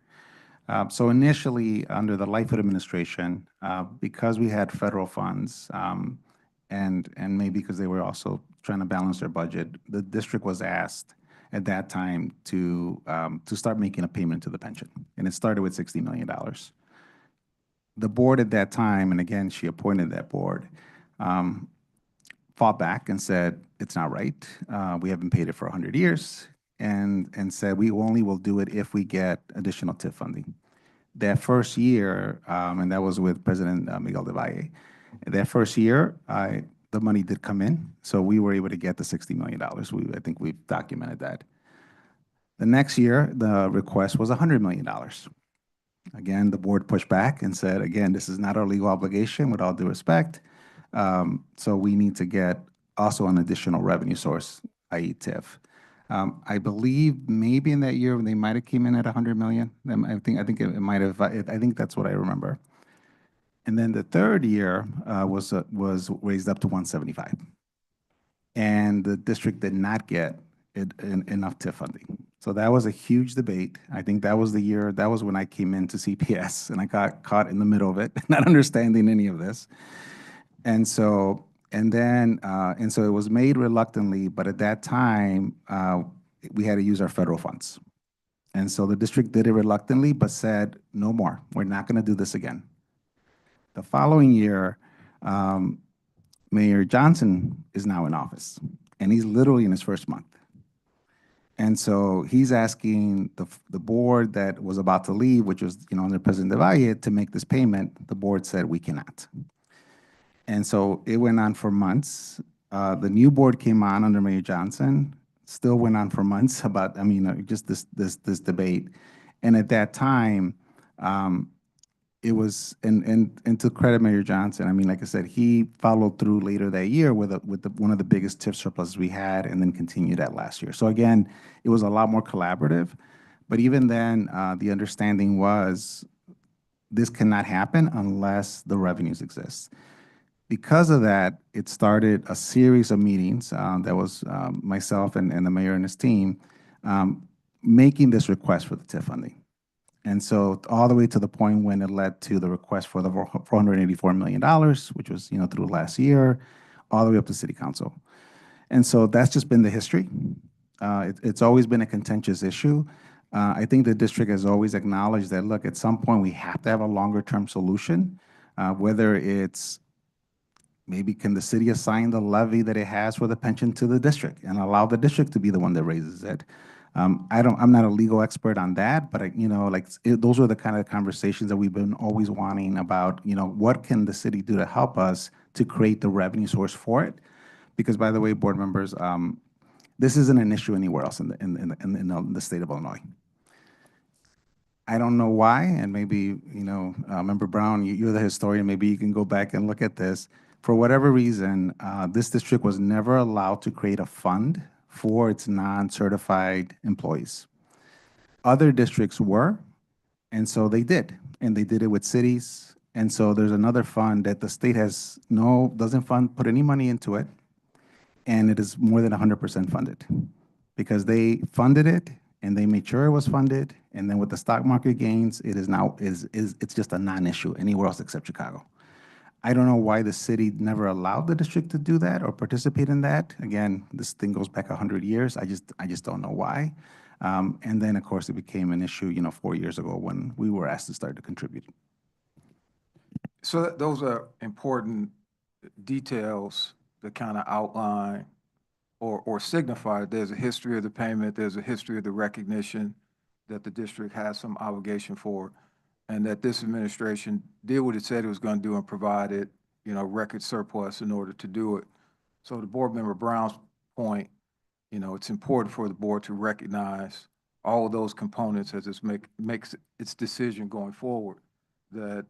So initially, under the Lightfoot administration, because we had federal funds, and maybe because they were also trying to balance their budget, the district was asked at that time to start making a payment to the pension, and it started with $60 million. The board at that time, and again, she appointed that board, fought back and said, it's not right. We haven't paid it for 100 years, and said we only will do it if we get additional TIF funding. That first year, and that was with President Miguel de Valle, that first year, the money did come in, so we were able to get the $60 million. I think we've documented that. The next year, the request was $100 million. Again, the board pushed back and said, again, this is not our legal obligation, with all due respect. So we need to get also an additional revenue source, i.e. TIF. I believe maybe in that year they might have came in at 100 million. I think it might have. I think that's what I remember. And then the third year was raised up to 175, and the district did not get enough TIF funding. So that was a huge debate. I think that was the year. That was when I came into CPS, and I got caught in the middle of it, not understanding any of this. And so it was made reluctantly, but at that time, we had to use our federal funds. And so the district did it reluctantly, but said, no more. We're not going to do this again. The following year, Mayor Johnson is now in office, and he's literally in his first month. And so he's asking the board that was about to leave, which was under President de Valle, to make this payment. The board said, we cannot. And so it went on for months. The new board came on under Mayor Johnson, still went on for months about, just this debate. And at that time, it was, and to credit Mayor Johnson, I mean, like I said, he followed through later that year with one of the biggest TIF surpluses we had, and then continued that last year. So again, it was a lot more collaborative. But even then, the understanding was this cannot happen unless the revenues exist. Because of that, it started a series of meetings that was myself and the mayor and his team making this request for the TIF funding. And so all the way to the point when it led to the request for the $484 million, which was, through last year, all the way up to city council. And so that's just been the history. It's always been a contentious issue. I think the district has always acknowledged that, look, at some point we have to have a longer term solution, whether it's maybe can the city assign the levy that it has for the pension to the district and allow the district to be the one that raises it. I'm not a legal expert on that, but those are the kind of conversations that we've been always wanting about, what can the city do to help us to create the revenue source for it? Because by the way, board members, this isn't an issue anywhere else in the state of Illinois. I don't know why, and maybe, Member Brown, you're the historian, maybe you can go back and look at this. For whatever reason, this district was never allowed to create a fund for its non-certified employees. Other districts were, and so they did, and they did it with cities. And so there's another fund that the state doesn't put any money into it, and it is more than 100% funded because they funded it and they made sure it was funded. And then with the stock market gains, it's just a non-issue anywhere else except Chicago. I don't know why the city never allowed the district to do that or participate in that. Again, this thing goes back 100 years. I just don't know why. And then, of course, it became an issue, 4 years ago when we were asked to start to contribute. So those are important details that kind of outline or signify there's a history of the payment, there's a history of the recognition that the district has some obligation for, and that this administration did what it said it was going to do and provided, record surplus in order to do it. So to Board Member Brown's point, it's important for the board to recognize all of those components as it makes its decision going forward. That,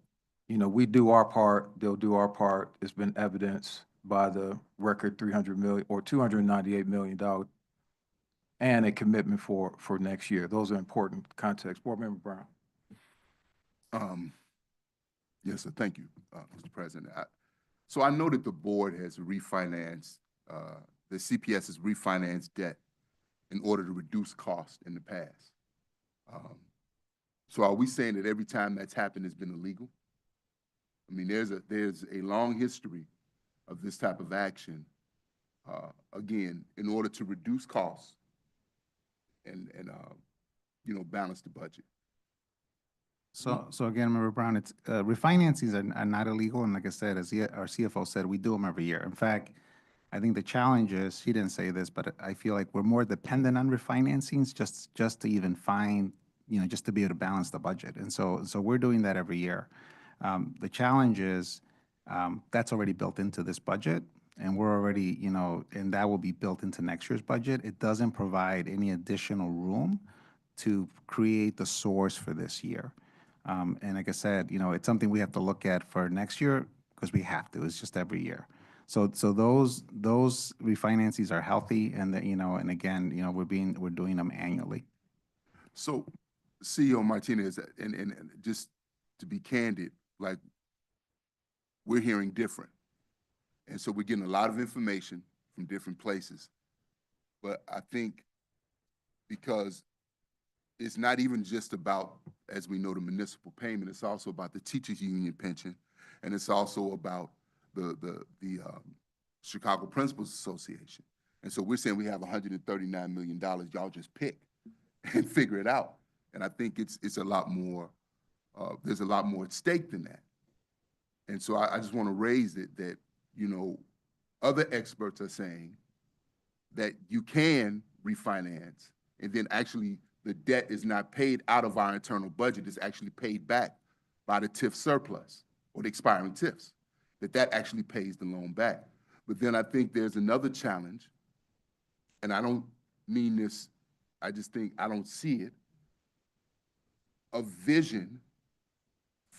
we do our part, they'll do our part. It's been evidenced by the record $300 million or $298 million and a commitment for next year. Those are important contexts. Board Member Brown. Yes, sir. Thank you, Mr. President. So I know that the board has refinanced, the CPS has refinanced debt in order to reduce costs in the past. So are we saying that every time that's happened it's been illegal? I mean, there's a long history of this type of action, again, in order to reduce costs and balance the budget. So again, Member Brown, it's refinancings are not illegal, and like I said, as our CFO said, we do them every year. In fact, I think the challenge is, he didn't say this, but I feel like we're more dependent on refinancings just to even find, just to be able to balance the budget. And so we're doing that every year. The challenge is that's already built into this budget, and we're already, and that will be built into next year's budget. It doesn't provide any additional room to create the source for this year. And like I said, it's something we have to look at for next year because we have to. It's just every year. So those refinances are healthy, and and again, we're doing them annually. So, CEO Martinez, and just to be candid, like, we're hearing different. And so we're getting a lot of information from different places. But I think because it's not even just about, as we know, the municipal payment, it's also about the teachers union pension, and it's also about the Chicago Principals Association. And so we're saying we have $139 million, y'all just pick and figure it out. And I think it's a lot more, there's a lot more at stake than that. And so I just want to raise it that, other experts are saying that you can refinance, and then actually the debt is not paid out of our internal budget, it's actually paid back by the TIF surplus or the expiring TIFs, that actually pays the loan back. But then I think there's another challenge, and I don't mean this, I just think I don't see it, a vision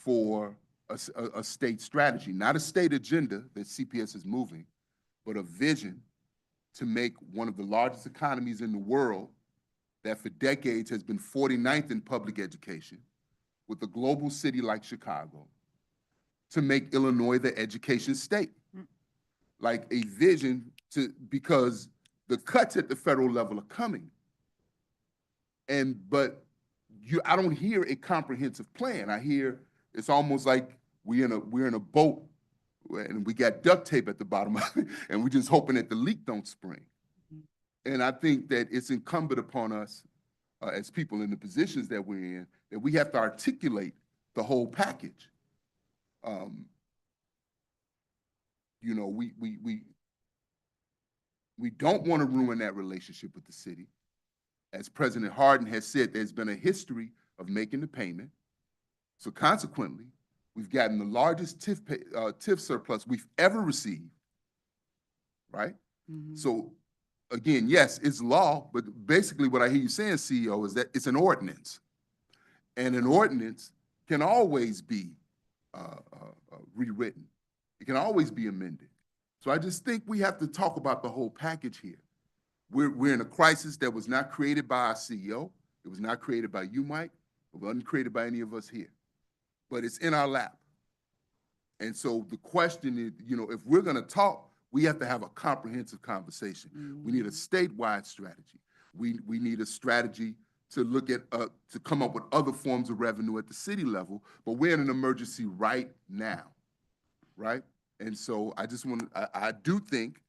for a state strategy, not a state agenda that CPS is moving, but a vision to make one of the largest economies in the world that for decades has been 49th in public education, with a global city like Chicago, to make Illinois the education state. Like a vision because the cuts at the federal level are coming. But I don't hear a comprehensive plan. I hear it's almost like we're in a boat and we got duct tape at the bottom of it, and we're just hoping that the leak don't spring. And I think that it's incumbent upon us as people in the positions that we're in, that we have to articulate the whole package. You know, we don't want to ruin that relationship with the city. As President Hardin has said, there's been a history of making the payment. So consequently, we've gotten the largest TIF surplus we've ever received, right? So again, yes, it's law, but basically what I hear you saying, CEO, is that it's an ordinance. And an ordinance can always be rewritten. It can always be amended. So I just think we have to talk about the whole package here. We're in a crisis that was not created by our CEO. It was not created by you, Mike. It wasn't created by any of us here. But it's in our lap. And so the question is, you know, if we're going to talk, we have to have a comprehensive conversation. We need a statewide strategy. We need a strategy to look at, to come up with other forms of revenue at the city level, but we're in an emergency right now, right? And so I just want to, I do think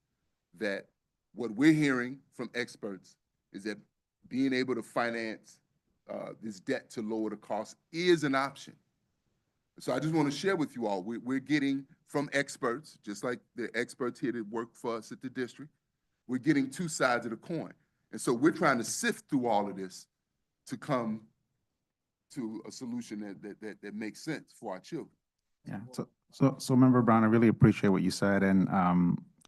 that what we're hearing from experts is that being able to finance this debt to lower the cost is an option. So I just want to share with you all, we're getting from experts, just like the experts here that work for us at the district, we're getting two sides of the coin. And so we're trying to sift through all of this to come to a solution that makes sense for our children. Yeah, so Member Brown, I really appreciate what you said, and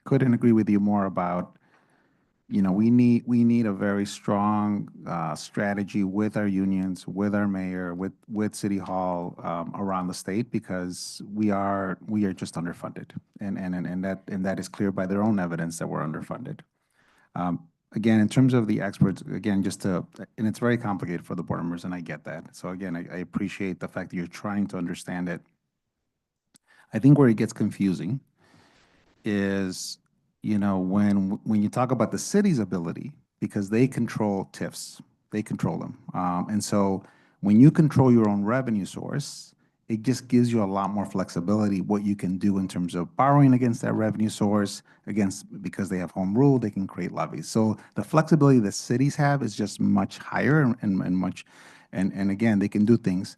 couldn't agree with you more about, you know, we need a very strong strategy with our unions, with our mayor, with City Hall around the state, because we are just underfunded, and that is clear by their own evidence that we're underfunded. Again, in terms of the experts, again, and it's very complicated for the board members, and I get that. So again, I appreciate the fact that you're trying to understand it. I think where it gets confusing is, you know, when you talk about the city's ability, because they control TIFs, they control them. And so when you control your own revenue source, it just gives you a lot more flexibility what you can do in terms of borrowing against that revenue source, because they have home rule, they can create levies. So the flexibility that cities have is just much higher and again, they can do things.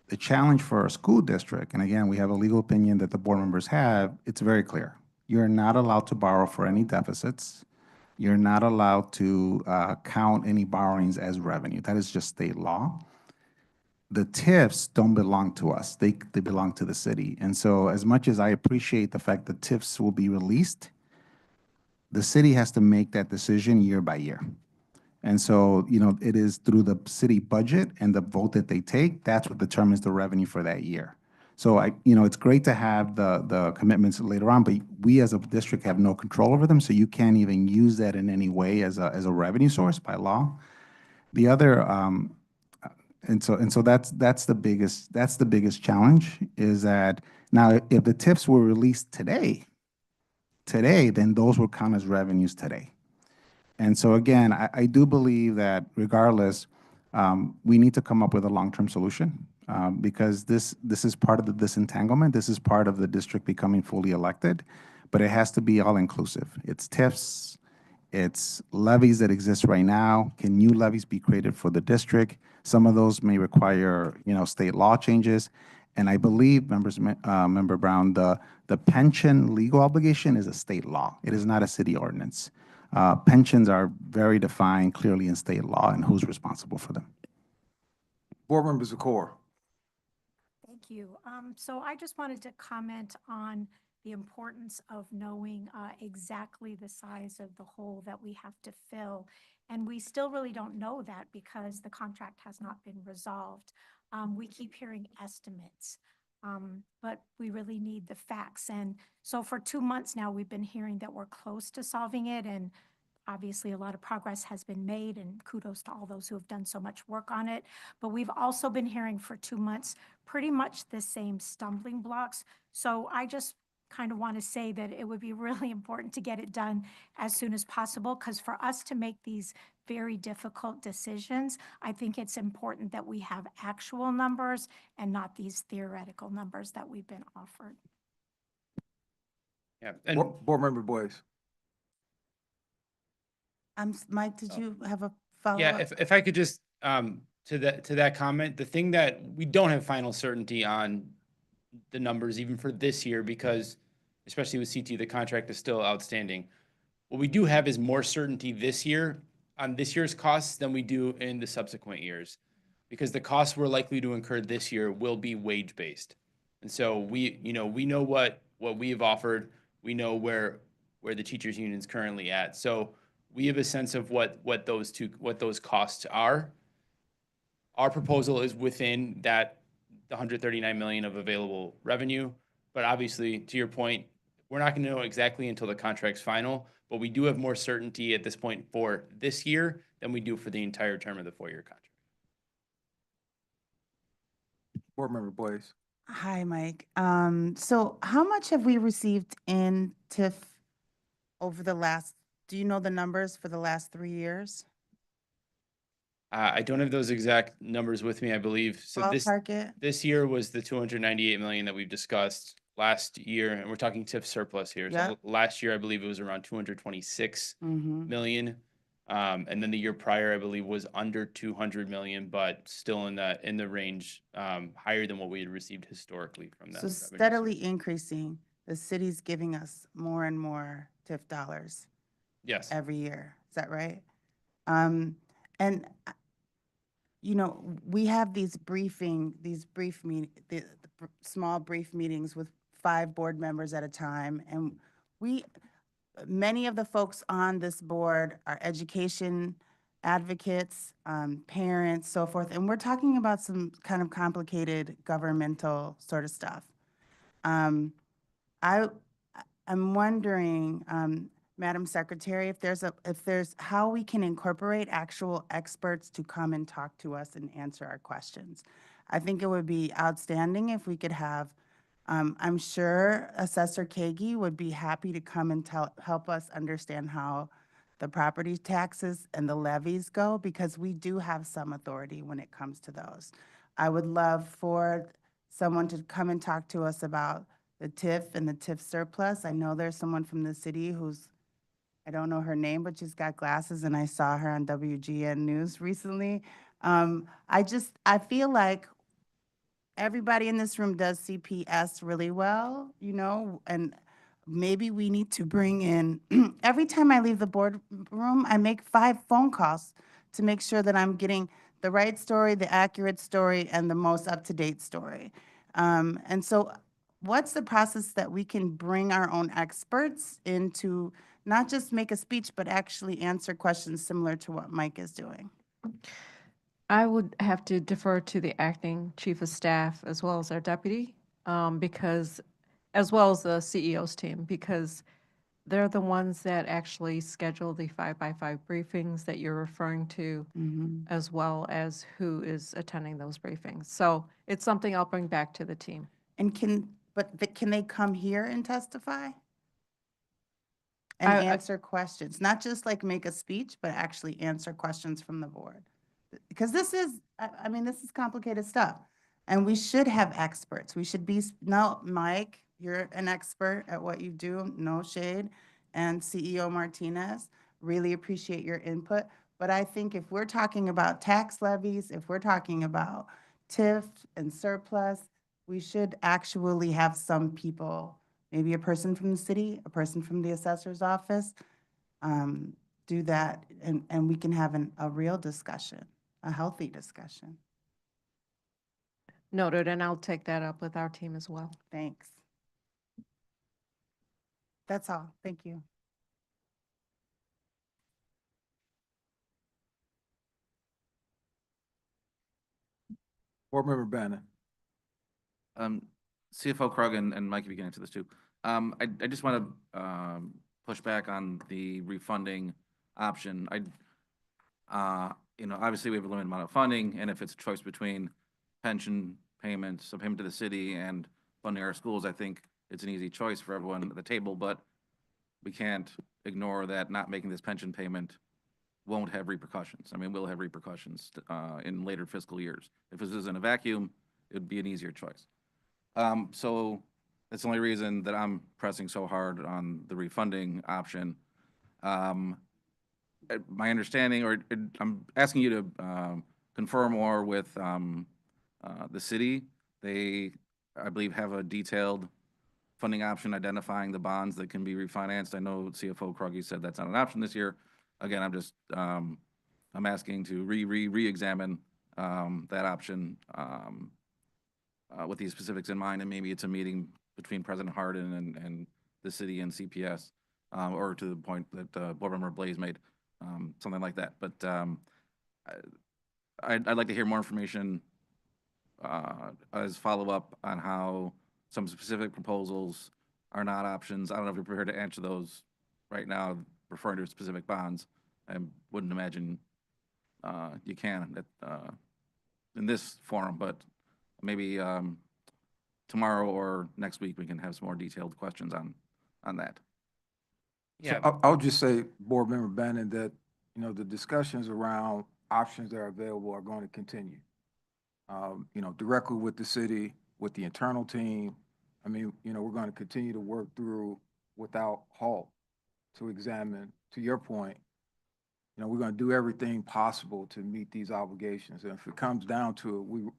The challenge for a school district, and again, we have a legal opinion that the board members have, it's very clear. You're not allowed to borrow for any deficits. You're not allowed to count any borrowings as revenue. That is just state law. The TIFs don't belong to us. They belong to the city. And so as much as I appreciate the fact that TIFs will be released, the city has to make that decision year by year. And so, you know, it is through the city budget and the vote that they take, that's what determines the revenue for that year. So you know, it's great to have the commitments later on, but we as a district have no control over them, so you can't even use that in any way as a revenue source by law. The other, and so that's the biggest challenge, is that now if the TIFs were released today, then those would count as revenues today. And so again, I do believe that regardless, we need to come up with a long-term solution, because this is part of the disentanglement. This is part of the district becoming fully elected, but it has to be all-inclusive. It's TIFs, it's levies that exist right now. Can new levies be created for the district? Some of those may require, you know, state law changes. And I believe, Member Brown, the pension legal obligation is a state law. It is not a city ordinance. Pensions are very defined clearly in state law and who's responsible for them. Board Members Zakor. Thank you. So I just wanted to comment on the importance of knowing exactly the size of the hole that we have to fill. And we still really don't know that because the contract has not been resolved. We keep hearing estimates, but we really need the facts. And so for 2 months now, we've been hearing that we're close to solving it, and obviously a lot of progress has been made, and kudos to all those who have done so much work on it. But we've also been hearing for 2 months pretty much the same stumbling blocks. So I just kind of want to say that it would be really important to get it done as soon as possible, because for us to make these very difficult decisions, I think it's important that we have actual numbers and not these theoretical numbers that we've been offered. Yeah, and Board Member Boyce. Mike, did you have a yeah, follow-up? if I could just, to that comment, the thing that we don't have final certainty on the numbers even for this year, because especially with CT, the contract is still outstanding. What we do have is more certainty this year on this year's costs than we do in the subsequent years, because the costs we're likely to incur this year will be wage-based. And so we know what we have offered. We know where the teachers union's currently at. So we have a sense of what those costs are. Our proposal is within that, the 139 million of available revenue. But obviously, to your point, we're not going to know exactly until the contract's final, but we do have more certainty at this point for this year than we do for the entire term of the 4-year contract. Board Member Boyce. Hi, Mike. So how much have we received in TIF over the last, do you know the numbers for the last 3 years? I don't have those exact numbers with me, I believe. So Ballpark it? this year was the 298 million that we've discussed. Last year, and we're talking TIF surplus here. So Yep. last year, I believe it was around 226 Mm-hmm. million. And then the year prior, I believe, was under 200 million, but still in the range, higher than what we had received historically from that. So revenue steadily source. increasing, the city's giving us more and more TIF dollars Yes. every year. Is that right? And we have these small brief meetings with 5 board members at a time, and many of the folks on this board are education advocates, parents, so forth, and we're talking about some kind of complicated governmental sort of stuff. I'm wondering, Madam Secretary, if there's how we can incorporate actual experts to come and talk to us and answer our questions. I think it would be outstanding if we could have, I'm sure Assessor Kagi would be happy to come and help us understand how the property taxes and the levies go, because we do have some authority when it comes to those. I would love for someone to come and talk to us about the TIF and the TIF surplus. I know there's someone from the city who's, I don't know her name, but she's got glasses, and I saw her on WGN News recently. I feel like everybody in this room does CPS really well, and maybe we need to bring in, every time I leave the boardroom, I make 5 phone calls to make sure that I'm getting the right story, the accurate story, and the most up-to-date story. And so what's the process that we can bring our own experts into, not just make a speech, but actually answer questions similar to what Mike is doing? I would have to defer to the acting chief of staff as well as our deputy, because, as well as the CEO's team, because they're the ones that actually schedule the 5x5 briefings that you're referring to, as well as who is attending those briefings. So it's something I'll bring back to the team. And can they come here and testify? And answer questions, not just like make a speech, but actually answer questions from the board? Because this is complicated stuff. And we should have experts. We should be, no, Mike, you're an expert at what you do, no shade. And CEO Martinez, really appreciate your input. But I think if we're talking about tax levies, if we're talking about TIF and surplus, we should actually have some people, maybe a person from the city, a person from the assessor's office, do that, and we can have a real discussion, a healthy discussion. Noted, and I'll take that up with our team as well. Thanks. That's all. Thank you. Board Member Bannon. CFO Krug and Mike, if you get into this too. I just want to push back on the refunding option. Obviously we have a limited amount of funding, and if it's a choice between pension payments, a payment to the city, and funding our schools, I think it's an easy choice for everyone at the table, but we can't ignore that not making this pension payment won't have repercussions. I mean, will have repercussions in later fiscal years. If this is in a vacuum, it would be an easier choice. So that's the only reason that I'm pressing so hard on the refunding option. My understanding, I'm asking you to confirm more with the city. They, I believe, have a detailed funding option identifying the bonds that can be refinanced. I know CFO Kruggy said that's not an option this year. Again, I'm asking to re-examine that option with these specifics in mind, and maybe it's a meeting between President Hardin and the city and CPS, or to the point that Board Member Blaze made, something like that. But I'd like to hear more information as follow-up on how some specific proposals are not options. I don't know if you're prepared to answer those right now, referring to specific bonds. I wouldn't imagine you can in this forum, but maybe tomorrow or next week we can have some more detailed questions on that. Yeah. So I'll just say, Board Member Bannon, that the discussions around options that are available are going to continue. Directly with the city, with the internal team. I mean, we're going to continue to work through without halt to examine, to your point, we're going to do everything possible to meet these obligations. And if it comes down to it, we're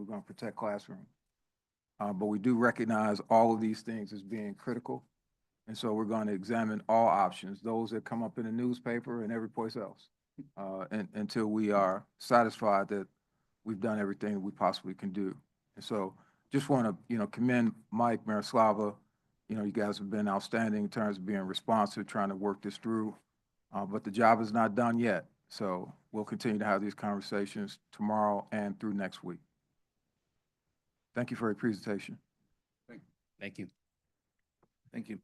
going to protect classrooms. But we do recognize all of these things as being critical. And so we're going to examine all options, those that come up in the newspaper and every place else, until we are satisfied that we've done everything we possibly can do. And so just want to, commend Mike, Miroslava. You guys have been outstanding in terms of being responsive, trying to work this through. But the job is not done yet. So we'll continue to have these conversations tomorrow and through next week. Thank you for your presentation. Thank you. Thank you.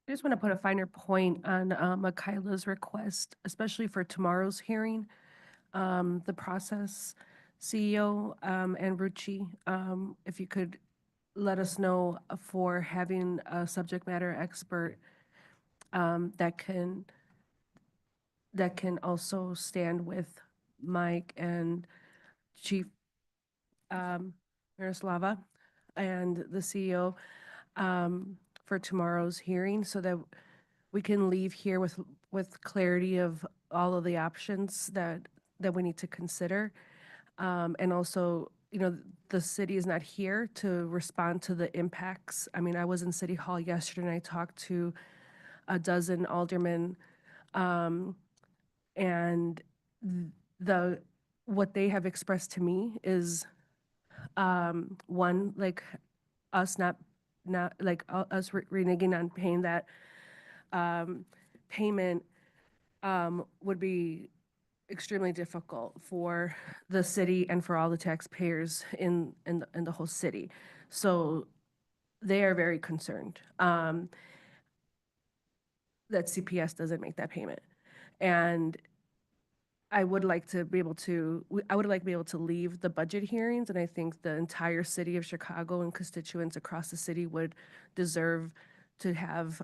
I just want to put a finer point on Michaela's request, especially for tomorrow's hearing. The process CEO and Ruchi, if you could let us know for having a subject matter expert that can also stand with Mike and Chief Miroslava and the CEO for tomorrow's hearing, so that we can leave here with clarity of all of the options that we need to consider. And also, the city is not here to respond to the impacts. I mean, I was in City Hall yesterday and I talked to a dozen aldermen, and what they have expressed to me is one, like us not like us reneging on paying that payment would be extremely difficult for the city and for all the taxpayers in the whole city. So they are very concerned that CPS doesn't make that payment. And I would like to be able to leave the budget hearings, and I think the entire city of Chicago and constituents across the city would deserve to have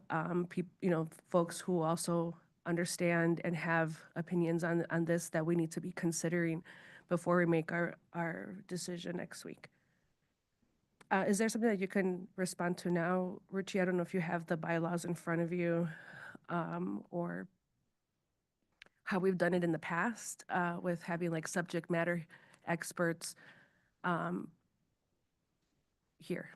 folks who also understand and have opinions on this that we need to be considering before we make our decision next week. Is there something that you can respond to now, Ruchi? I don't know if you have the bylaws in front of you, or how we've done it in the past with having like subject matter experts here.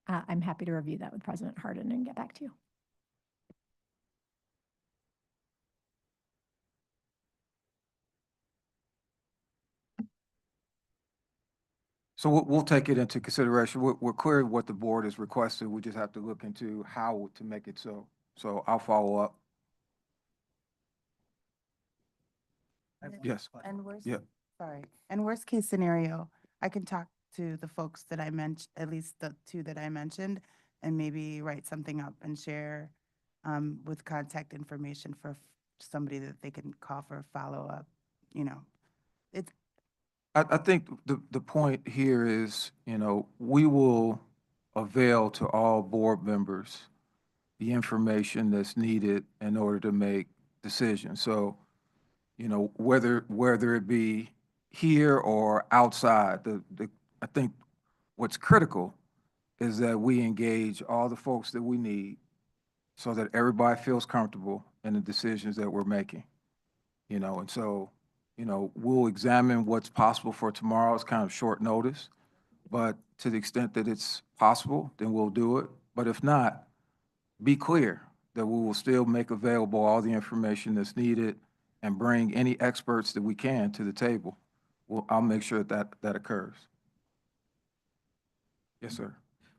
I'm happy to review that with President Hardin and get back to you. So we'll take it into consideration. We're clear what the board has requested. We just have to look into how to make it so. So I'll follow up. Yes. And worst, Yeah. sorry, and worst case scenario, I can talk to the folks that I mentioned, at least the two that I mentioned, and maybe write something up and share with contact information for somebody that they can call for a follow-up, you know. It's, I think the point here is, we will avail to all board members the information that's needed in order to make decisions. So, whether it be here or outside, I think what's critical is that we engage all the folks that we need so that everybody feels comfortable in the decisions that we're making. And so, we'll examine what's possible for tomorrow. It's kind of short notice, but to the extent that it's possible, then we'll do it. But if not, be clear that we will still make available all the information that's needed and bring any experts that we can to the table. I'll make sure that occurs. Yes, sir.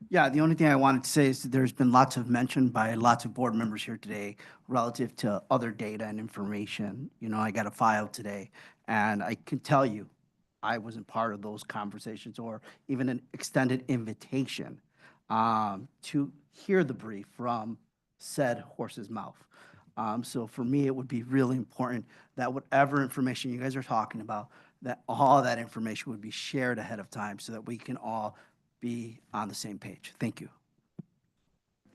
Yeah, the only thing I wanted to say is that there's been lots of mention by lots of board members here today relative to other data and information. I got a file today, and I can tell you, I wasn't part of those conversations or even an extended invitation to hear the brief from said horse's mouth. So for me, it would be really important that whatever information you guys are talking about, that all that information would be shared ahead of time so that we can all be on the same page. Thank you.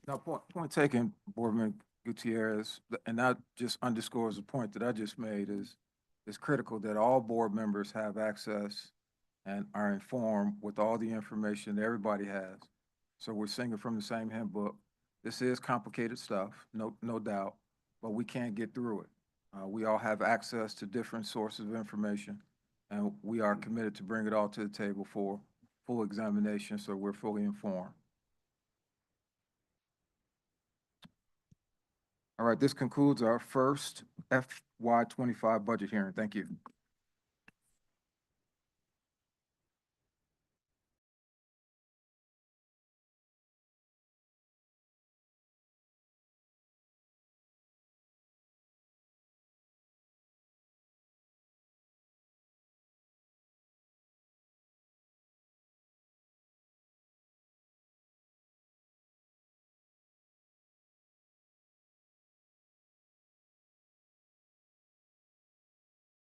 Now, point taken, Boardman Gutierrez, and that just underscores the point that I just made is it's critical that all board members have access and are informed with all the information that everybody has. So we're singing from the same hymn book. This is complicated stuff, no doubt, but we can't get through it. We all have access to different sources of information, and we are committed to bring it all to the table for full examination so we're fully informed. All right, this concludes our first FY25 budget hearing. Thank you.